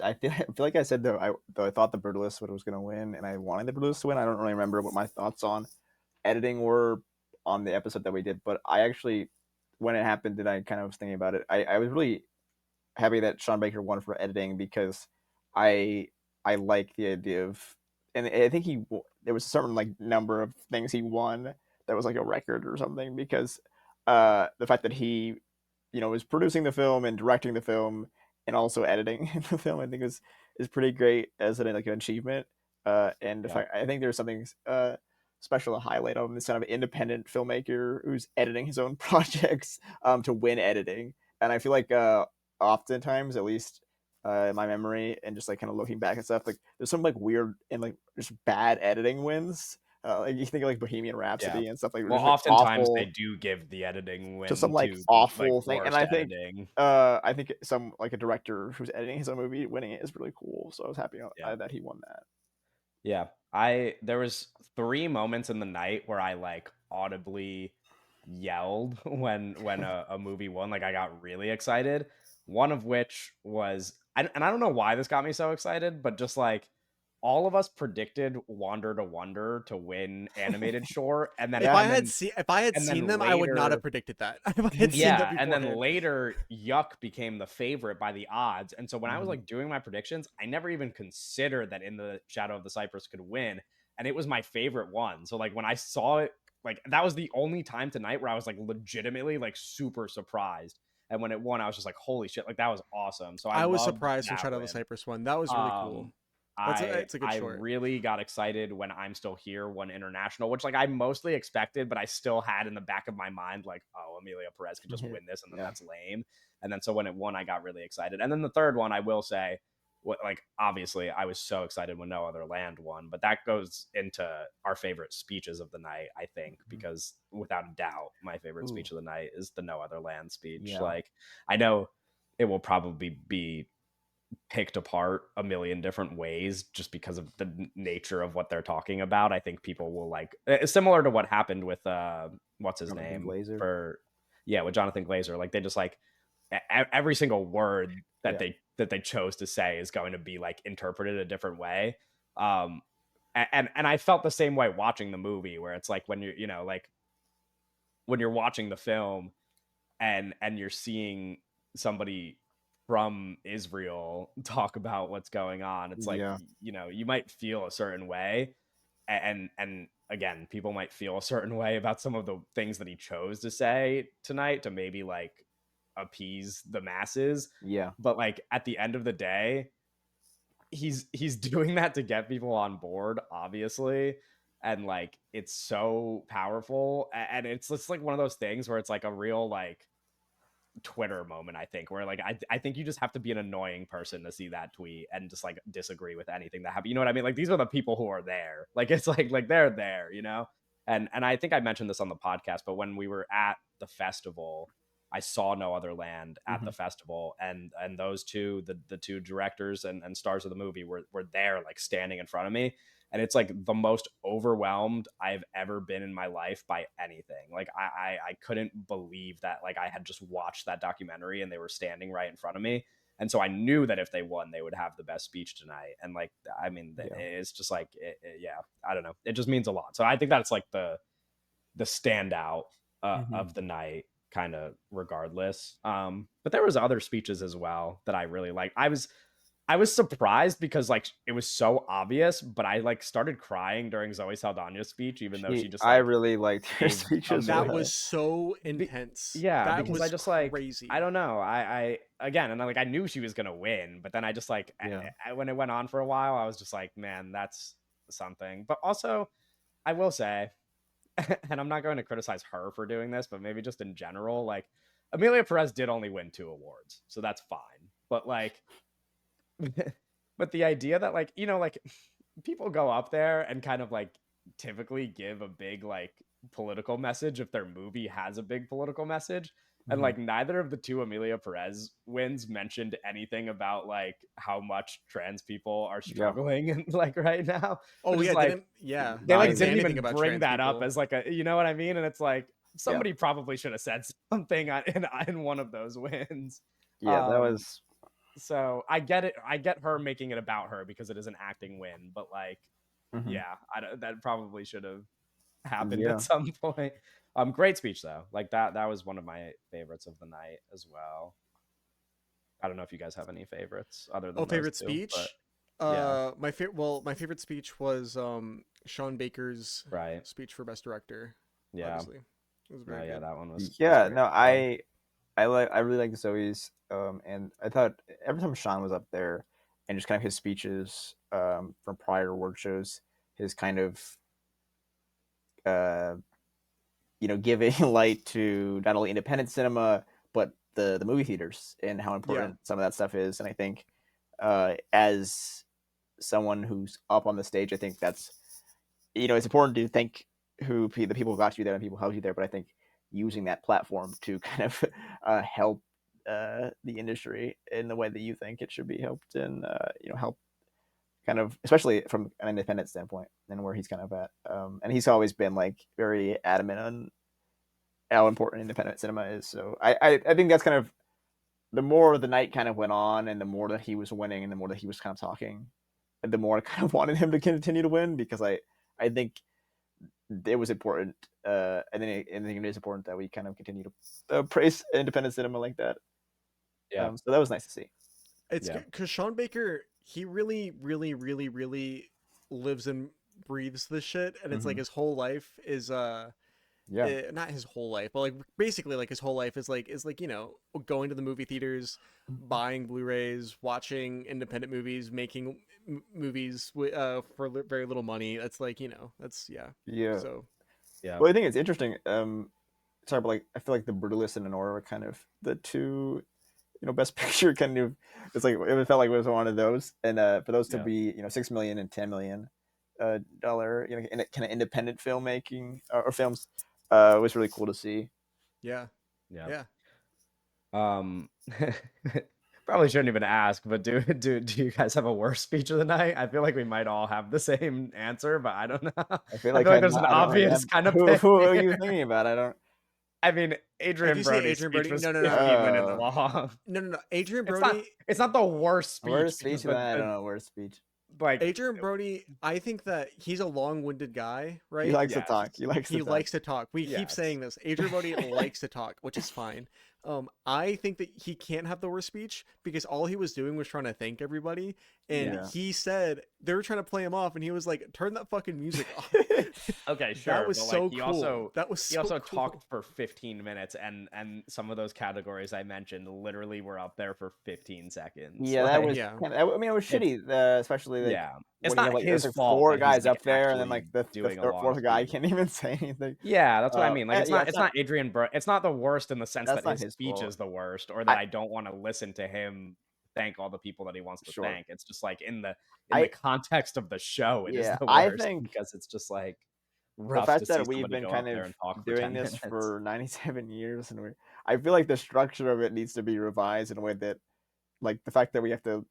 I feel like I said that I thought the Brutalist was going to win, and I wanted the Brutalist to win. I don't really remember what my thoughts on editing were on the episode that we did, but I actually, when it happened, and I kind of was thinking about it, I was really happy that Sean Baker won for editing because I I like the idea of, and I think there was a certain like number of things he won that was like a record or something because the fact that he was producing the film and directing the film and also editing the film I think is pretty great as an like an achievement. And if yeah. I think there's something special to highlight of him, this kind of independent filmmaker who's editing his own projects to win editing. And I feel like oftentimes, at least in my memory, and just like kind of looking back and stuff, like there's some like weird and like just bad editing wins. Like you think of like Bohemian Yeah. Rhapsody and stuff like Well, just like oftentimes they awful do give the editing to some win like to the like awful thing. And worst editing. I think some like a director who's editing his own movie winning it is really cool. So I was happy Yeah. that he won that. Yeah. There was 3 moments in the night where I like audibly yelled when a movie won. Like I got really excited. One of which was and I don't know why this got me so excited, but just like all of us predicted Wander to Wonder to win animated short, and then If Yeah. I and had then seen them, I would not have later predicted that. If I had seen them yeah, and then beforehand. later Yuck became the favorite by the odds. And so when I was Mhm. like doing my predictions, I never even considered that In the Shadow of the Cypress could win, and it was my favorite one. So like when I saw it, like that was the only time tonight where I was like legitimately like super surprised. And when it won, I was just like, "Holy shit, like that was awesome." So I I was loved surprised for that Shadow of the win. Cypress one. That was really cool. It's a good I short. really got excited when I'm Still Here won international, which like I mostly expected, but I still had in the back of my mind like, oh, Amelia Perez could just win this, and then Yeah. that's lame. And then so when it won, I got really excited. And then the third one, I will say, what like obviously I was so excited when No Other Land won, but that goes into our favorite speeches of the night, I think, because without a doubt, my favorite speech Ooh. of the night is the No Other Land speech. Yeah. Like I know it will probably be picked apart a million different ways just because of the nature of what they're talking about. I think people will like it's similar to what happened with what's his Jonathan name Glazer. for yeah, with Jonathan Glazer. Like they just like every single word that Yeah. they chose to say is going to be like interpreted a different way. Um and I felt the same way watching the movie where it's like when you're like when you're watching the film and you're seeing somebody from Israel talk about what's going on. It's like, Yeah. you might feel a certain way. And again, people might feel a certain way about some of the things that he chose to say tonight to maybe like appease the masses. Yeah. But like at the end of the day, he's doing that to get people on board, obviously. And like it's so powerful. And it's just like one of those things where it's like a real like Twitter moment, I think, where like I think you just have to be an annoying person to see that tweet and just like disagree with anything that happened. You know what I mean? Like these are the people who are there. Like it's like they're there, you know? And I think I mentioned this on the podcast, but when we were at the festival, I saw No Other Land at the Mhm. festival, and those two, the two directors and stars of the movie were there like standing in front of me. and it's like the most overwhelmed I've ever been in my life by anything. Like I couldn't believe that like I had just watched that documentary and they were standing right in front of me. And so I knew that if they won, they would have the best speech tonight. And like, I mean, it's just like, yeah, I don't know. It just means a lot. So I think that's like the standout of the night, kind of regardless. But there was other speeches as well that I really liked. I was surprised because like it was so obvious, but I like started crying during Zoe Saldana's speech, even though she just I like really liked her gave speech a as That well. was so intense. yeah, That because was I just like crazy. I don't know. I again, and like I knew she was gonna win, but then I just like Yeah. when it went on for a while, I was just like, man, that's something. But also, I will say, and I'm not going to criticize her for doing this, but maybe just in general, like Amelia Perez did only win 2 awards, so that's fine. But like, but the idea that like like people go up there and kind of like typically give a big like political message if their movie has a big political message. And like neither of the two Amelia Perez wins mentioned anything about like how much trans people are Yeah. struggling and like right now. Oh Which is yeah, like they didn't like say didn't anything even about bring trans that up people. as like a you know what I mean? And it's like somebody probably should have said something in one of those wins. Yeah, that was So I get it. I get her making it about her because it is an acting win, but like, yeah, that probably should have happened Yeah. at some point. Great speech though. Like that was one of my favorites of the night as well. I don't know if you guys have any favorites other than Oh, those favorite two, but speech? yeah, My favorite speech was Sean Baker's right, speech for Best Director. yeah, Obviously, it was no, very yeah, good. that one was Yeah, great no, as well. I really like Zoe's, and I thought every time Sean was up there, and just kind of his speeches, from prior award shows, his kind of, uh, giving light to not only independent cinema but the movie theaters and how Yeah, important some of that stuff is. And I think, as someone who's up on the stage, I think that's, it's important to thank the people who got you there and people who held you there. But I think using that platform to kind of, help, the industry in the way that you think it should be helped, and, help kind of, especially from an independent standpoint and where he's kind of at. And he's always been like very adamant on how important independent cinema is. So I think that's kind of, the more the night kind of went on, and the more that he was winning, and the more that he was kind of talking, and the more I kind of wanted him to continue to win, because I think it was important, and then I think it is important that we kind of continue to, praise independent cinema like that. Yeah, So that was nice to see. it's yeah, because Sean Baker, he really, really, really, really lives and breathes this shit, and it's like his whole life is Yeah. not his whole life, but like basically like his whole life is like going to the movie theaters, buying Blu-rays, watching independent movies, making movies for very little money. That's like that's Yeah. So yeah, Well, I think it's interesting. Sorry, but like I feel like The Brutalist and Anora were kind of the two, best picture kind of. It's like it felt like it was one of those, and, for those to yeah, be, $6 million and $10 million, dollar, in kind of independent filmmaking, or films, was really cool to see. yeah, yeah. yeah. Um, probably shouldn't even ask, but do you guys have a worse speech of the night? I feel like we might all have the same answer, but I don't know. I feel I like feel like there's an I don't really obvious have. kind of pick Who are you here. thinking about? I don't. I mean, If Adrian you say Brody's Adrian speech Brody, was no, no, no, 15 minutes Uh, long. no, no, no. Adrian It's not Brody, it's not the worst speech Worst because speech of that? I don't know. Worst speech. like Adrian Brody. I think that he's a long-winded guy, He right? likes to yes, talk. He likes to He talk. likes to talk. We keep yes. saying this. Adrian Brody likes to talk, which is fine. I think that he can't have the worst speech because all he was doing was trying to thank everybody, and Yeah. he said they were trying to play him off, and he was like, "Turn that fucking music off." Okay, That sure, was but like so cool. That was he so also cool. talked for 15 minutes and some of those categories I mentioned literally were up there for 15 seconds. Yeah, that was Like Yeah, kind of. I mean, it was it's shitty. Especially like yeah. It's when you have not like there's his like fault four that he's guys like up there, and then actually like the doing a long fourth guy speech. can't even say anything. Yeah, that's what I mean. Like Yeah, it's not Adrian it's not the worst in the sense that's that not his his speech fault. is the worst or that I I don't want to listen to him thank all the people that he wants to Sure. thank. It's just like in the I context of the show, it is Yeah, the I worst think because it's just like the rough to fact see that we've somebody been go kind up there of and talk for doing 10 this minutes. for 97 years, and I feel like the structure of it needs to be revised in a way that, like, the fact that we have to,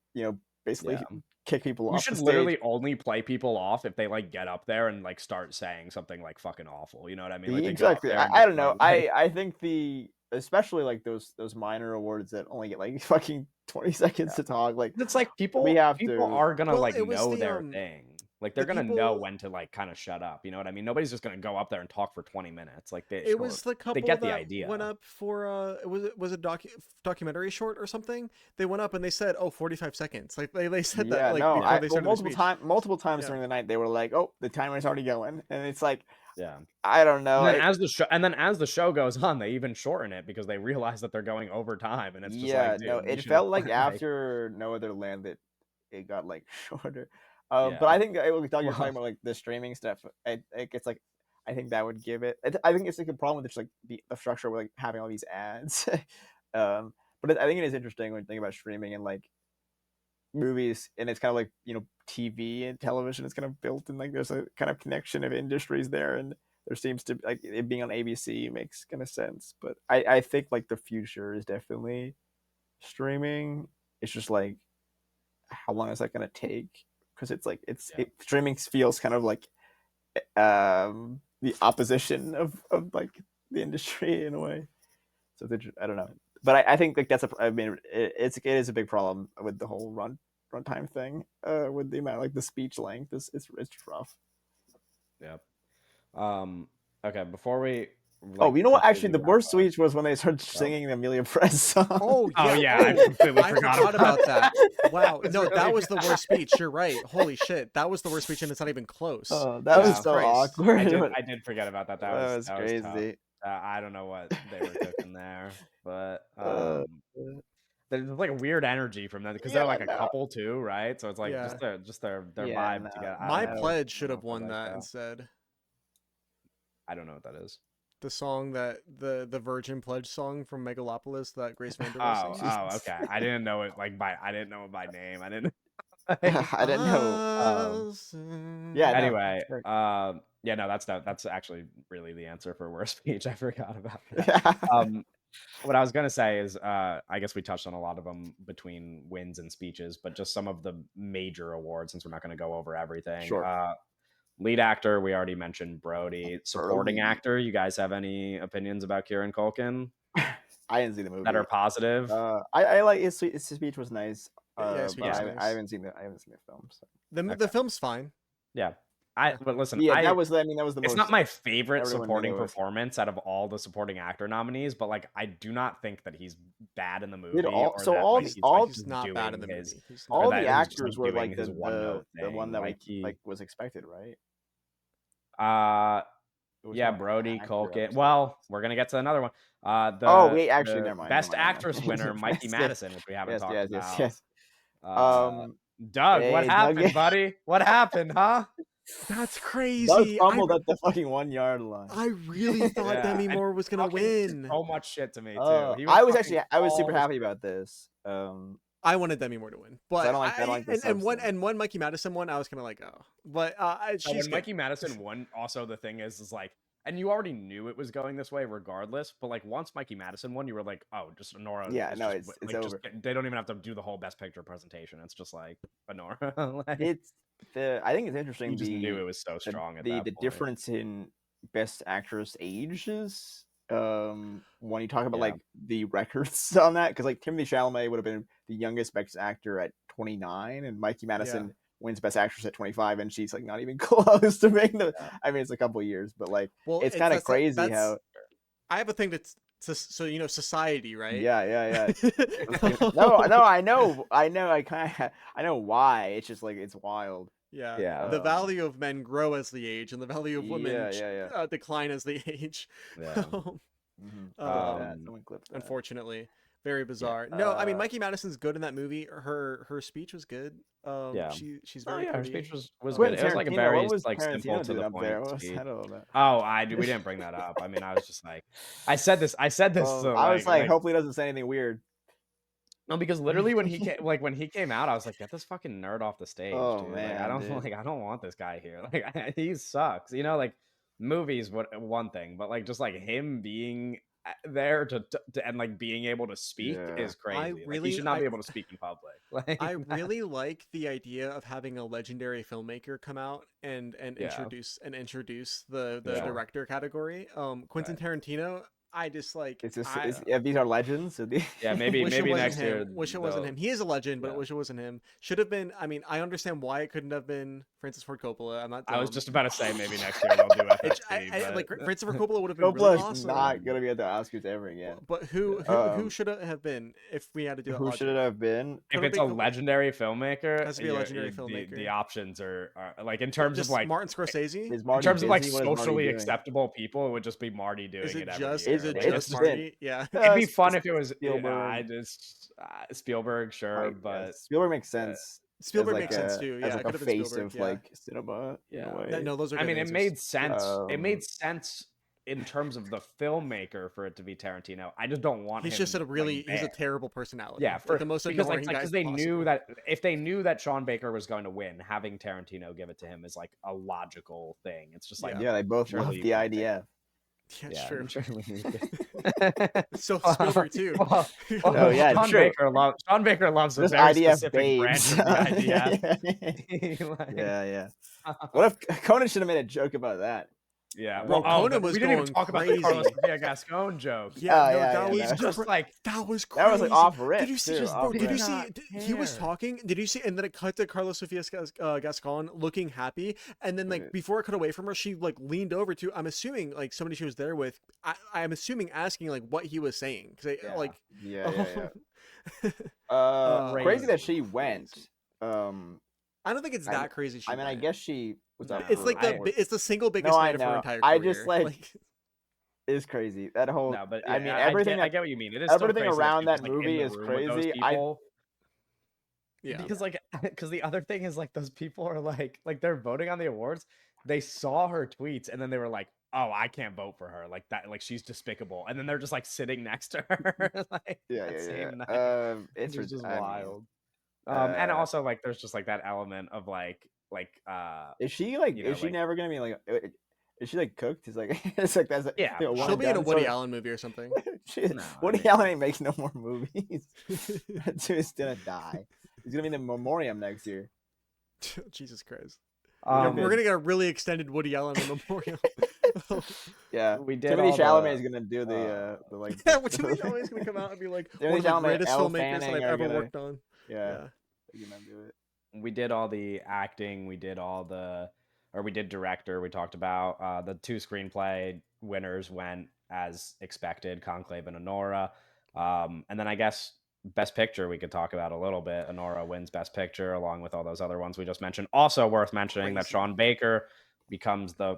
basically Yeah. kick people You off should the stage. literally only play people off if they like get up there and like start saying something like fucking awful. You know what I mean? Like they go up Exactly. there and I just don't know. start, like, I think especially like those minor awards that only get like fucking 20 seconds yeah. to talk. Like It's like we people have people to. are gonna Well, like it was know their thing. Like they're the gonna know people. when to like kind of shut up. You know what I mean? Nobody's just gonna go up there and talk for 20 minutes. Like they It was the they couple get the that idea. went up for was a documentary short or something. They went up and they said, "Oh, 45 seconds." Like they said that Yeah, like no, before they well, started the speech. multiple times Yeah. during the night they were like, "Oh, the timer's already going," and it's like, Yeah. I don't know. And then as the show goes on, they even shorten it because they realize that they're going over time, and it's just Yeah, like, no, dude, we it should have felt like like, after No Other Land that it got like shorter. But yeah. I think we thought you were talking Well, about like the streaming stuff. It's like I think that would give it. I think it's like a problem with just like the structure with like having all these ads. But I think it is interesting when you think about streaming and like movies, and it's kind of like TV and television is kind of built, and like there's a kind of connection of industries there, and there seems to like it being on ABC makes kind of sense. But I think like the future is definitely streaming. It's just like how long is that going to take? Because it's like yeah. streaming feels kind of like the opposition of like the industry in a way. So I don't know, but I think like I mean it is a big problem with the whole runtime thing. With the amount like the speech length it's rough. Yeah. Okay, before we Oh, like you know what? Actually, completely the wrap worst up. speech was when they started singing the Amelia Press song. Oh Oh yeah. yeah, I Oh, completely I forgot forgot about that. Wow. It's No, really that was the bad. worst speech. You're right. Holy shit. That was the worst speech, and it's not even close. Oh, that was Jesus Yeah. so Christ. awkward. I did forget about that. That That was was tough. crazy. I don't know what they were cooking there, but Uh, there's like a weird energy from them because they're yeah, like a no. couple too, right? So it's like Yeah. just their Yeah, vibe no. together. I don't My I know. don't, Pledge I should don't know have if I won like that that. instead. I don't know what that is. The song that the Virgin Pledge song from Megalopolis that Grace Vanderbilt Oh, sings. okay. I didn't know it I didn't know it by name. I didn't like, I didn't know. Yeah, no. anyway, Sure. yeah, no, that's actually really the answer for worst speech. I forgot about that. Yeah. What I was gonna say is, I guess we touched on a lot of them between wins and speeches, but just some of the major awards since we're not gonna go over everything. Sure. Lead actor, we already mentioned Brody. Supporting Brody. actor, you guys have any opinions about Kieran Culkin I didn't see the that are movie. positive? I like his speech was nice. Yeah, But speech was Yeah. nice. I haven't seen the film. So. The Okay. film's fine. Yeah. Yeah. But listen, Yeah, that was. I mean, that was the it's most. not my favorite everyone supporting knew it. performance out of all the supporting actor nominees, but like I do not think that he's bad in the movie Did all or so that all like, the he's all like He's just not bad in doing the his movie. He's or all not. the that he's just actors like were doing like his one note the one thing. that Like he like was expected, right? uh It was yeah, more Brody actor, I Culkin. would say. Well, we're gonna get to another one. Oh wait, actually, The never mind. best Never mind. actress winner, Mikey Yes, Madison, which we haven't yes, talked yes, yes, about. yes. Uh Doug, what Hey, Doug, happened, buddy? What happened, huh? That's Doug crazy. fumbled at the fucking 1 yard line. I really thought Yeah, Demi and Moore was gonna talking win. so much shit to me too. He was I was talking actually super all the happy shit. about this. I wanted Demi Moore to win, 'Cause but I don't like the substance. when Mikey Madison won, I was kind of like, oh, but So she's when good. Mikey Madison won, also the thing is like, and you already knew it was going this way regardless, but like once Mikey Madison won, you were like, oh, just Anora. Yeah, is no, just, it's like, over. they don't even have to do the whole best picture presentation. It's just like Anora. Like, It's I think it's you interesting just knew it was so strong at the that point. difference in best actress ages. When you talk about Yeah. like the records on that, because like Timothy Chalamet would have been the youngest best actor at 29, and Mikey Madison wins best actress at 25, and she's like not even close to being the. Yeah. I mean, it's a couple years, but like Well, it's kind of crazy how. I have a thing that's so society, right? Yeah. No, I know. I know why. It's just like it's wild. Yeah. Yeah. The value of men grow as they age, and the value of women Yeah. decline as they age. Yeah. Someone clipped that. Unfortunately, very bizarre. No, I mean Mikey Madison's good in that movie. Her speech was good. Yeah. She's very Her pretty. speech was Quentin good. It was like a Tarantino, very what was like Tarantino simple to doing the up there? point What was speech. that all about? Oh, we didn't bring that up. I mean, I was just like, I said this. So, I was like, hopefully he doesn't say anything weird. No, because literally when he came out, I was like, get this fucking nerd off the stage, Oh, dude. man, Like, I don't want this guy here. Like, he sucks. You know, like movies, one thing, but like just like him being there to and like being able to speak is crazy. Like he should not be able to speak in public. Like I really like the idea of having a legendary filmmaker come out and introduce the director category. Quentin Tarantino, I just like these are legends. Yeah, maybe wish it wasn't next him. year. Wish it wasn't him. He is a legend, but wish it wasn't him. Should have been. I mean, I understand why it couldn't have been Francis Ford Coppola. I'm not dumb. I was just about to say maybe next year they'll do FSD. Like Francis Ford Coppola would have been really awesome. Not gonna be at the Oscars ever again. But who should it have been if we had to do that? Who should it have been? If it's a legendary filmmaker, it has to be a legendary filmmaker. The options are like in terms of like Martin Scorsese. In terms of like socially acceptable people, it would just be Marty doing it. Is it just Marty? Yeah. It'd be fun if it was Spielberg. Spielberg, sure, but Spielberg makes sense. Spielberg makes sense too. Yeah, as like a face of like cinema. Yeah, no, those are. I mean, answers. it made sense. It made sense in terms of the filmmaker for it to be Tarantino. I just don't want. He's just he's a terrible personality. Yeah, for the most annoying guy. Because they knew that if they knew that Sean Baker was going to win, having Tarantino give it to him is like a logical thing. It's just like they both love the IDF. Yeah, true. So Spielberg too. Sean Baker loves a very IDF specific babes. branch of the IDF. Yeah. What if Conan should have made a joke about that? Yeah, well, Conan was we didn't even talk about the Carlos Sofia Gascon joke. That was just like that was crazy. That was like off rip. Did you see? Did you see? He was talking. Did you see? And then it cut to Carlos Sofia Gascon looking happy, and then like before it cut away from her, she like leaned over to. I'm assuming like somebody she was there with. I'm assuming asking like what he was saying because crazy that she went. I don't think it's that crazy. I mean, I guess she was. It's like it's the single biggest night of her entire career. I just like it's crazy that whole. No, but I mean, everything. I get what you mean. It is everything crazy around that like, movie is crazy. Because the other thing is like those people are like they're voting on the awards. They saw her tweets and then they were like, "Oh, I can't vote for her. Like that. Like she's despicable." And then they're just like sitting next to her. Like, it's just wild. And also like there's just like that element of like is she like is she never gonna be like is she like cooked? It's like it's like that's she'll be in a Woody Allen movie or something. Woody Allen ain't makes no more movies. That dude's gonna die. He's gonna be in the memoriam next year. Jesus Christ. We're gonna get a really extended Woody Allen memorial. Yeah, we did. Timothy Chalamet is gonna do the like. Yeah, Timothy Chalamet is gonna come out and be like one of the greatest filmmakers that I've ever worked on. Yeah. They're gonna do it. We did all the acting. We did we did director. We talked about the 2 screenplay winners went as expected, Conclave and Anora. And then I guess Best Picture we could talk about a little bit. Anora wins Best Picture along with all those other ones we just mentioned. Also worth mentioning that Sean Baker becomes the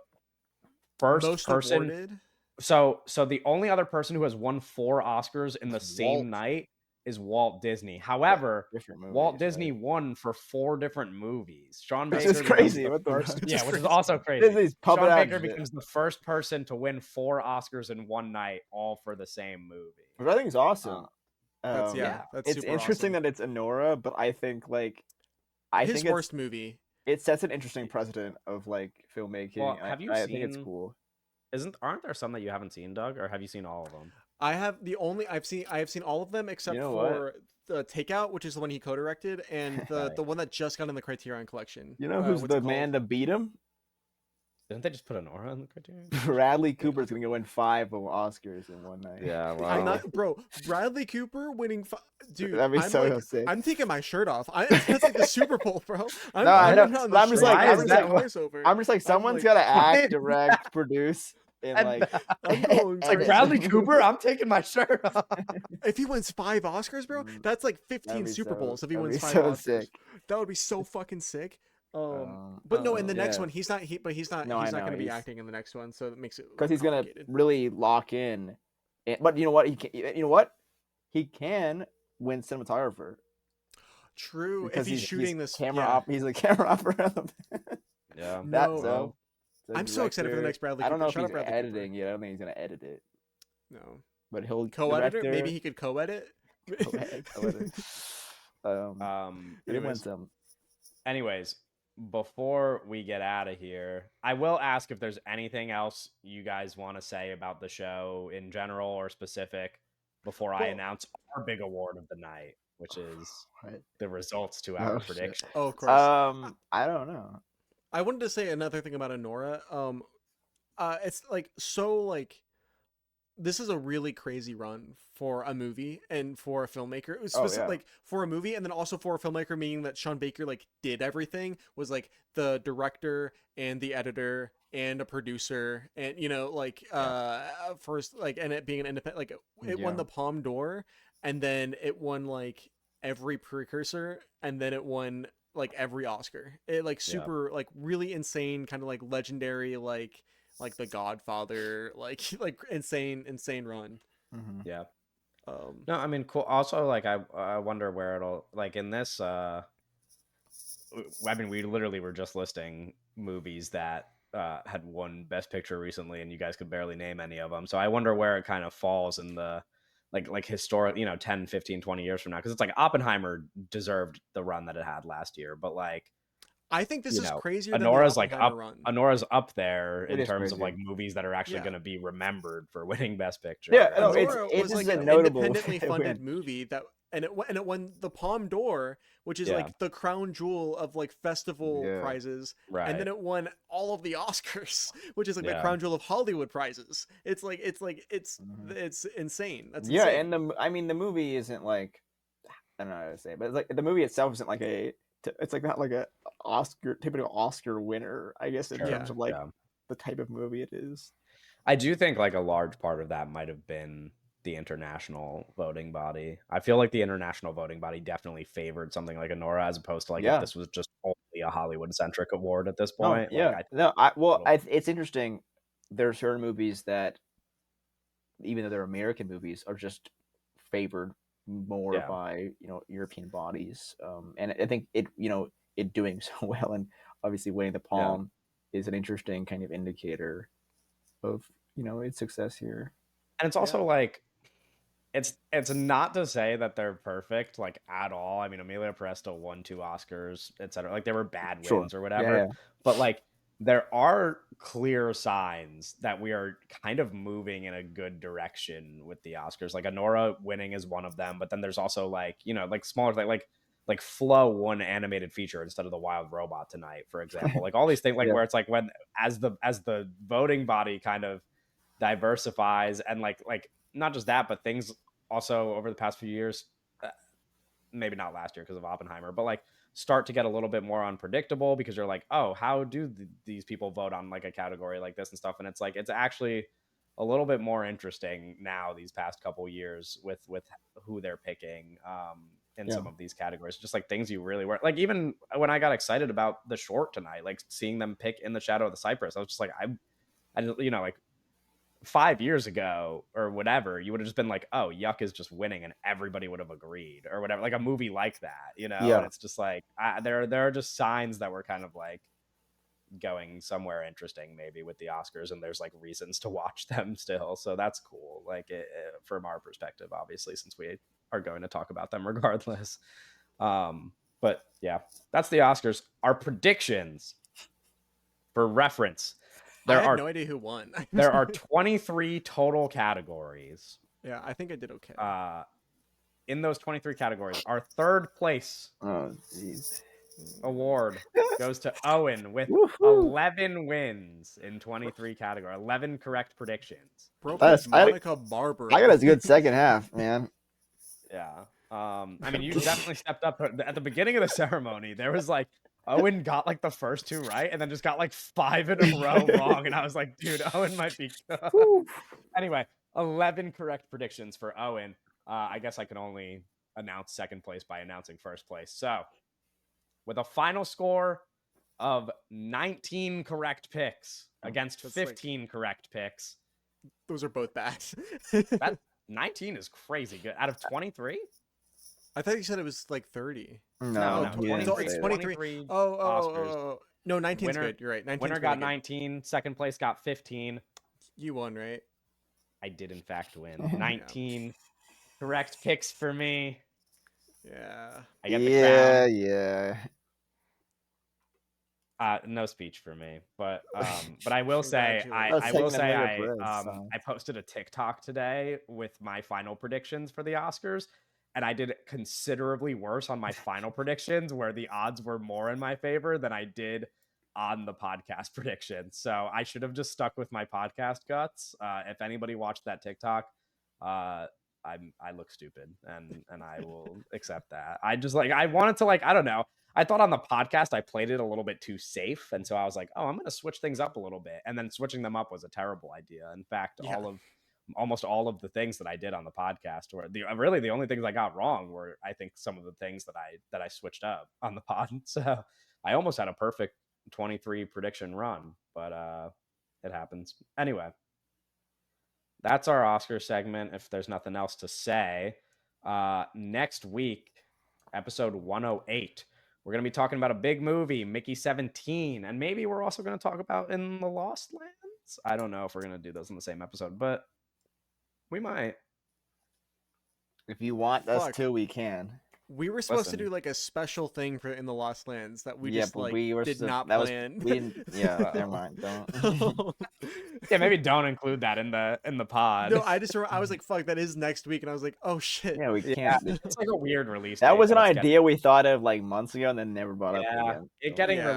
first person. Awarded? So the only other person who has won 4 Oscars in the same night is Walt Disney. However, Walt Disney won for 4 different movies. Sean Baker is crazy. Which is also crazy. Sean Baker becomes the first person to win 4 Oscars in one night, all for the same movie. Which I think is awesome. That's it's interesting that it's Anora, but I think like his worst movie. It sets an interesting precedent of like filmmaking. Well, have you I seen? think it's cool. Aren't there some that you haven't seen, Doug, or have you seen all of them? I have seen all of them except for the Takeout, which is the one he co-directed, and the one that just got in the Criterion Collection. You know who's the man to beat him? Didn't they just put Anora on the Criterion? Bradley Cooper's gonna go win 5 Oscars in one night. Yeah, wow. I'm not, bro. Bradley Cooper winning 5, dude. That'd be so sick. I'm taking my shirt off. That's like the Super Bowl, bro. I'm just like, someone's gotta act, direct, produce. And like Bradley Cooper, I'm taking my shirt off. If he wins 5 Oscars, bro, that's like 15 Super Bowls. If he wins 5 Oscars, sick. That would be so fucking sick. But no, in the next one, he's not going to be acting in the next one, so it makes it because he's going to really lock in. But you know what? He can win cinematographer. True, because if he's shooting this camera he's a camera operator. Yeah, so I'm so excited for the next Bradley Cooper. I don't know if he's editing yet. I don't think he's going to edit it. No. But he'll co-editor. Maybe he could co-edit. Co-edit. Anyways, before we get out of here, I will ask if there's anything else you guys want to say about the show in general or specific before I Well, announce our big award of the night, which is Right. the results to Oh, our shit. prediction. of course. I don't know. I wanted to say another thing about Anora. It's like so like this is a really crazy run for a movie and for a filmmaker. It was like for a movie and then also for a filmmaker, meaning that Sean Baker like did everything, was like the director and the editor and a producer, and first, like, and it being an independent, like it won the Palme d'Or, and then it won like every precursor, and then it won like every Oscar. It like super like really insane, kind of like legendary, like The Godfather, like insane run. Mm-hmm. Yeah. No, I mean, cool. Also, like, I wonder where it'll, like, in this. I mean, we literally were just listing movies that had won Best Picture recently, and you guys could barely name any of them. So I wonder where it kind of falls in the like historic, 10, 15, 20 years from now, because it's like Oppenheimer deserved the run that it had last year, but like, I think this is crazier than the Anora's like Oppenheimer up. run. Anora's up there It in is terms of crazy. like movies that are actually going to be remembered for winning Best Picture. Yeah, no, Anora it's was like a an notable independently funded win. movie that, and it won the Palme d'Or, which is like the crown jewel of like festival prizes, right? And then it won all of the Oscars, which is like the crown jewel of Hollywood prizes. It's insane. That's insane. And I mean the movie isn't like, I don't know how to say it, but it's like the movie itself isn't like it's like not like a typical Oscar winner, I guess, in terms of like the type of movie it is. I do think like a large part of that might have been the international voting body. I feel like the international voting body definitely favored something like Anora as opposed to like if this was just only a Hollywood centric award at this point. It's interesting. There are certain movies that, even though they're American movies, are just favored more by European bodies, and I think it doing so well and obviously winning the Palme is an interesting kind of indicator of its success here. And it's also like it's not to say that they're perfect like at all. I mean, Emilia Presto won 2 Oscars, etc. Like there were bad wins or whatever, but like there are clear signs that we are kind of moving in a good direction with the Oscars. Like Anora winning is one of them, but then there's also like like smaller like Flow won animated feature instead of The Wild Robot tonight, for example. Like all these things, like where it's like when as the voting body kind of diversifies and like not just that, but things also over the past few years, maybe not last year because of Oppenheimer, but like start to get a little bit more unpredictable because you're like, oh, how do these people vote on like a category like this and stuff? And it's like it's actually a little bit more interesting now these past couple years with who they're picking in some of these categories. Just like things you really were like, even when I got excited about The Short tonight, like seeing them pick In the Shadow of the Cypress, I was just like, I like 5 years ago or whatever, you would have just been like, oh, Yuck is just winning, and everybody would have agreed or whatever, like a movie like that, and it's just like there are just signs that we're kind of like going somewhere interesting maybe with the Oscars, and there's like reasons to watch them still, so that's cool, like from our perspective, obviously, since we are going to talk about them regardless. But yeah, that's the Oscars. Our predictions, for reference, I had no idea who won. There are 23 total categories. Yeah, I think I did okay. In those 23 categories, our third place award goes to Owen with 11 wins in 23 categories, 11 correct predictions. Bro, Monica Barber. I got a good second half, man. Yeah. I mean, you definitely stepped up at the beginning of the ceremony. There was like Owen got like the first 2 right, and then just got like 5 in a row wrong. And I was like, dude, Owen might be good. Anyway, 11 correct predictions for Owen. I guess I can only announce second place by announcing first place. So, with a final score of 19 correct picks against 15 correct picks. Those are both bad. That 19 is crazy good. Out of 23? I thought you said it was like 30. No, 23. It's 23. Oh. No, 19's good. You're right. 19's winner got 19. Second place got 15. You won, right? I did, in fact, win. 19 correct picks for me. Yeah. I get the crown. Yeah. No speech for me, but I will say I Congratulations. will Taking a say minute for this, so. I posted a TikTok today with my final predictions for the Oscars, and I did considerably worse on my final predictions, where the odds were more in my favor than I did on the podcast predictions. So I should have just stuck with my podcast guts. If anybody watched that TikTok, I look stupid, and I will accept that. I just I wanted to I don't know. I thought on the podcast I played it a little bit too safe, and so I was like, "Oh, I'm going to switch things up a little bit." And then switching them up was a terrible idea. In fact, Yeah. almost all of the things that I did on the podcast were really the only things I got wrong were, I think, some of the things that I switched up on the pod. So I almost had a perfect 23 prediction run, but it happens anyway. That's our Oscar segment. If there's nothing else to say, next week, episode 108, we're going to be talking about a big movie, Mickey 17, and maybe we're also going to talk about In the Lost Lands. I don't know if we're going to do those in the same episode, but we might. If you want us Fuck. to, we can. We were supposed to Listen. do like a special thing for In the Lost Lands that we Yeah, just but like we were did not that was plan. we didn't. Yeah, never mind. Don't. Yeah, maybe don't include that in the pod. No, I was like, fuck, that is next week, and I was like, oh shit. Yeah, we Yeah, can't. it's like a weird release. That date was an it's idea we thought of like months ago and then never brought up Yeah, again. it So. getting Yeah.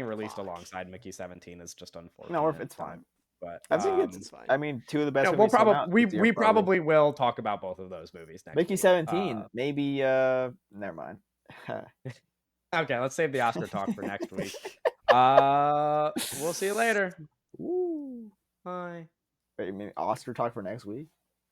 released Fuck. alongside Mickey 17 is just unfortunate. No, it's fine. But I think It's fine. I mean, two of the best. no, movies we'll come out probably this year, we probably will talk about both of those movies next Mickey week. 17. Maybe. Never mind. Okay, let's save the Oscar talk for next week. We'll see you later. Woo. Bye. Wait, maybe Oscar talk for next week.